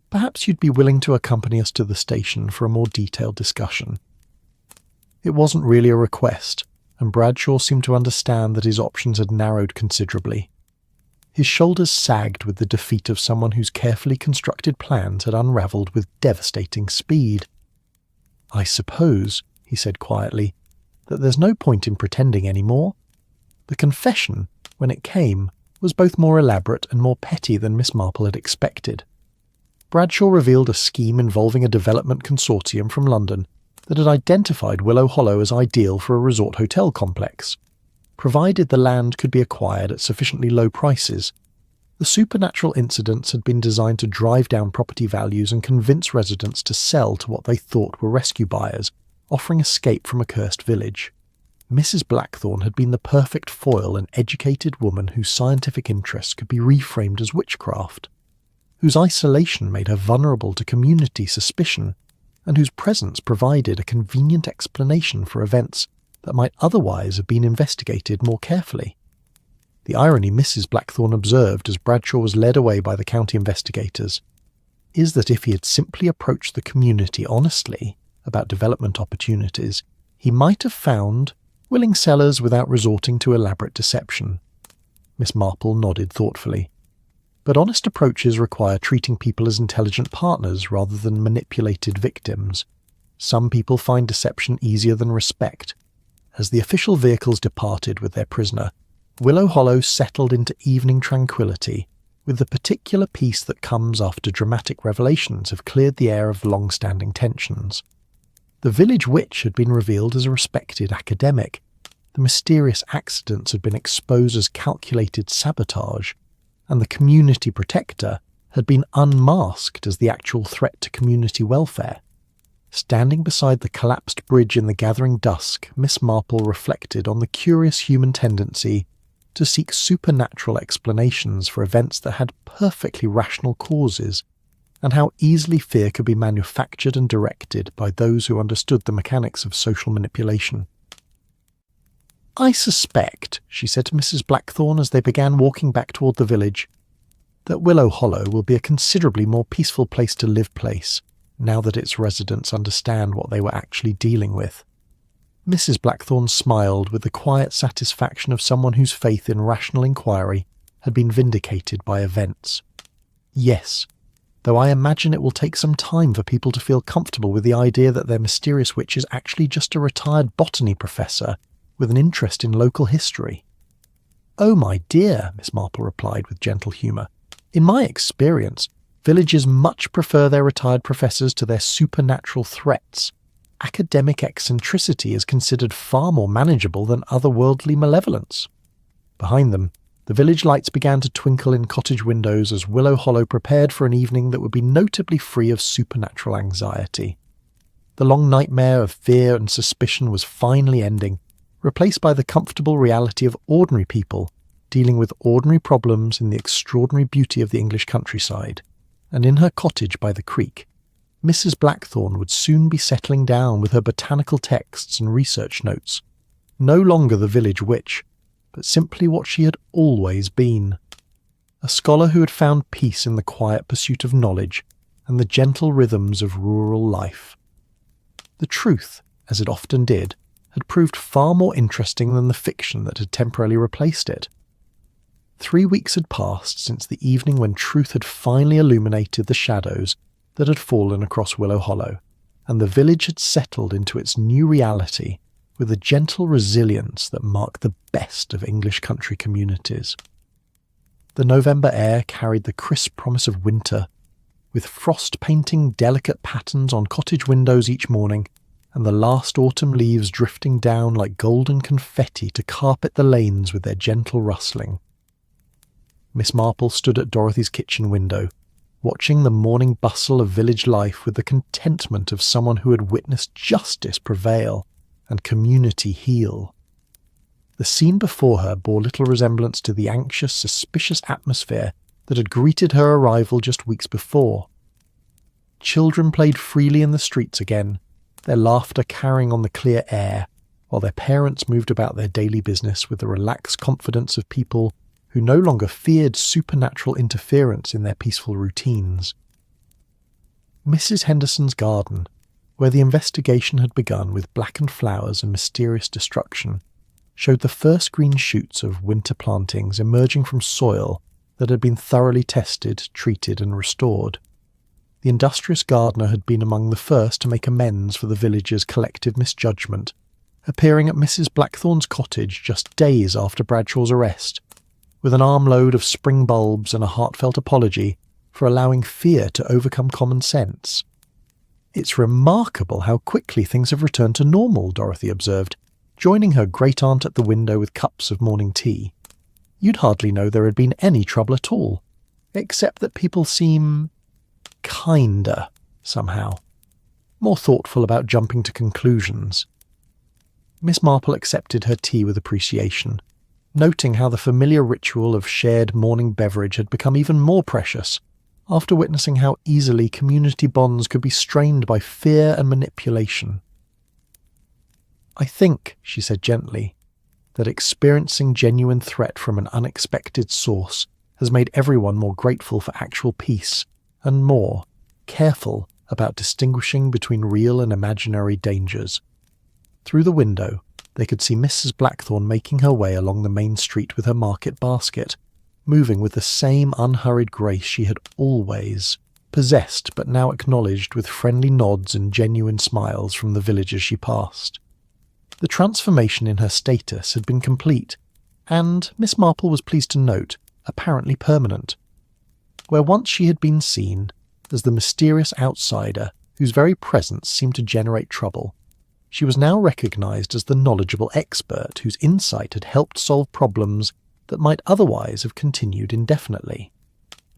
A: Perhaps you'd be willing to accompany us to the station for a more detailed discussion." It wasn't really a request, and Bradshaw seemed to understand that his options had narrowed considerably. His shoulders sagged with the defeat of someone whose carefully constructed plans had unravelled with devastating speed. "I suppose," he said quietly, "that there's no point in pretending any more." The confession, when it came, was both more elaborate and more petty than Miss Marple had expected. Bradshaw revealed a scheme involving a development consortium from London that had identified Willow Hollow as ideal for a resort hotel complex, provided the land could be acquired at sufficiently low prices. The supernatural incidents had been designed to drive down property values and convince residents to sell to what they thought were rescue buyers, offering escape from a cursed village. Mrs. Blackthorne had been the perfect foil, an educated woman whose scientific interests could be reframed as witchcraft, whose isolation made her vulnerable to community suspicion, and whose presence provided a convenient explanation for events that might otherwise have been investigated more carefully. The irony Mrs. Blackthorne observed as Bradshaw was led away by the county investigators is that if he had simply approached the community honestly about development opportunities, he might have found willing sellers without resorting to elaborate deception. Miss Marple nodded thoughtfully. But honest approaches require treating people as intelligent partners rather than manipulated victims. Some people find deception easier than respect. As the official vehicles departed with their prisoner, Willow Hollow settled into evening tranquillity, with the particular peace that comes after dramatic revelations have cleared the air of long-standing tensions. The village witch had been revealed as a respected academic. The mysterious accidents had been exposed as calculated sabotage, and the community protector had been unmasked as the actual threat to community welfare. Standing beside the collapsed bridge in the gathering dusk, Miss Marple reflected on the curious human tendency to seek supernatural explanations for events that had perfectly rational causes, and how easily fear could be manufactured and directed by those who understood the mechanics of social manipulation. "I suspect," she said to Mrs. Blackthorne as they began walking back toward the village, "that Willow Hollow will be a considerably more peaceful place to live now that its residents understand what they were actually dealing with." Mrs. Blackthorne smiled with the quiet satisfaction of someone whose faith in rational inquiry had been vindicated by events. "Yes, though I imagine it will take some time for people to feel comfortable with the idea that their mysterious witch is actually just a retired botany professor with an interest in local history." "Oh, my dear," Miss Marple replied with gentle humour, "in my experience, villages much prefer their retired professors to their supernatural threats. Academic eccentricity is considered far more manageable than otherworldly malevolence." Behind them, the village lights began to twinkle in cottage windows as Willow Hollow prepared for an evening that would be notably free of supernatural anxiety. The long nightmare of fear and suspicion was finally ending, replaced by the comfortable reality of ordinary people dealing with ordinary problems in the extraordinary beauty of the English countryside. And in her cottage by the creek, Mrs. Blackthorne would soon be settling down with her botanical texts and research notes, no longer the village witch, but simply what she had always been, a scholar who had found peace in the quiet pursuit of knowledge and the gentle rhythms of rural life. The truth, as it often did, had proved far more interesting than the fiction that had temporarily replaced it. 3 weeks had passed since the evening when truth had finally illuminated the shadows that had fallen across Willow Hollow, and the village had settled into its new reality with a gentle resilience that marked the best of English country communities. The November air carried the crisp promise of winter, with frost painting delicate patterns on cottage windows each morning, and the last autumn leaves drifting down like golden confetti to carpet the lanes with their gentle rustling. Miss Marple stood at Dorothy's kitchen window, watching the morning bustle of village life with the contentment of someone who had witnessed justice prevail and community heal. The scene before her bore little resemblance to the anxious, suspicious atmosphere that had greeted her arrival just weeks before. Children played freely in the streets again, their laughter carrying on the clear air, while their parents moved about their daily business with the relaxed confidence of people who no longer feared supernatural interference in their peaceful routines. Mrs. Henderson's garden, where the investigation had begun with blackened flowers and mysterious destruction, showed the first green shoots of winter plantings emerging from soil that had been thoroughly tested, treated and restored. The industrious gardener had been among the first to make amends for the villagers' collective misjudgment, appearing at Mrs. Blackthorne's cottage just days after Bradshaw's arrest, with an armload of spring bulbs and a heartfelt apology for allowing fear to overcome common sense. "It's remarkable how quickly things have returned to normal," Dorothy observed, joining her great-aunt at the window with cups of morning tea. "You'd hardly know there had been any trouble at all, except that people seem kinder, somehow, more thoughtful about jumping to conclusions." Miss Marple accepted her tea with appreciation, noting how the familiar ritual of shared morning beverage had become even more precious after witnessing how easily community bonds could be strained by fear and manipulation. "I think," she said gently, "that experiencing genuine threat from an unexpected source has made everyone more grateful for actual peace and more careful about distinguishing between real and imaginary dangers." Through the window, they could see Mrs. Blackthorne making her way along the main street with her market basket, moving with the same unhurried grace she had always possessed but now acknowledged with friendly nods and genuine smiles from the villagers she passed. The transformation in her status had been complete, and, Miss Marple was pleased to note, apparently permanent. Where once she had been seen as the mysterious outsider whose very presence seemed to generate trouble, she was now recognised as the knowledgeable expert whose insight had helped solve problems that might otherwise have continued indefinitely.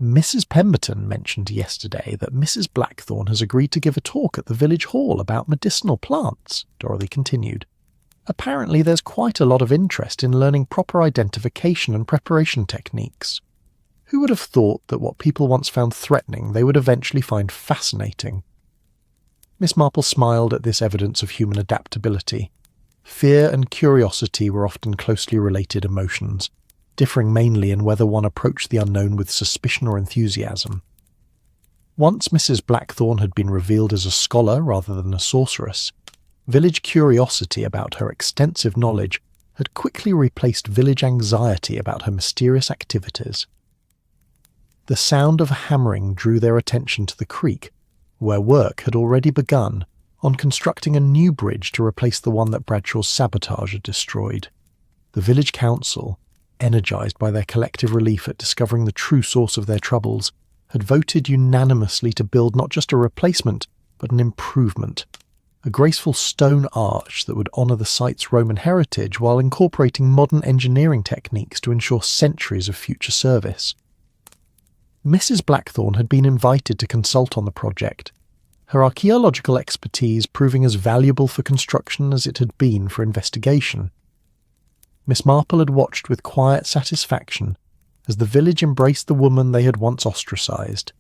A: Mrs. Pemberton mentioned yesterday that Mrs. Blackthorne has agreed to give a talk at the village hall about medicinal plants, Dorothy continued. Apparently there's quite a lot of interest in learning proper identification and preparation techniques. Who would have thought that what people once found threatening they would eventually find fascinating? Miss Marple smiled at this evidence of human adaptability. Fear and curiosity were often closely related emotions, differing mainly in whether one approached the unknown with suspicion or enthusiasm. Once Mrs. Blackthorne had been revealed as a scholar rather than a sorceress, village curiosity about her extensive knowledge had quickly replaced village anxiety about her mysterious activities. The sound of hammering drew their attention to the creek, where work had already begun on constructing a new bridge to replace the one that Bradshaw's sabotage had destroyed. The village council, energised by their collective relief at discovering the true source of their troubles, had voted unanimously to build not just a replacement, but an improvement. A graceful stone arch that would honour the site's Roman heritage while incorporating modern engineering techniques to ensure centuries of future service. Mrs. Blackthorne had been invited to consult on the project, her archaeological expertise proving as valuable for construction as it had been for investigation. Miss Marple had watched with quiet satisfaction as the village embraced the woman they had once ostracised,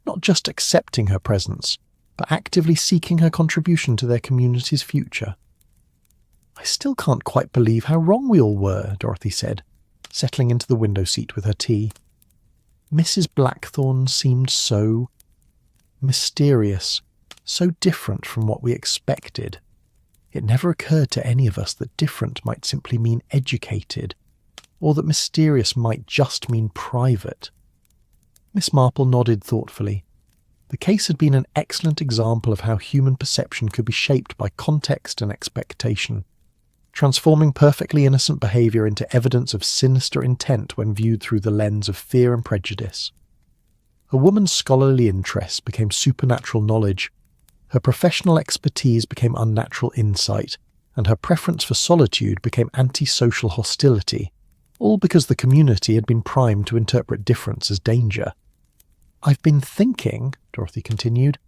A: not just accepting her presence, but actively seeking her contribution to their community's future. "I still can't quite believe how wrong we all were," Dorothy said, settling into the window seat with her tea. Mrs. Blackthorne seemed so mysterious, so different from what we expected. It never occurred to any of us that different might simply mean educated, or that mysterious might just mean private. Miss Marple nodded thoughtfully. The case had been an excellent example of how human perception could be shaped by context and expectation, transforming perfectly innocent behaviour into evidence of sinister intent when viewed through the lens of fear and prejudice. A woman's scholarly interests became supernatural knowledge, her professional expertise became unnatural insight, and her preference for solitude became antisocial hostility, all because the community had been primed to interpret difference as danger. "I've been thinking," Dorothy continued,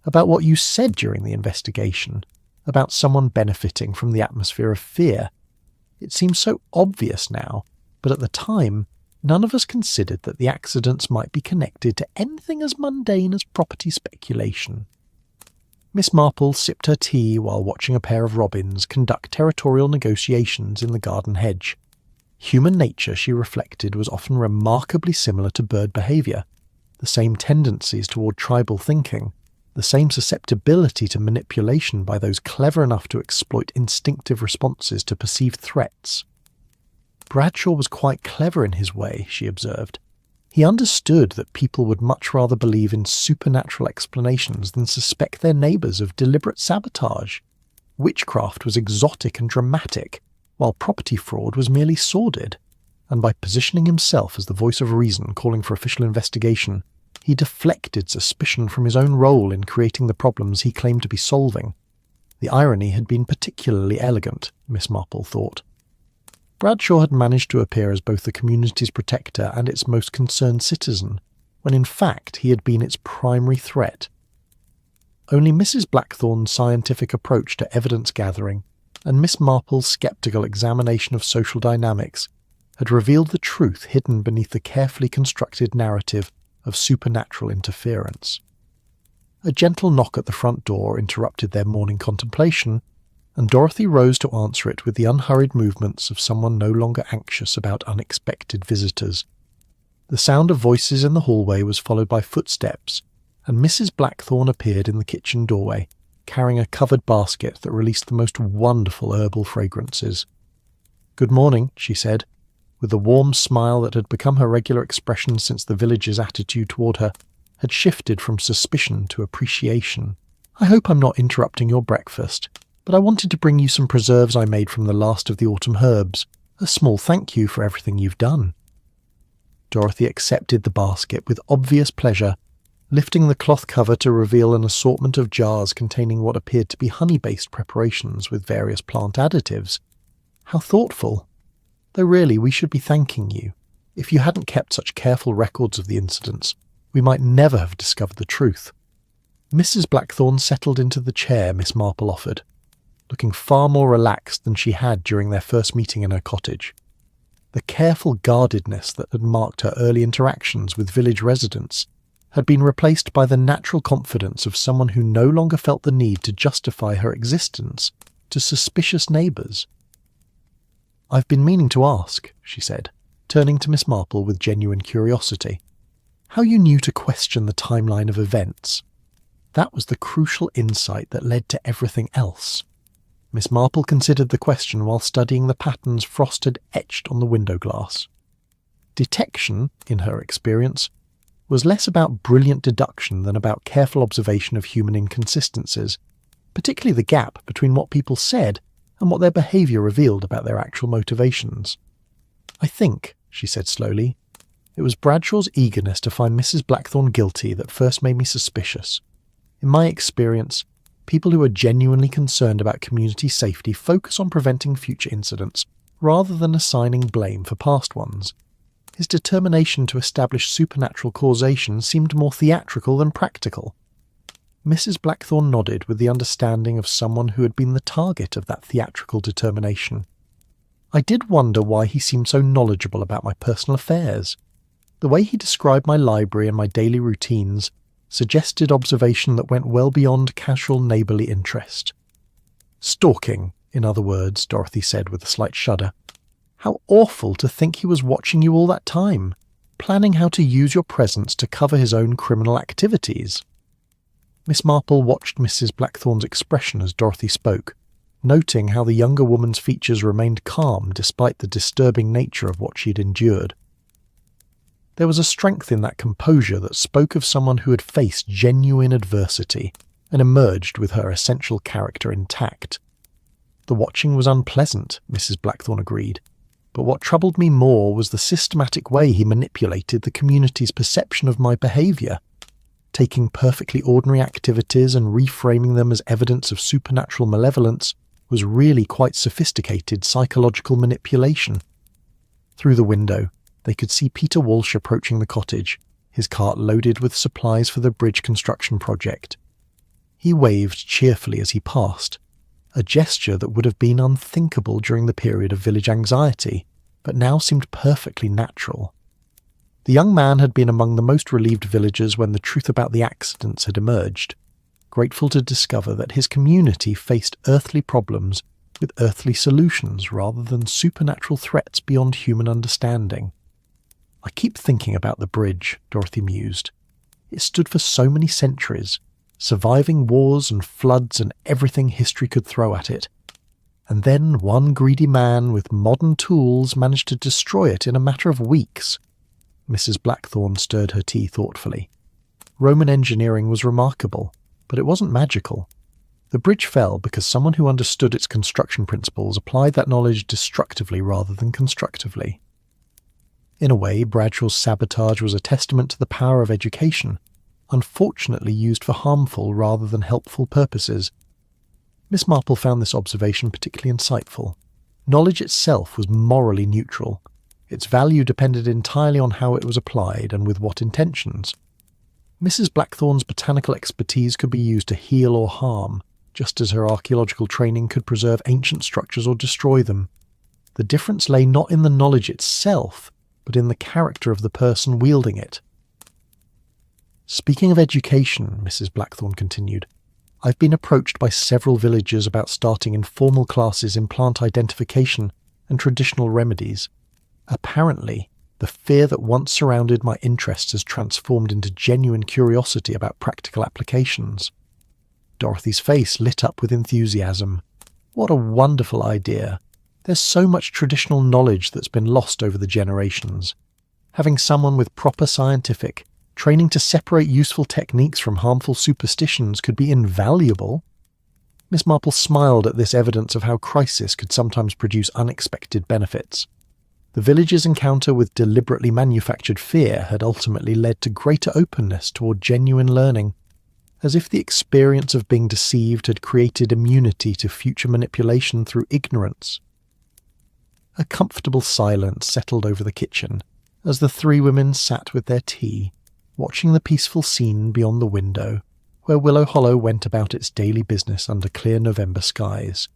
A: "about what you said during the investigation, about someone benefiting from the atmosphere of fear. It seems so obvious now, but at the time, none of us considered that the accidents might be connected to anything as mundane as property speculation." Miss Marple sipped her tea while watching a pair of robins conduct territorial negotiations in the garden hedge. Human nature, she reflected, was often remarkably similar to bird behaviour. The same tendencies toward tribal thinking, the same susceptibility to manipulation by those clever enough to exploit instinctive responses to perceived threats. Bradshaw was quite clever in his way, she observed. He understood that people would much rather believe in supernatural explanations than suspect their neighbours of deliberate sabotage. Witchcraft was exotic and dramatic, while property fraud was merely sordid, and by positioning himself as the voice of reason calling for official investigation, he deflected suspicion from his own role in creating the problems he claimed to be solving. The irony had been particularly elegant, Miss Marple thought. Bradshaw had managed to appear as both the community's protector and its most concerned citizen, when in fact he had been its primary threat. Only Mrs. Blackthorne's scientific approach to evidence gathering and Miss Marple's sceptical examination of social dynamics had revealed the truth hidden beneath the carefully constructed narrative of supernatural interference. A gentle knock at the front door interrupted their morning contemplation, and Dorothy rose to answer it with the unhurried movements of someone no longer anxious about unexpected visitors. The sound of voices in the hallway was followed by footsteps, and Mrs. Blackthorne appeared in the kitchen doorway, carrying a covered basket that released the most wonderful herbal fragrances. "Good morning," she said, with the warm smile that had become her regular expression since the villagers' attitude toward her had shifted from suspicion to appreciation. "I hope I'm not interrupting your breakfast, but I wanted to bring you some preserves I made from the last of the autumn herbs. A small thank you for everything you've done." Dorothy accepted the basket with obvious pleasure, lifting the cloth cover to reveal an assortment of jars containing what appeared to be honey-based preparations with various plant additives. How thoughtful. Though really, we should be thanking you. If you hadn't kept such careful records of the incidents, we might never have discovered the truth. Mrs. Blackthorne settled into the chair Miss Marple offered, looking far more relaxed than she had during their first meeting in her cottage. The careful guardedness that had marked her early interactions with village residents had been replaced by the natural confidence of someone who no longer felt the need to justify her existence to suspicious neighbours. "I've been meaning to ask," she said, turning to Miss Marple with genuine curiosity, "how you knew to question the timeline of events. That was the crucial insight that led to everything else." Miss Marple considered the question while studying the patterns Frost had etched on the window glass. Detection, in her experience, was less about brilliant deduction than about careful observation of human inconsistencies, particularly the gap between what people said and what their behaviour revealed about their actual motivations. "I think," she said slowly, "it was Bradshaw's eagerness to find Mrs. Blackthorne guilty that first made me suspicious. In my experience, people who are genuinely concerned about community safety focus on preventing future incidents rather than assigning blame for past ones. His determination to establish supernatural causation seemed more theatrical than practical." Mrs. Blackthorne nodded with the understanding of someone who had been the target of that theatrical determination. "I did wonder why he seemed so knowledgeable about my personal affairs. The way he described my library and my daily routines suggested observation that went well beyond casual neighbourly interest." "Stalking, in other words," Dorothy said with a slight shudder. "How awful to think he was watching you all that time, planning how to use your presence to cover his own criminal activities." Miss Marple watched Mrs. Blackthorne's expression as Dorothy spoke, noting how the younger woman's features remained calm despite the disturbing nature of what she had endured. There was a strength in that composure that spoke of someone who had faced genuine adversity and emerged with her essential character intact. "The watching was unpleasant," Mrs. Blackthorne agreed, "but what troubled me more was the systematic way he manipulated the community's perception of my behaviour, taking perfectly ordinary activities and reframing them as evidence of supernatural malevolence was really quite sophisticated psychological manipulation." Through the window, they could see Peter Walsh approaching the cottage, his cart loaded with supplies for the bridge construction project. He waved cheerfully as he passed, a gesture that would have been unthinkable during the period of village anxiety, but now seemed perfectly natural. The young man had been among the most relieved villagers when the truth about the accidents had emerged, grateful to discover that his community faced earthly problems with earthly solutions rather than supernatural threats beyond human understanding. "I keep thinking about the bridge," Dorothy mused. "It stood for so many centuries, surviving wars and floods and everything history could throw at it. And then one greedy man with modern tools managed to destroy it in a matter of weeks." Mrs. Blackthorne stirred her tea thoughtfully. "Roman engineering was remarkable, but it wasn't magical. The bridge fell because someone who understood its construction principles applied that knowledge destructively rather than constructively. In a way, Bradshaw's sabotage was a testament to the power of education, unfortunately used for harmful rather than helpful purposes." Miss Marple found this observation particularly insightful. Knowledge itself was morally neutral. Its value depended entirely on how it was applied and with what intentions. Mrs. Blackthorne's botanical expertise could be used to heal or harm, just as her archaeological training could preserve ancient structures or destroy them. The difference lay not in the knowledge itself, but in the character of the person wielding it. "Speaking of education," Mrs. Blackthorne continued, "I've been approached by several villagers about starting informal classes in plant identification and traditional remedies. Apparently, the fear that once surrounded my interests has transformed into genuine curiosity about practical applications." Dorothy's face lit up with enthusiasm. "What a wonderful idea! There's so much traditional knowledge that's been lost over the generations. Having someone with proper scientific training to separate useful techniques from harmful superstitions could be invaluable. Miss Marple smiled at this evidence of how crisis could sometimes produce unexpected benefits. The village's encounter with deliberately manufactured fear had ultimately led to greater openness toward genuine learning, as if the experience of being deceived had created immunity to future manipulation through ignorance. A comfortable silence settled over the kitchen as the three women sat with their tea, watching the peaceful scene beyond the window, where Willow Hollow went about its daily business under clear November skies.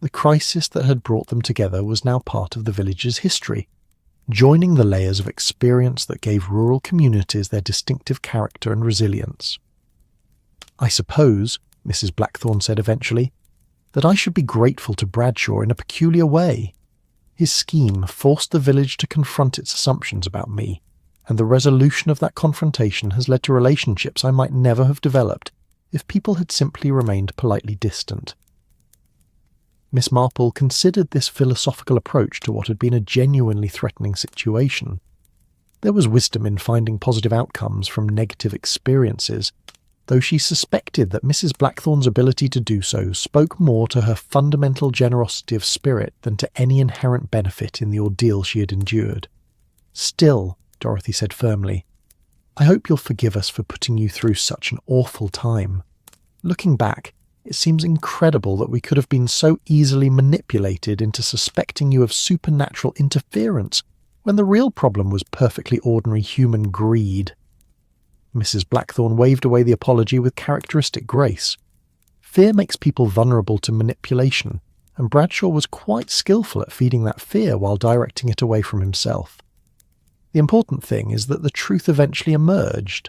A: The crisis that had brought them together was now part of the village's history, joining the layers of experience that gave rural communities their distinctive character and resilience. "I suppose," Mrs. Blackthorne said eventually, "that I should be grateful to Bradshaw in a peculiar way. His scheme forced the village to confront its assumptions about me, and the resolution of that confrontation has led to relationships I might never have developed if people had simply remained politely distant." Miss Marple considered this philosophical approach to what had been a genuinely threatening situation. There was wisdom in finding positive outcomes from negative experiences, though she suspected that Mrs. Blackthorne's ability to do so spoke more to her fundamental generosity of spirit than to any inherent benefit in the ordeal she had endured. "Still," Dorothy said firmly, "I hope you'll forgive us for putting you through such an awful time. Looking back, it seems incredible that we could have been so easily manipulated into suspecting you of supernatural interference when the real problem was perfectly ordinary human greed." Mrs. Blackthorne waved away the apology with characteristic grace. Fear makes people vulnerable to manipulation, and Bradshaw was quite skillful at feeding that fear while directing it away from himself. The important thing is that the truth eventually emerged,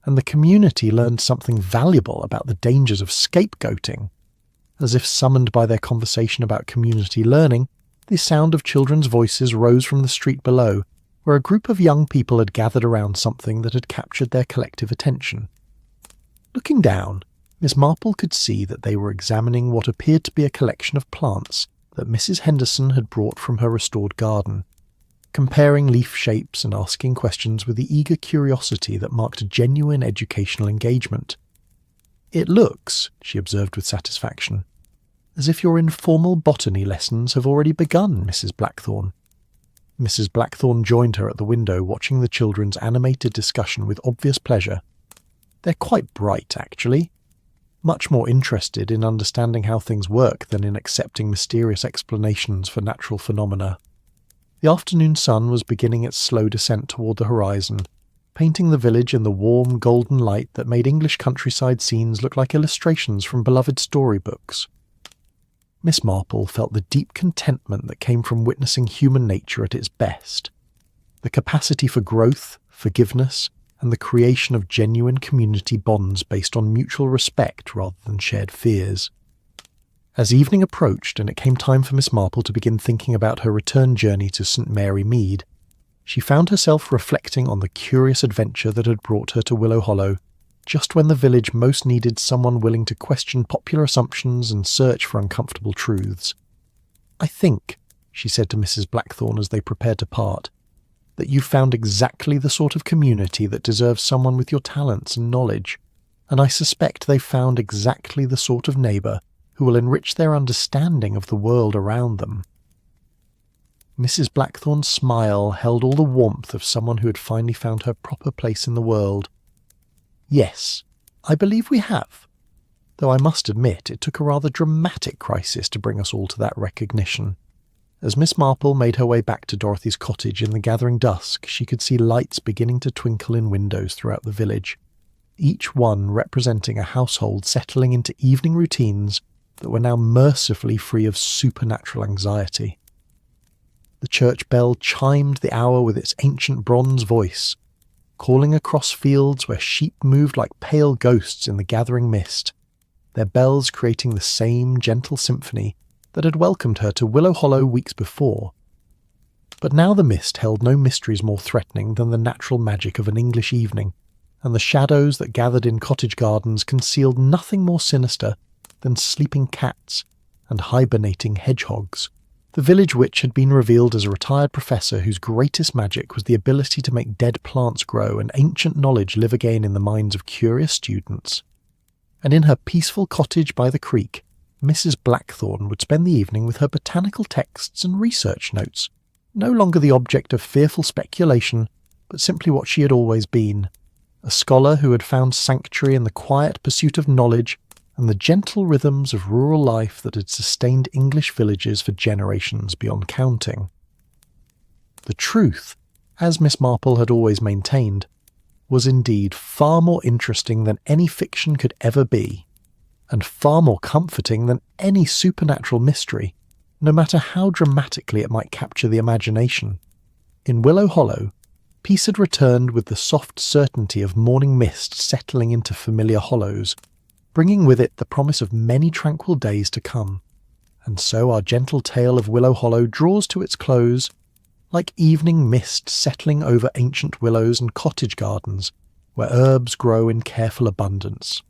A: and the community learned something valuable about the dangers of scapegoating. As if summoned by their conversation about community learning, the sound of children's voices rose from the street below, where a group of young people had gathered around something that had captured their collective attention. Looking down, Miss Marple could see that they were examining what appeared to be a collection of plants that Mrs. Henderson had brought from her restored garden, comparing leaf shapes and asking questions with the eager curiosity that marked genuine educational engagement. "It looks," she observed with satisfaction, "as if your informal botany lessons have already begun, Mrs. Blackthorne." Mrs. Blackthorne joined her at the window, watching the children's animated discussion with obvious pleasure. "They're quite bright, actually. Much more interested in understanding how things work than in accepting mysterious explanations for natural phenomena." The afternoon sun was beginning its slow descent toward the horizon, painting the village in the warm, golden light that made English countryside scenes look like illustrations from beloved storybooks. Miss Marple felt the deep contentment that came from witnessing human nature at its best. The capacity for growth, forgiveness, and the creation of genuine community bonds based on mutual respect rather than shared fears. As evening approached and it came time for Miss Marple to begin thinking about her return journey to St. Mary Mead, she found herself reflecting on the curious adventure that had brought her to Willow Hollow, just when the village most needed someone willing to question popular assumptions and search for uncomfortable truths. "I think," she said to Mrs. Blackthorne as they prepared to part, "that you've found exactly the sort of community that deserves someone with your talents and knowledge, and I suspect they've found exactly the sort of neighbour who will enrich their understanding of the world around them." Mrs. Blackthorne's smile held all the warmth of someone who had finally found her proper place in the world. "Yes, I believe we have. Though I must admit it took a rather dramatic crisis to bring us all to that recognition." As Miss Marple made her way back to Dorothy's cottage in the gathering dusk, she could see lights beginning to twinkle in windows throughout the village, each one representing a household settling into evening routines that were now mercifully free of supernatural anxiety. The church bell chimed the hour with its ancient bronze voice, calling across fields where sheep moved like pale ghosts in the gathering mist, their bells creating the same gentle symphony that had welcomed her to Willow Hollow weeks before. But now the mist held no mysteries more threatening than the natural magic of an English evening, and the shadows that gathered in cottage gardens concealed nothing more sinister than sleeping cats and hibernating hedgehogs. The village witch had been revealed as a retired professor whose greatest magic was the ability to make dead plants grow and ancient knowledge live again in the minds of curious students. And in her peaceful cottage by the creek, Mrs. Blackthorne would spend the evening with her botanical texts and research notes, no longer the object of fearful speculation, but simply what she had always been, a scholar who had found sanctuary in the quiet pursuit of knowledge and the gentle rhythms of rural life that had sustained English villages for generations beyond counting. The truth, as Miss Marple had always maintained, was indeed far more interesting than any fiction could ever be, and far more comforting than any supernatural mystery, no matter how dramatically it might capture the imagination. In Willow Hollow, peace had returned with the soft certainty of morning mist settling into familiar hollows, bringing with it the promise of many tranquil days to come. And so our gentle tale of Willow Hollow draws to its close, like evening mist settling over ancient willows and cottage gardens, where herbs grow in careful abundance.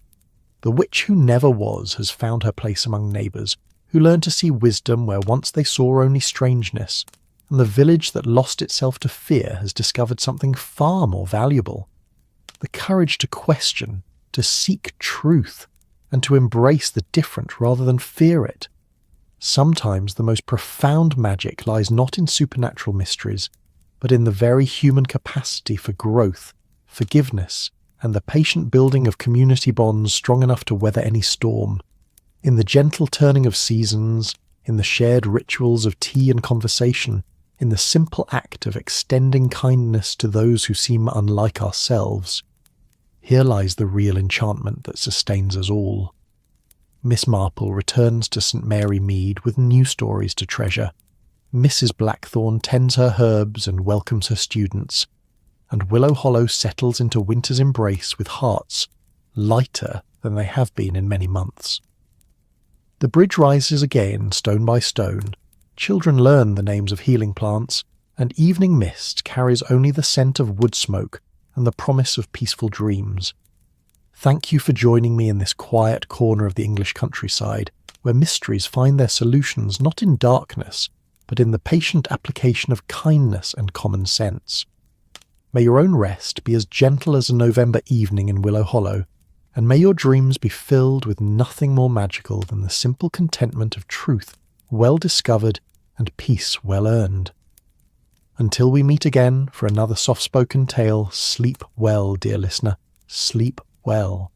A: The witch who never was has found her place among neighbours, who learn to see wisdom where once they saw only strangeness, and the village that lost itself to fear has discovered something far more valuable: the courage to question, to seek truth, and to embrace the different rather than fear it. Sometimes the most profound magic lies not in supernatural mysteries, but in the very human capacity for growth, forgiveness, and the patient building of community bonds strong enough to weather any storm, in the gentle turning of seasons, in the shared rituals of tea and conversation, in the simple act of extending kindness to those who seem unlike ourselves. Here lies the real enchantment that sustains us all. Miss Marple returns to St. Mary Mead with new stories to treasure. Mrs. Blackthorne tends her herbs and welcomes her students, and Willow Hollow settles into winter's embrace with hearts lighter than they have been in many months. The bridge rises again stone by stone, children learn the names of healing plants, and evening mist carries only the scent of wood smoke and the promise of peaceful dreams. Thank you for joining me in this quiet corner of the English countryside, where mysteries find their solutions not in darkness, but in the patient application of kindness and common sense. May your own rest be as gentle as a November evening in Willow Hollow, and may your dreams be filled with nothing more magical than the simple contentment of truth well discovered and peace well earned. Until we meet again for another soft-spoken tale, sleep well, dear listener, sleep well.